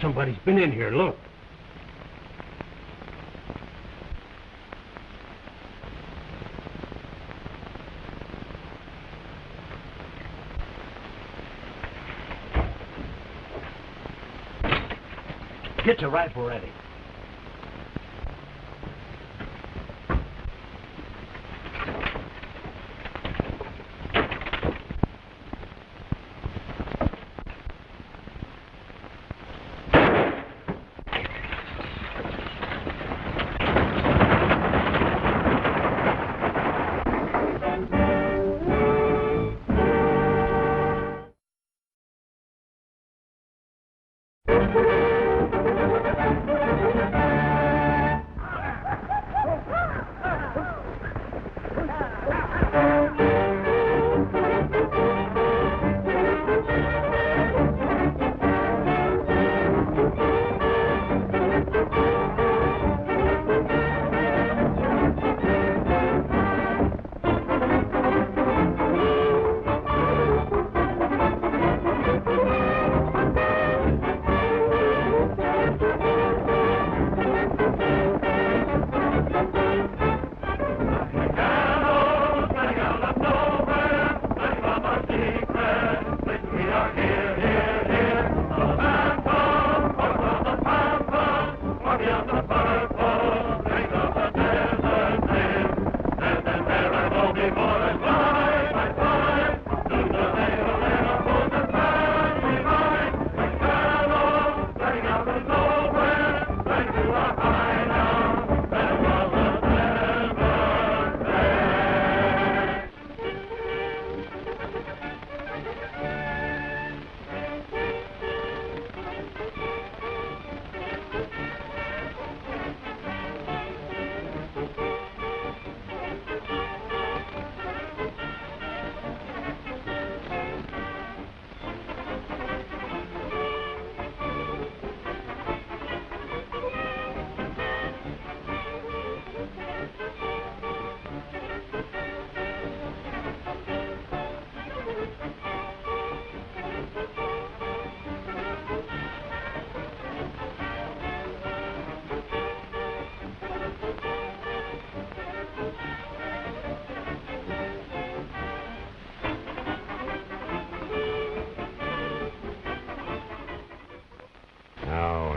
Somebody's been in here, look. Get your rifle ready.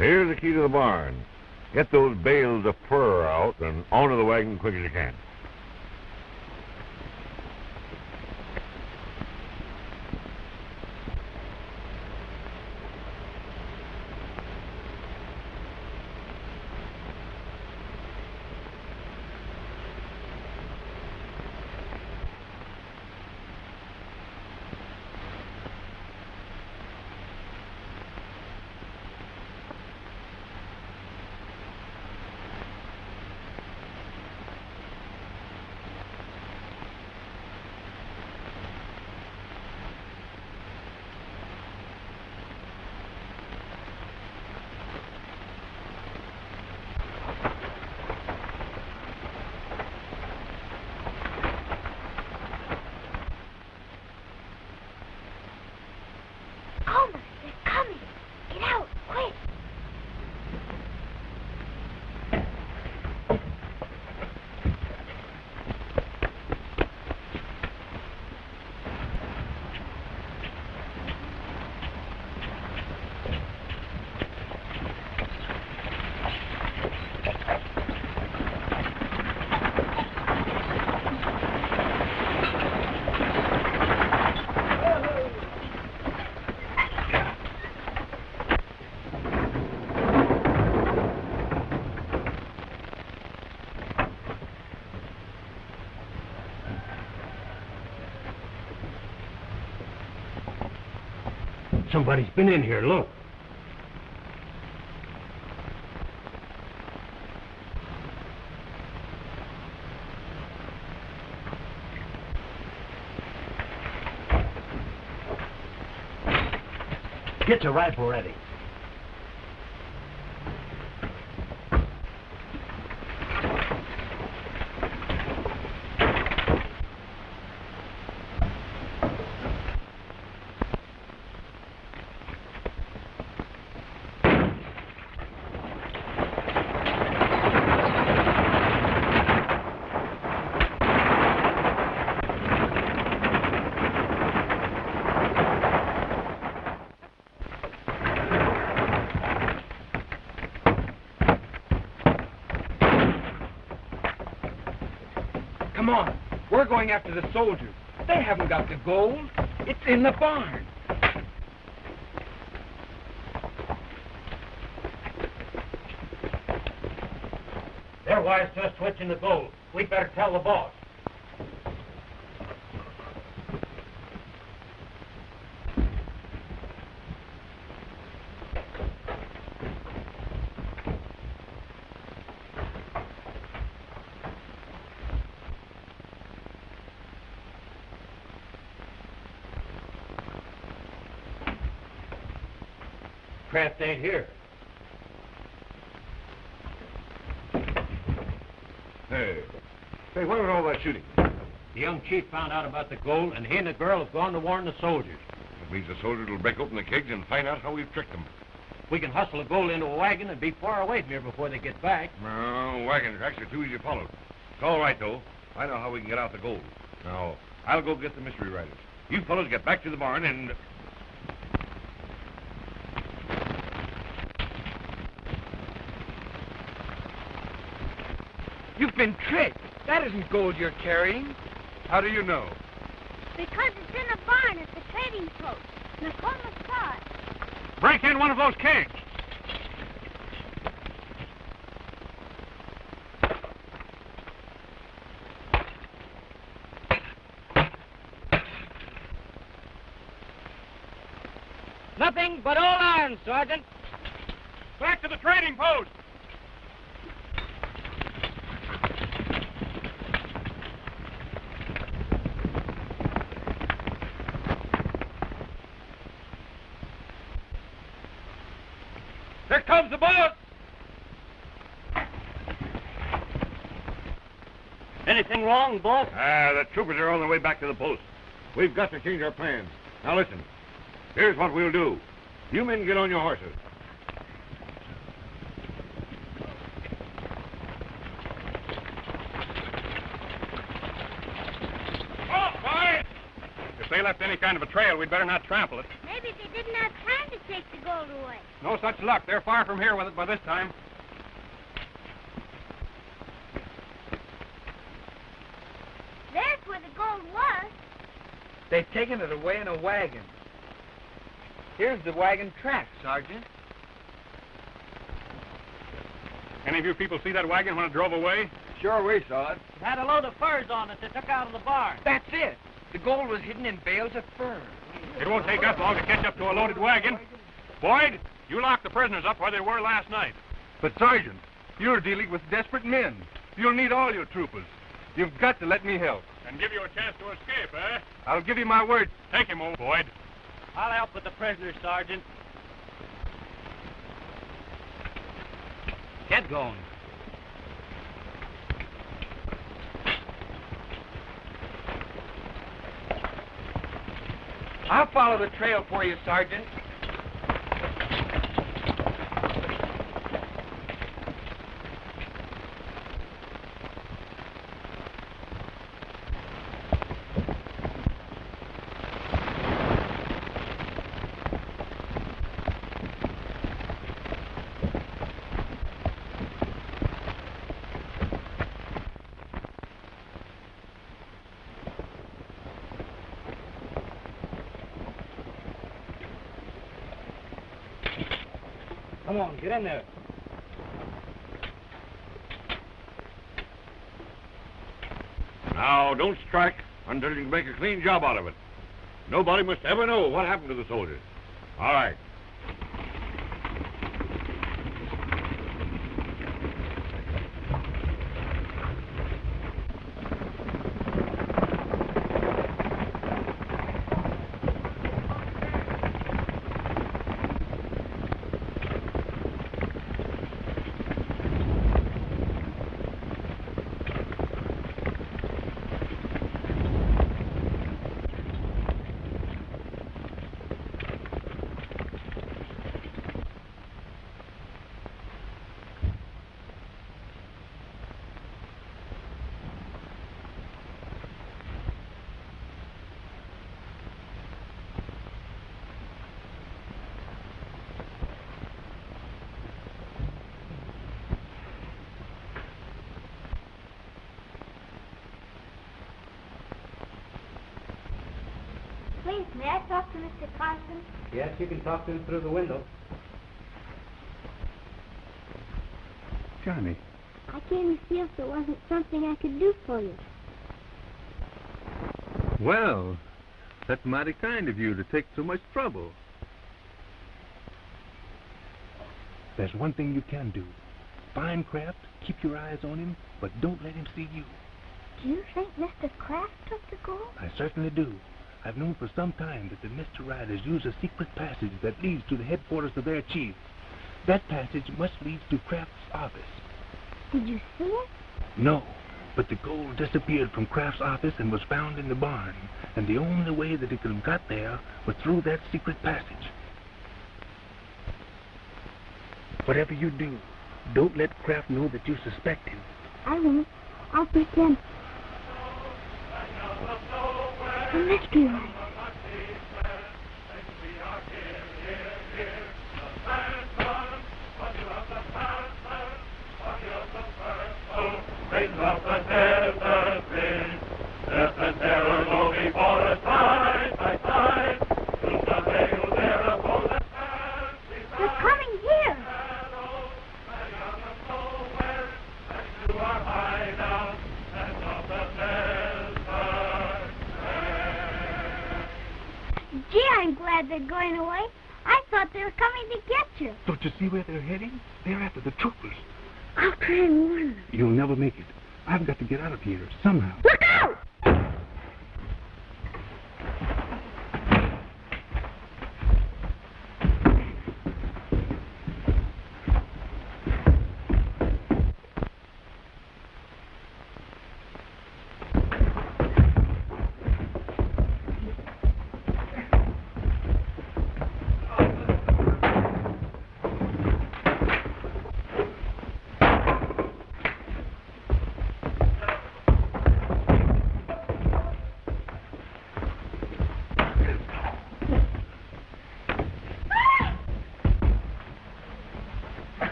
Here's the key to the barn. Get those bales of fur out and onto the wagon quick as you can. Somebody's been in here, look. Get your rifle ready. on. We're going after the soldiers. They haven't got the gold. It's in the barn. They're wise to us switching the gold. We'd better tell the boss. Kraft ain't here. Hey, what was all that shooting? The young chief found out about the gold, and he and the girl have gone to warn the soldiers. That means the soldiers will break open the kegs and find out how we've tricked them. We can hustle the gold into a wagon and be far away from here before they get back. No, wagon tracks are too easy to follow. It's all right, though. I know how we can get out the gold. Now, I'll go get the mystery riders. You fellows get back to the barn and... You've been tricked. That isn't gold you're carrying. How do you know? Because it's in a barn at the trading post. Nicole saw it. Break in one of those kegs. Nothing but old iron, Sergeant. Back to the trading post. There comes the boss! Anything wrong, boss? The troopers are on their way back to the post. We've got to change our plans. Now listen, here's what we'll do. You men get on your horses. Oh, boy! If they left any kind of a trail, we'd better not trample it. Maybe they didn't have time to take the gold away. No such luck. They're far from here with it by this time. There's where the gold was. They've taken it away in a wagon. Here's the wagon track, Sergeant. Any of you people see that wagon when it drove away? Sure, we saw it. It had a load of furs on it they took out of the barn. That's it. The gold was hidden in bales of fur. It won't take us long to catch up to a loaded wagon. Boyd, you locked the prisoners up where they were last night. But, Sergeant, you're dealing with desperate men. You'll need all your troopers. You've got to let me help. And give you a chance to escape, eh? I'll give you my word. Take him, old Boyd. I'll help with the prisoners, Sergeant. Get going. I'll follow the trail for you, Sergeant. Come on, get in there. Now, don't strike until you can make a clean job out of it. Nobody must ever know what happened to the soldiers. All right. May I talk to Mr. Carson? Yes, you can talk to him through the window. Johnny. I came to see if there wasn't something I could do for you. Well, that's mighty kind of you to take so much trouble. There's one thing you can do. Find Kraft, keep your eyes on him, but don't let him see you. Do you think Mr. Kraft took the gold? I certainly do. I've known for some time that the Mr. Riders use a secret passage that leads to the headquarters of their chief. That passage must lead to Kraft's office. Did you see it? No, but the gold disappeared from Kraft's office and was found in the barn, and the only way that it could have got there was through that secret passage. Whatever you do, don't let Kraft know that you suspect him. I won't. I'll pretend. A mystery rider. They're coming here. Gee, I'm glad they're going away. I thought they were coming to get you. Don't you see where they're heading? They're after the troopers. I'll try and warn them. You'll never make it. I've got to get out of here somehow. Look out!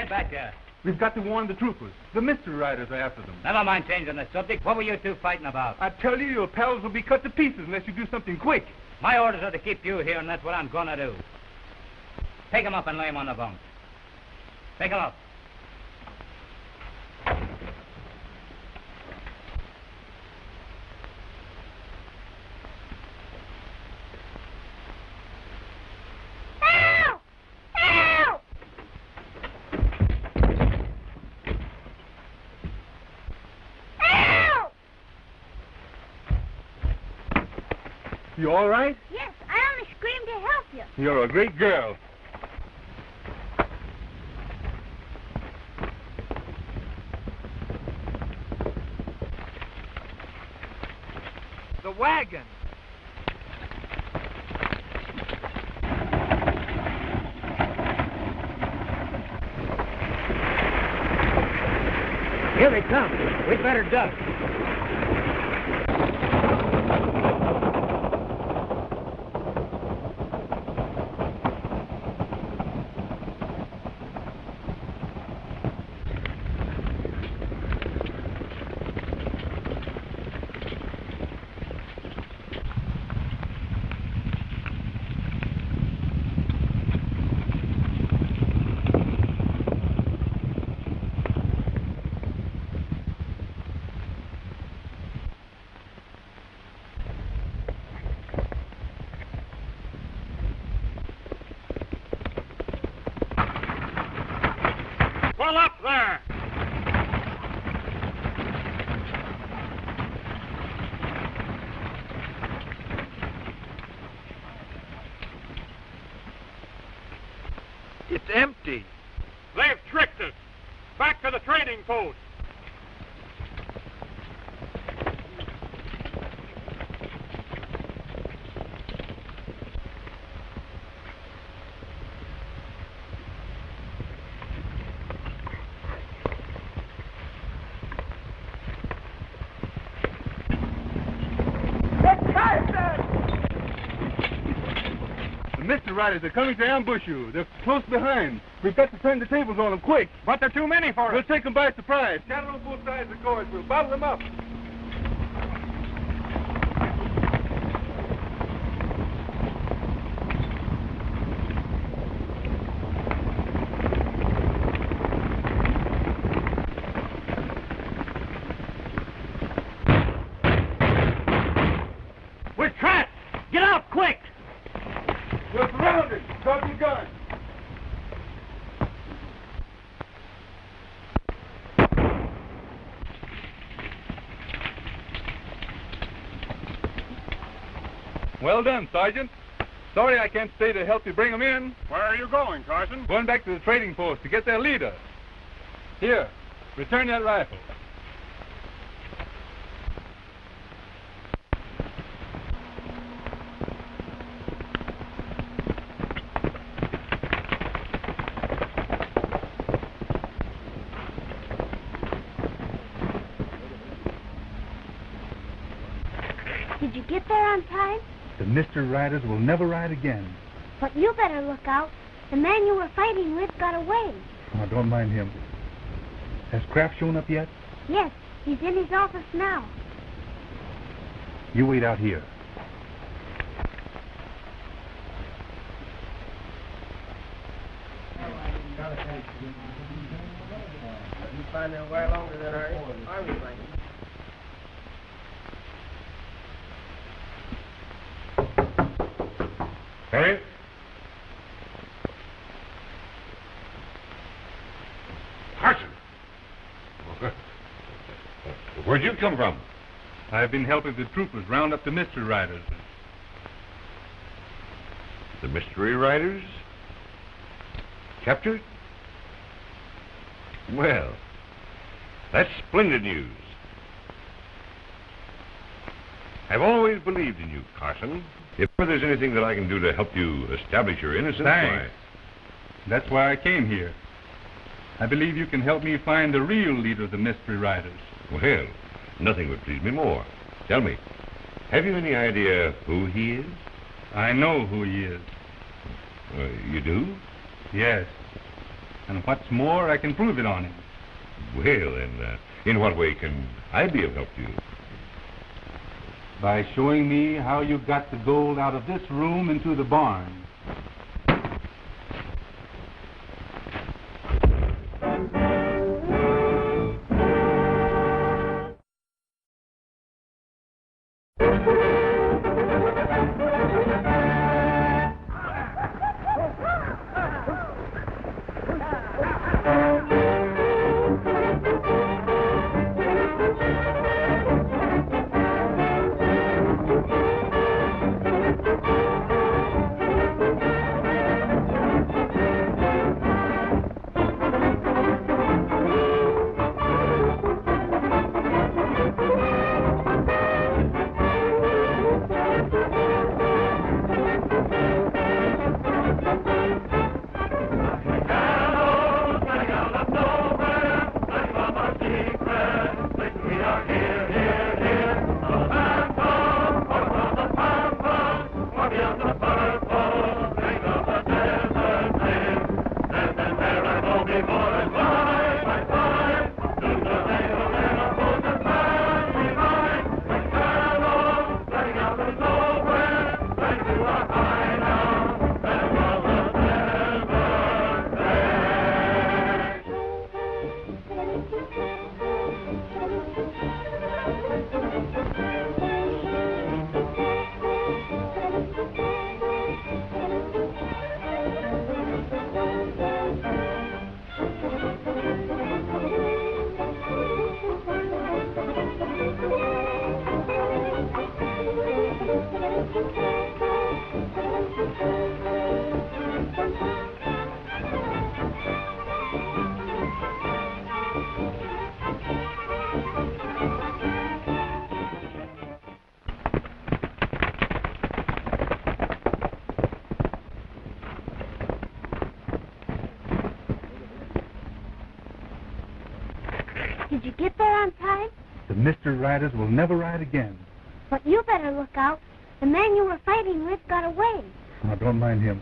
Back there. We've got to warn the troopers. The mystery riders are after them. Never mind changing the subject. What were you two fighting about? I tell you, your pals will be cut to pieces unless you do something quick. My orders are to keep you here, and that's what I'm going to do. Take him up and lay him on the bunk. Take him up. You all right? Yes, I only screamed to help you. You're a great girl. The wagon. Here they come. We'd better duck. Pull up there! It's empty. They've tricked us. Back to the trading post. riders are coming to ambush you. They're close behind. We've got to turn the tables on them quick. But they're too many for us. We'll take them by surprise. Scatter on both sides of the course. We'll bottle them up. We're trapped! Get out, quick! We're surrounded. Drop your gun. Well done, Sergeant. Sorry I can't stay to help you bring them in. Where are you going, Carson? Going back to the trading post to get their leader. Here, return that rifle. Did you get there on time? The Mr. Riders will never ride again. But you better look out. The man you were fighting with got away. Oh, don't mind him. Has Kraft shown up yet? Yes, he's in his office now. You wait out here. You find them way longer than our army blanket. Harry? Carson! Where'd you come from? I've been helping the troopers round up the mystery riders. The mystery riders? Captured? Well, that's splendid news. I've always believed in you, Carson. If there's anything that I can do to help you establish your innocence, Thanks. That's why I came here. I believe you can help me find the real leader of the mystery riders. Well, nothing would please me more. Tell me, have you any idea who he is? I know who he is. You do? Yes. And what's more, I can prove it on him. Well, then, in what way can I be of help to you? By showing me how you got the gold out of this room into the barn. Did you get there on time? The Mr. Riders will never ride again. But you better look out. The man you were fighting with got away. Now, don't mind him.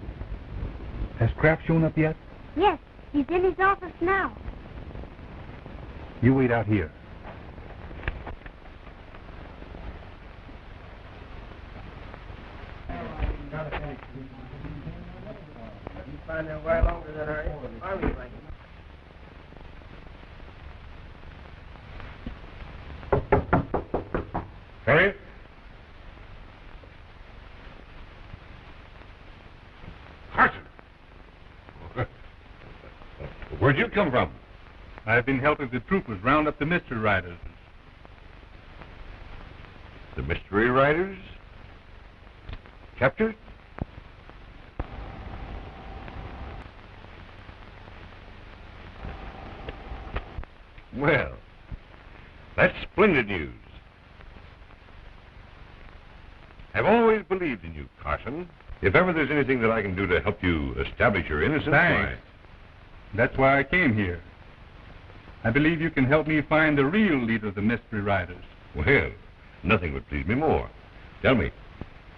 Has Kraft shown up yet? Yes, he's in his office now. You wait out here. Find them way longer than our army wagons. Harry? Carson! Where'd you come from? I've been helping the troopers round up the mystery riders. The mystery riders? Captured? Well, that's splendid news. I've always believed in you, Carson. If ever there's anything that I can do to help you establish your innocence, Thanks. That's why I came here. I believe you can help me find the real leader of the mystery riders. Well, nothing would please me more. Tell me,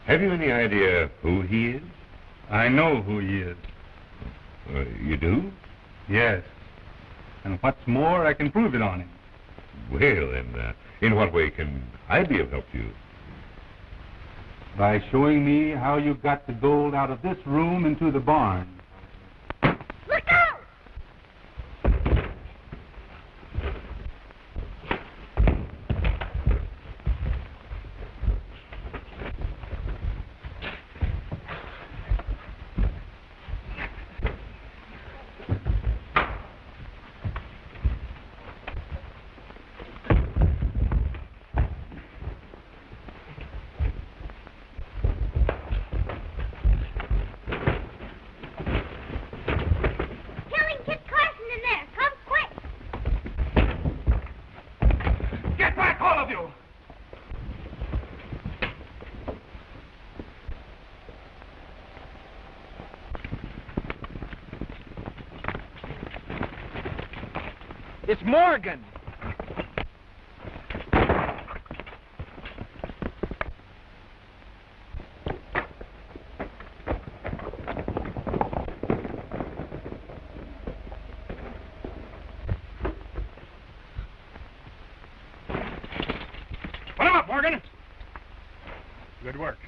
have you any idea who he is? I know who he is. You do? Yes. And what's more, I can prove it on him. Well, then, in what way can I be of help to you? By showing me how you got the gold out of this room into the barn. Look out! Kit Carson in there! Come quick! Get back, all of you! It's Morgan. Put him up, Morgan! Good work.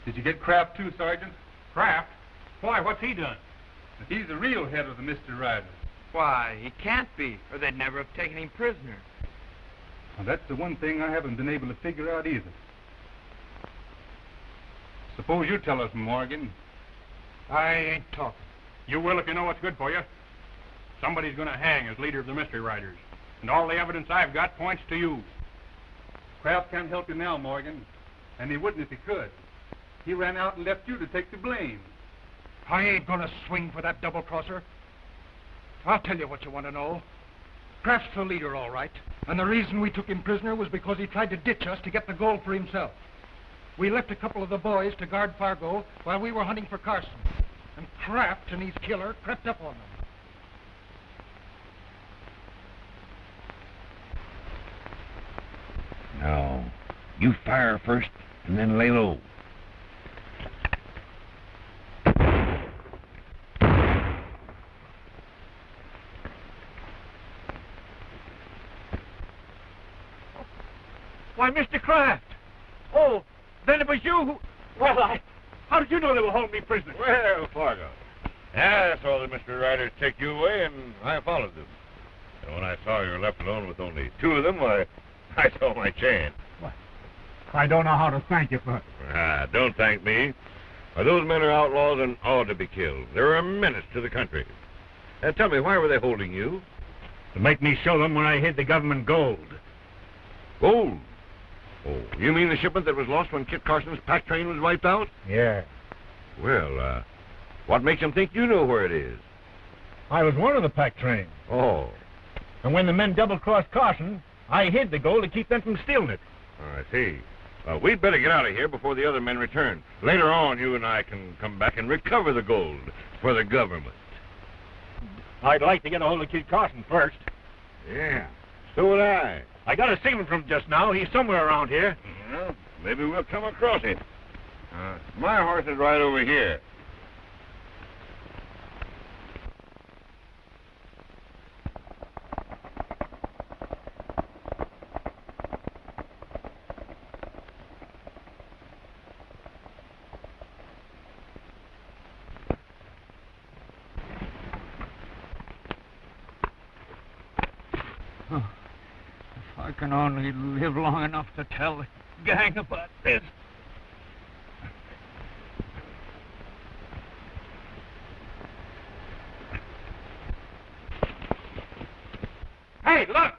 Did you get Kraft too, Sergeant? Kraft? Why, what's he done? He's the real head of the mystery riders. Why, he can't be, or they'd never have taken him prisoner. Well, that's the one thing I haven't been able to figure out either. Suppose you tell us, Morgan. I ain't talking. You will if you know what's good for you. Somebody's going to hang as leader of the mystery riders. And all the evidence I've got points to you. Kraft can't help you now, Morgan. And he wouldn't if he could. He ran out and left you to take the blame. I ain't gonna swing for that double-crosser. I'll tell you what you want to know. Kraft's the leader, all right. And the reason we took him prisoner was because he tried to ditch us to get the gold for himself. We left a couple of the boys to guard Fargo while we were hunting for Carson. And Kraft and his killer crept up on them. Now, you fire first and then lay low. Why, Mr. Kraft! Oh, then it was you who... Well, how did you know they were holding me prisoner? Well, Fargo. Yeah, I saw the mystery riders take you away, and I followed them. And when I saw you were left alone with only two of them, I saw my chance. I don't know how to thank you for it. Don't thank me. Those men are outlaws and ought to be killed. They're a menace to the country. Tell me, why were they holding you? To make me show them where I hid the government gold. Gold? Oh, you mean the shipment that was lost when Kit Carson's pack train was wiped out? Yeah. Well, what makes them think you know where it is? I was one of the pack train. Oh. And when the men double-crossed Carson, I hid the gold to keep them from stealing it. I see. We'd better get out of here before the other men return. Later on, you and I can come back and recover the gold for the government. I'd like to get a hold of Kit Carson first. Yeah. So would I. I got a signal from just now. He's somewhere around here. Well, maybe we'll come across him. My horse is right over here. If I can only live long enough to tell the gang about this. Hey, look!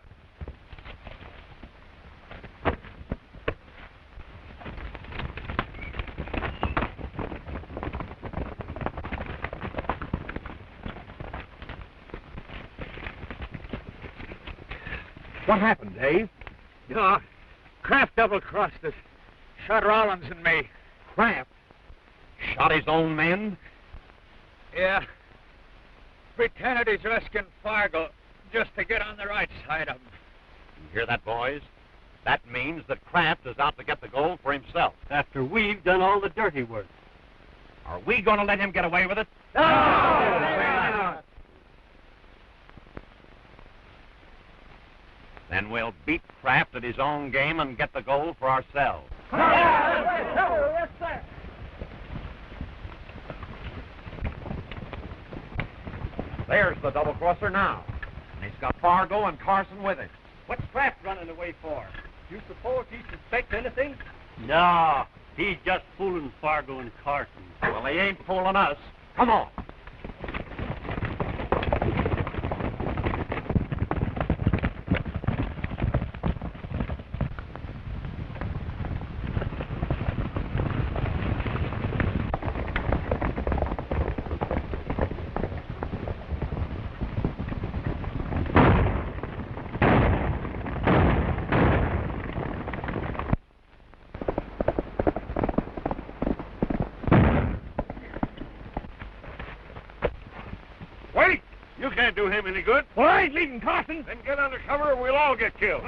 What happened, Dave? Kraft double-crossed us. Shot Rollins and me. Kraft? Shot his own men? Yeah. Pretended he's rescuing Fargo just to get on the right side of him. You hear that, boys? That means that Kraft is out to get the gold for himself. After we've done all the dirty work. Are we going to let him get away with it? No! Then we'll beat Kraft at his own game and get the gold for ourselves. Yes, sir. There's the double-crosser now. And he's got Fargo and Carson with him. What's Kraft running away for? You suppose he suspects anything? No, he's just fooling Fargo and Carson. Well, he ain't fooling us. Come on. Can't do him any good. Well, I ain't leading Carson. Then get under cover or we'll all get killed.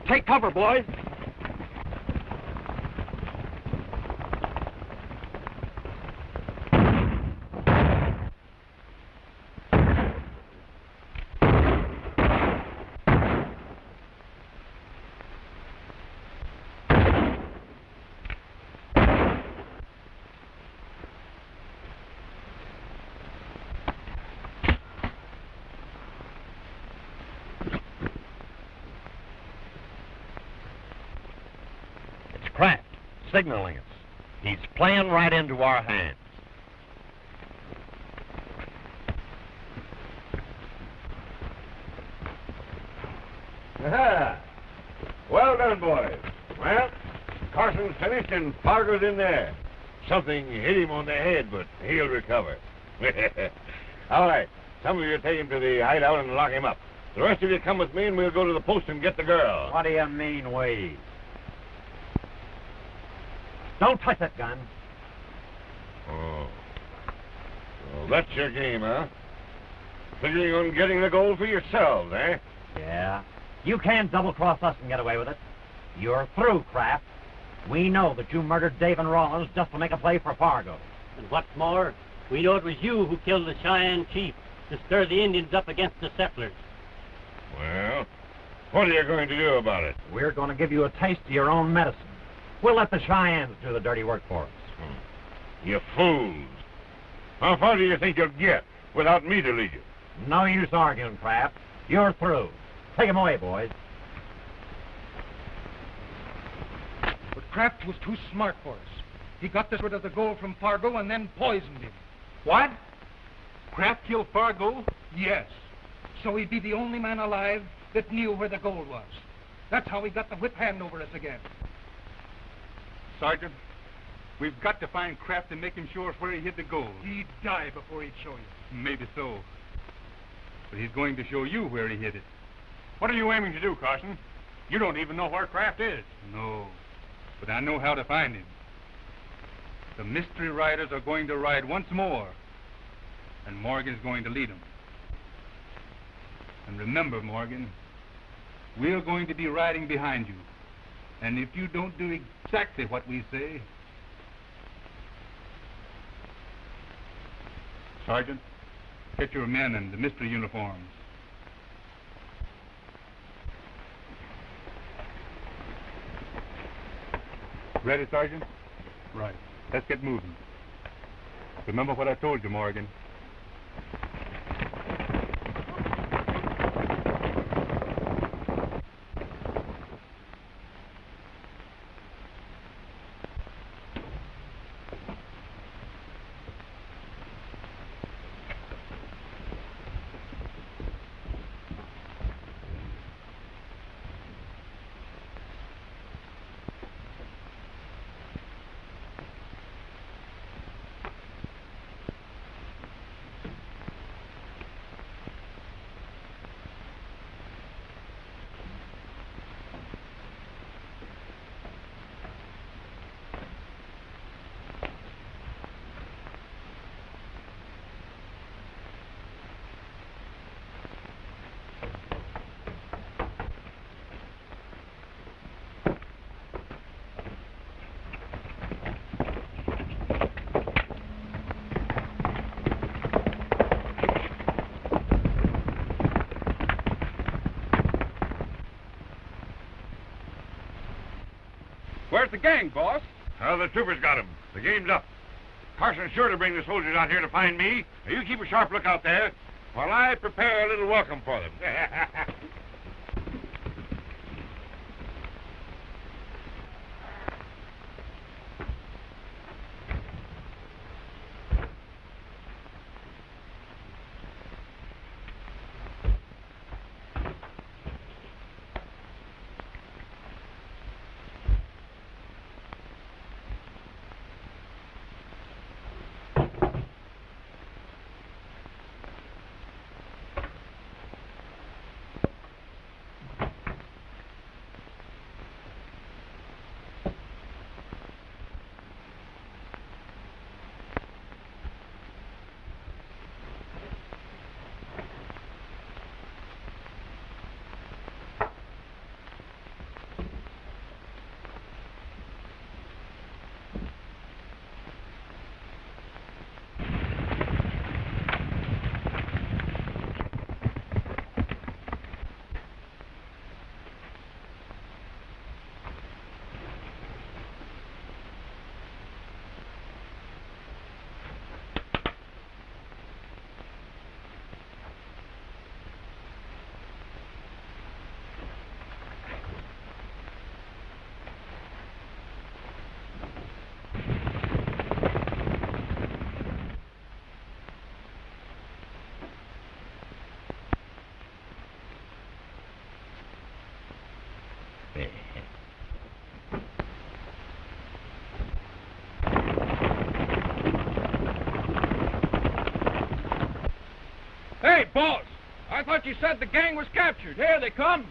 Take cover, boys. Kraft, signaling us. He's playing right into our hands. Aha! Well done, boys. Well, Carson's finished and Fargo's in there. Something hit him on the head, but he'll recover. All right. Some of you take him to the hideout and lock him up. The rest of you come with me and we'll go to the post and get the girl. What do you mean, we? Don't touch that gun. Oh. Well, that's your game, huh? Figuring on getting the gold for yourselves, eh? Yeah. You can't double-cross us and get away with it. You're through, Kraft. We know that you murdered Dave and Rollins just to make a play for Fargo. And what's more, we know it was you who killed the Cheyenne chief to stir the Indians up against the settlers. Well, what are you going to do about it? We're going to give you a taste of your own medicine. We'll let the Cheyennes do the dirty work for us. You fools. How far do you think you'll get without me to lead you? No use arguing, Kraft. You're through. Take him away, boys. But Kraft was too smart for us. He got rid of the gold from Fargo and then poisoned him. What? Kraft killed Fargo? Yes. So he'd be the only man alive that knew where the gold was. That's how he got the whip hand over us again. Sergeant, we've got to find Kraft and make him show us where he hid the gold. He'd die before he'd show you. Maybe so. But he's going to show you where he hid it. What are you aiming to do, Carson? You don't even know where Kraft is. No, but I know how to find him. The mystery riders are going to ride once more, and Morgan's going to lead them. And remember, Morgan, we're going to be riding behind you. And if you don't do exactly what we say... Sergeant, get your men in the mystery uniforms. Ready, Sergeant? Right. Let's get moving. Remember what I told you, Morgan. Where's the gang, boss? Well, the troopers got him. The game's up. Carson's sure to bring the soldiers out here to find me. Now, you keep a sharp lookout there while I prepare a little welcome for them. Hey, boss! I thought you said the gang was captured. Here they come.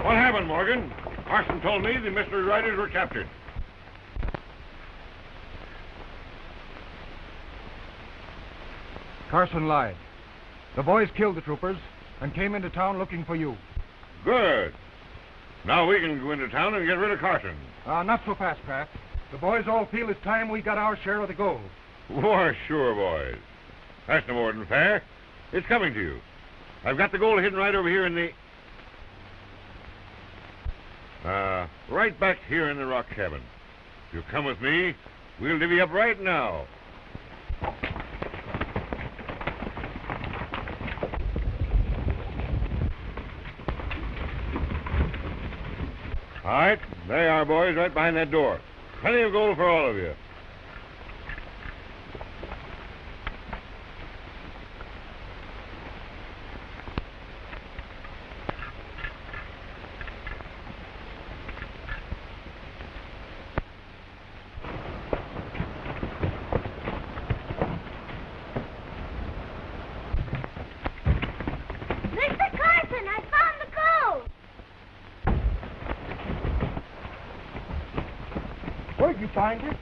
What happened, Morgan? Carson told me the mystery riders were captured. Carson lied. The boys killed the troopers and came into town looking for you. Good. Now we can go into town and get rid of Carson. Not so fast, Kraft. The boys all feel it's time we got our share of the gold. Why, sure, boys. That's no more than fair. It's coming to you. I've got the gold hidden right over here in the... right back here in the rock cabin. If you'll come with me, we'll divvy up right now. All right, there you are, boys, right behind that door. Plenty of gold for all of you. find it?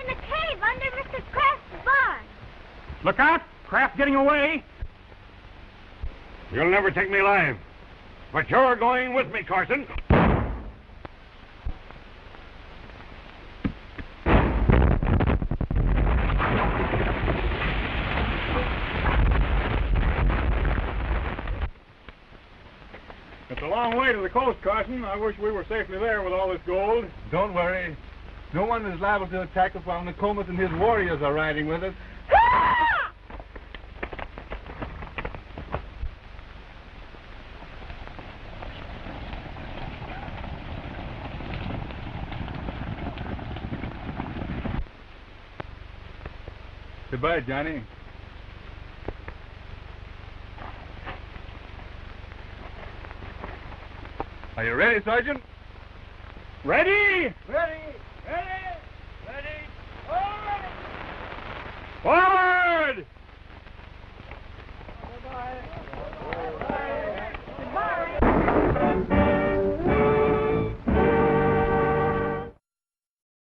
In the cave under Mr. Kraft's barn. Look out! Kraft getting away! You'll never take me alive. But you're going with me, Carson. It's a long way to the coast, Carson. I wish we were safely there with all this gold. Don't worry. No one is liable to attack us while Nokomis and his warriors are riding with us. Goodbye, Johnny. Are you ready, Sergeant? Ready? Ready! Ready! Ready! All ready! Forward!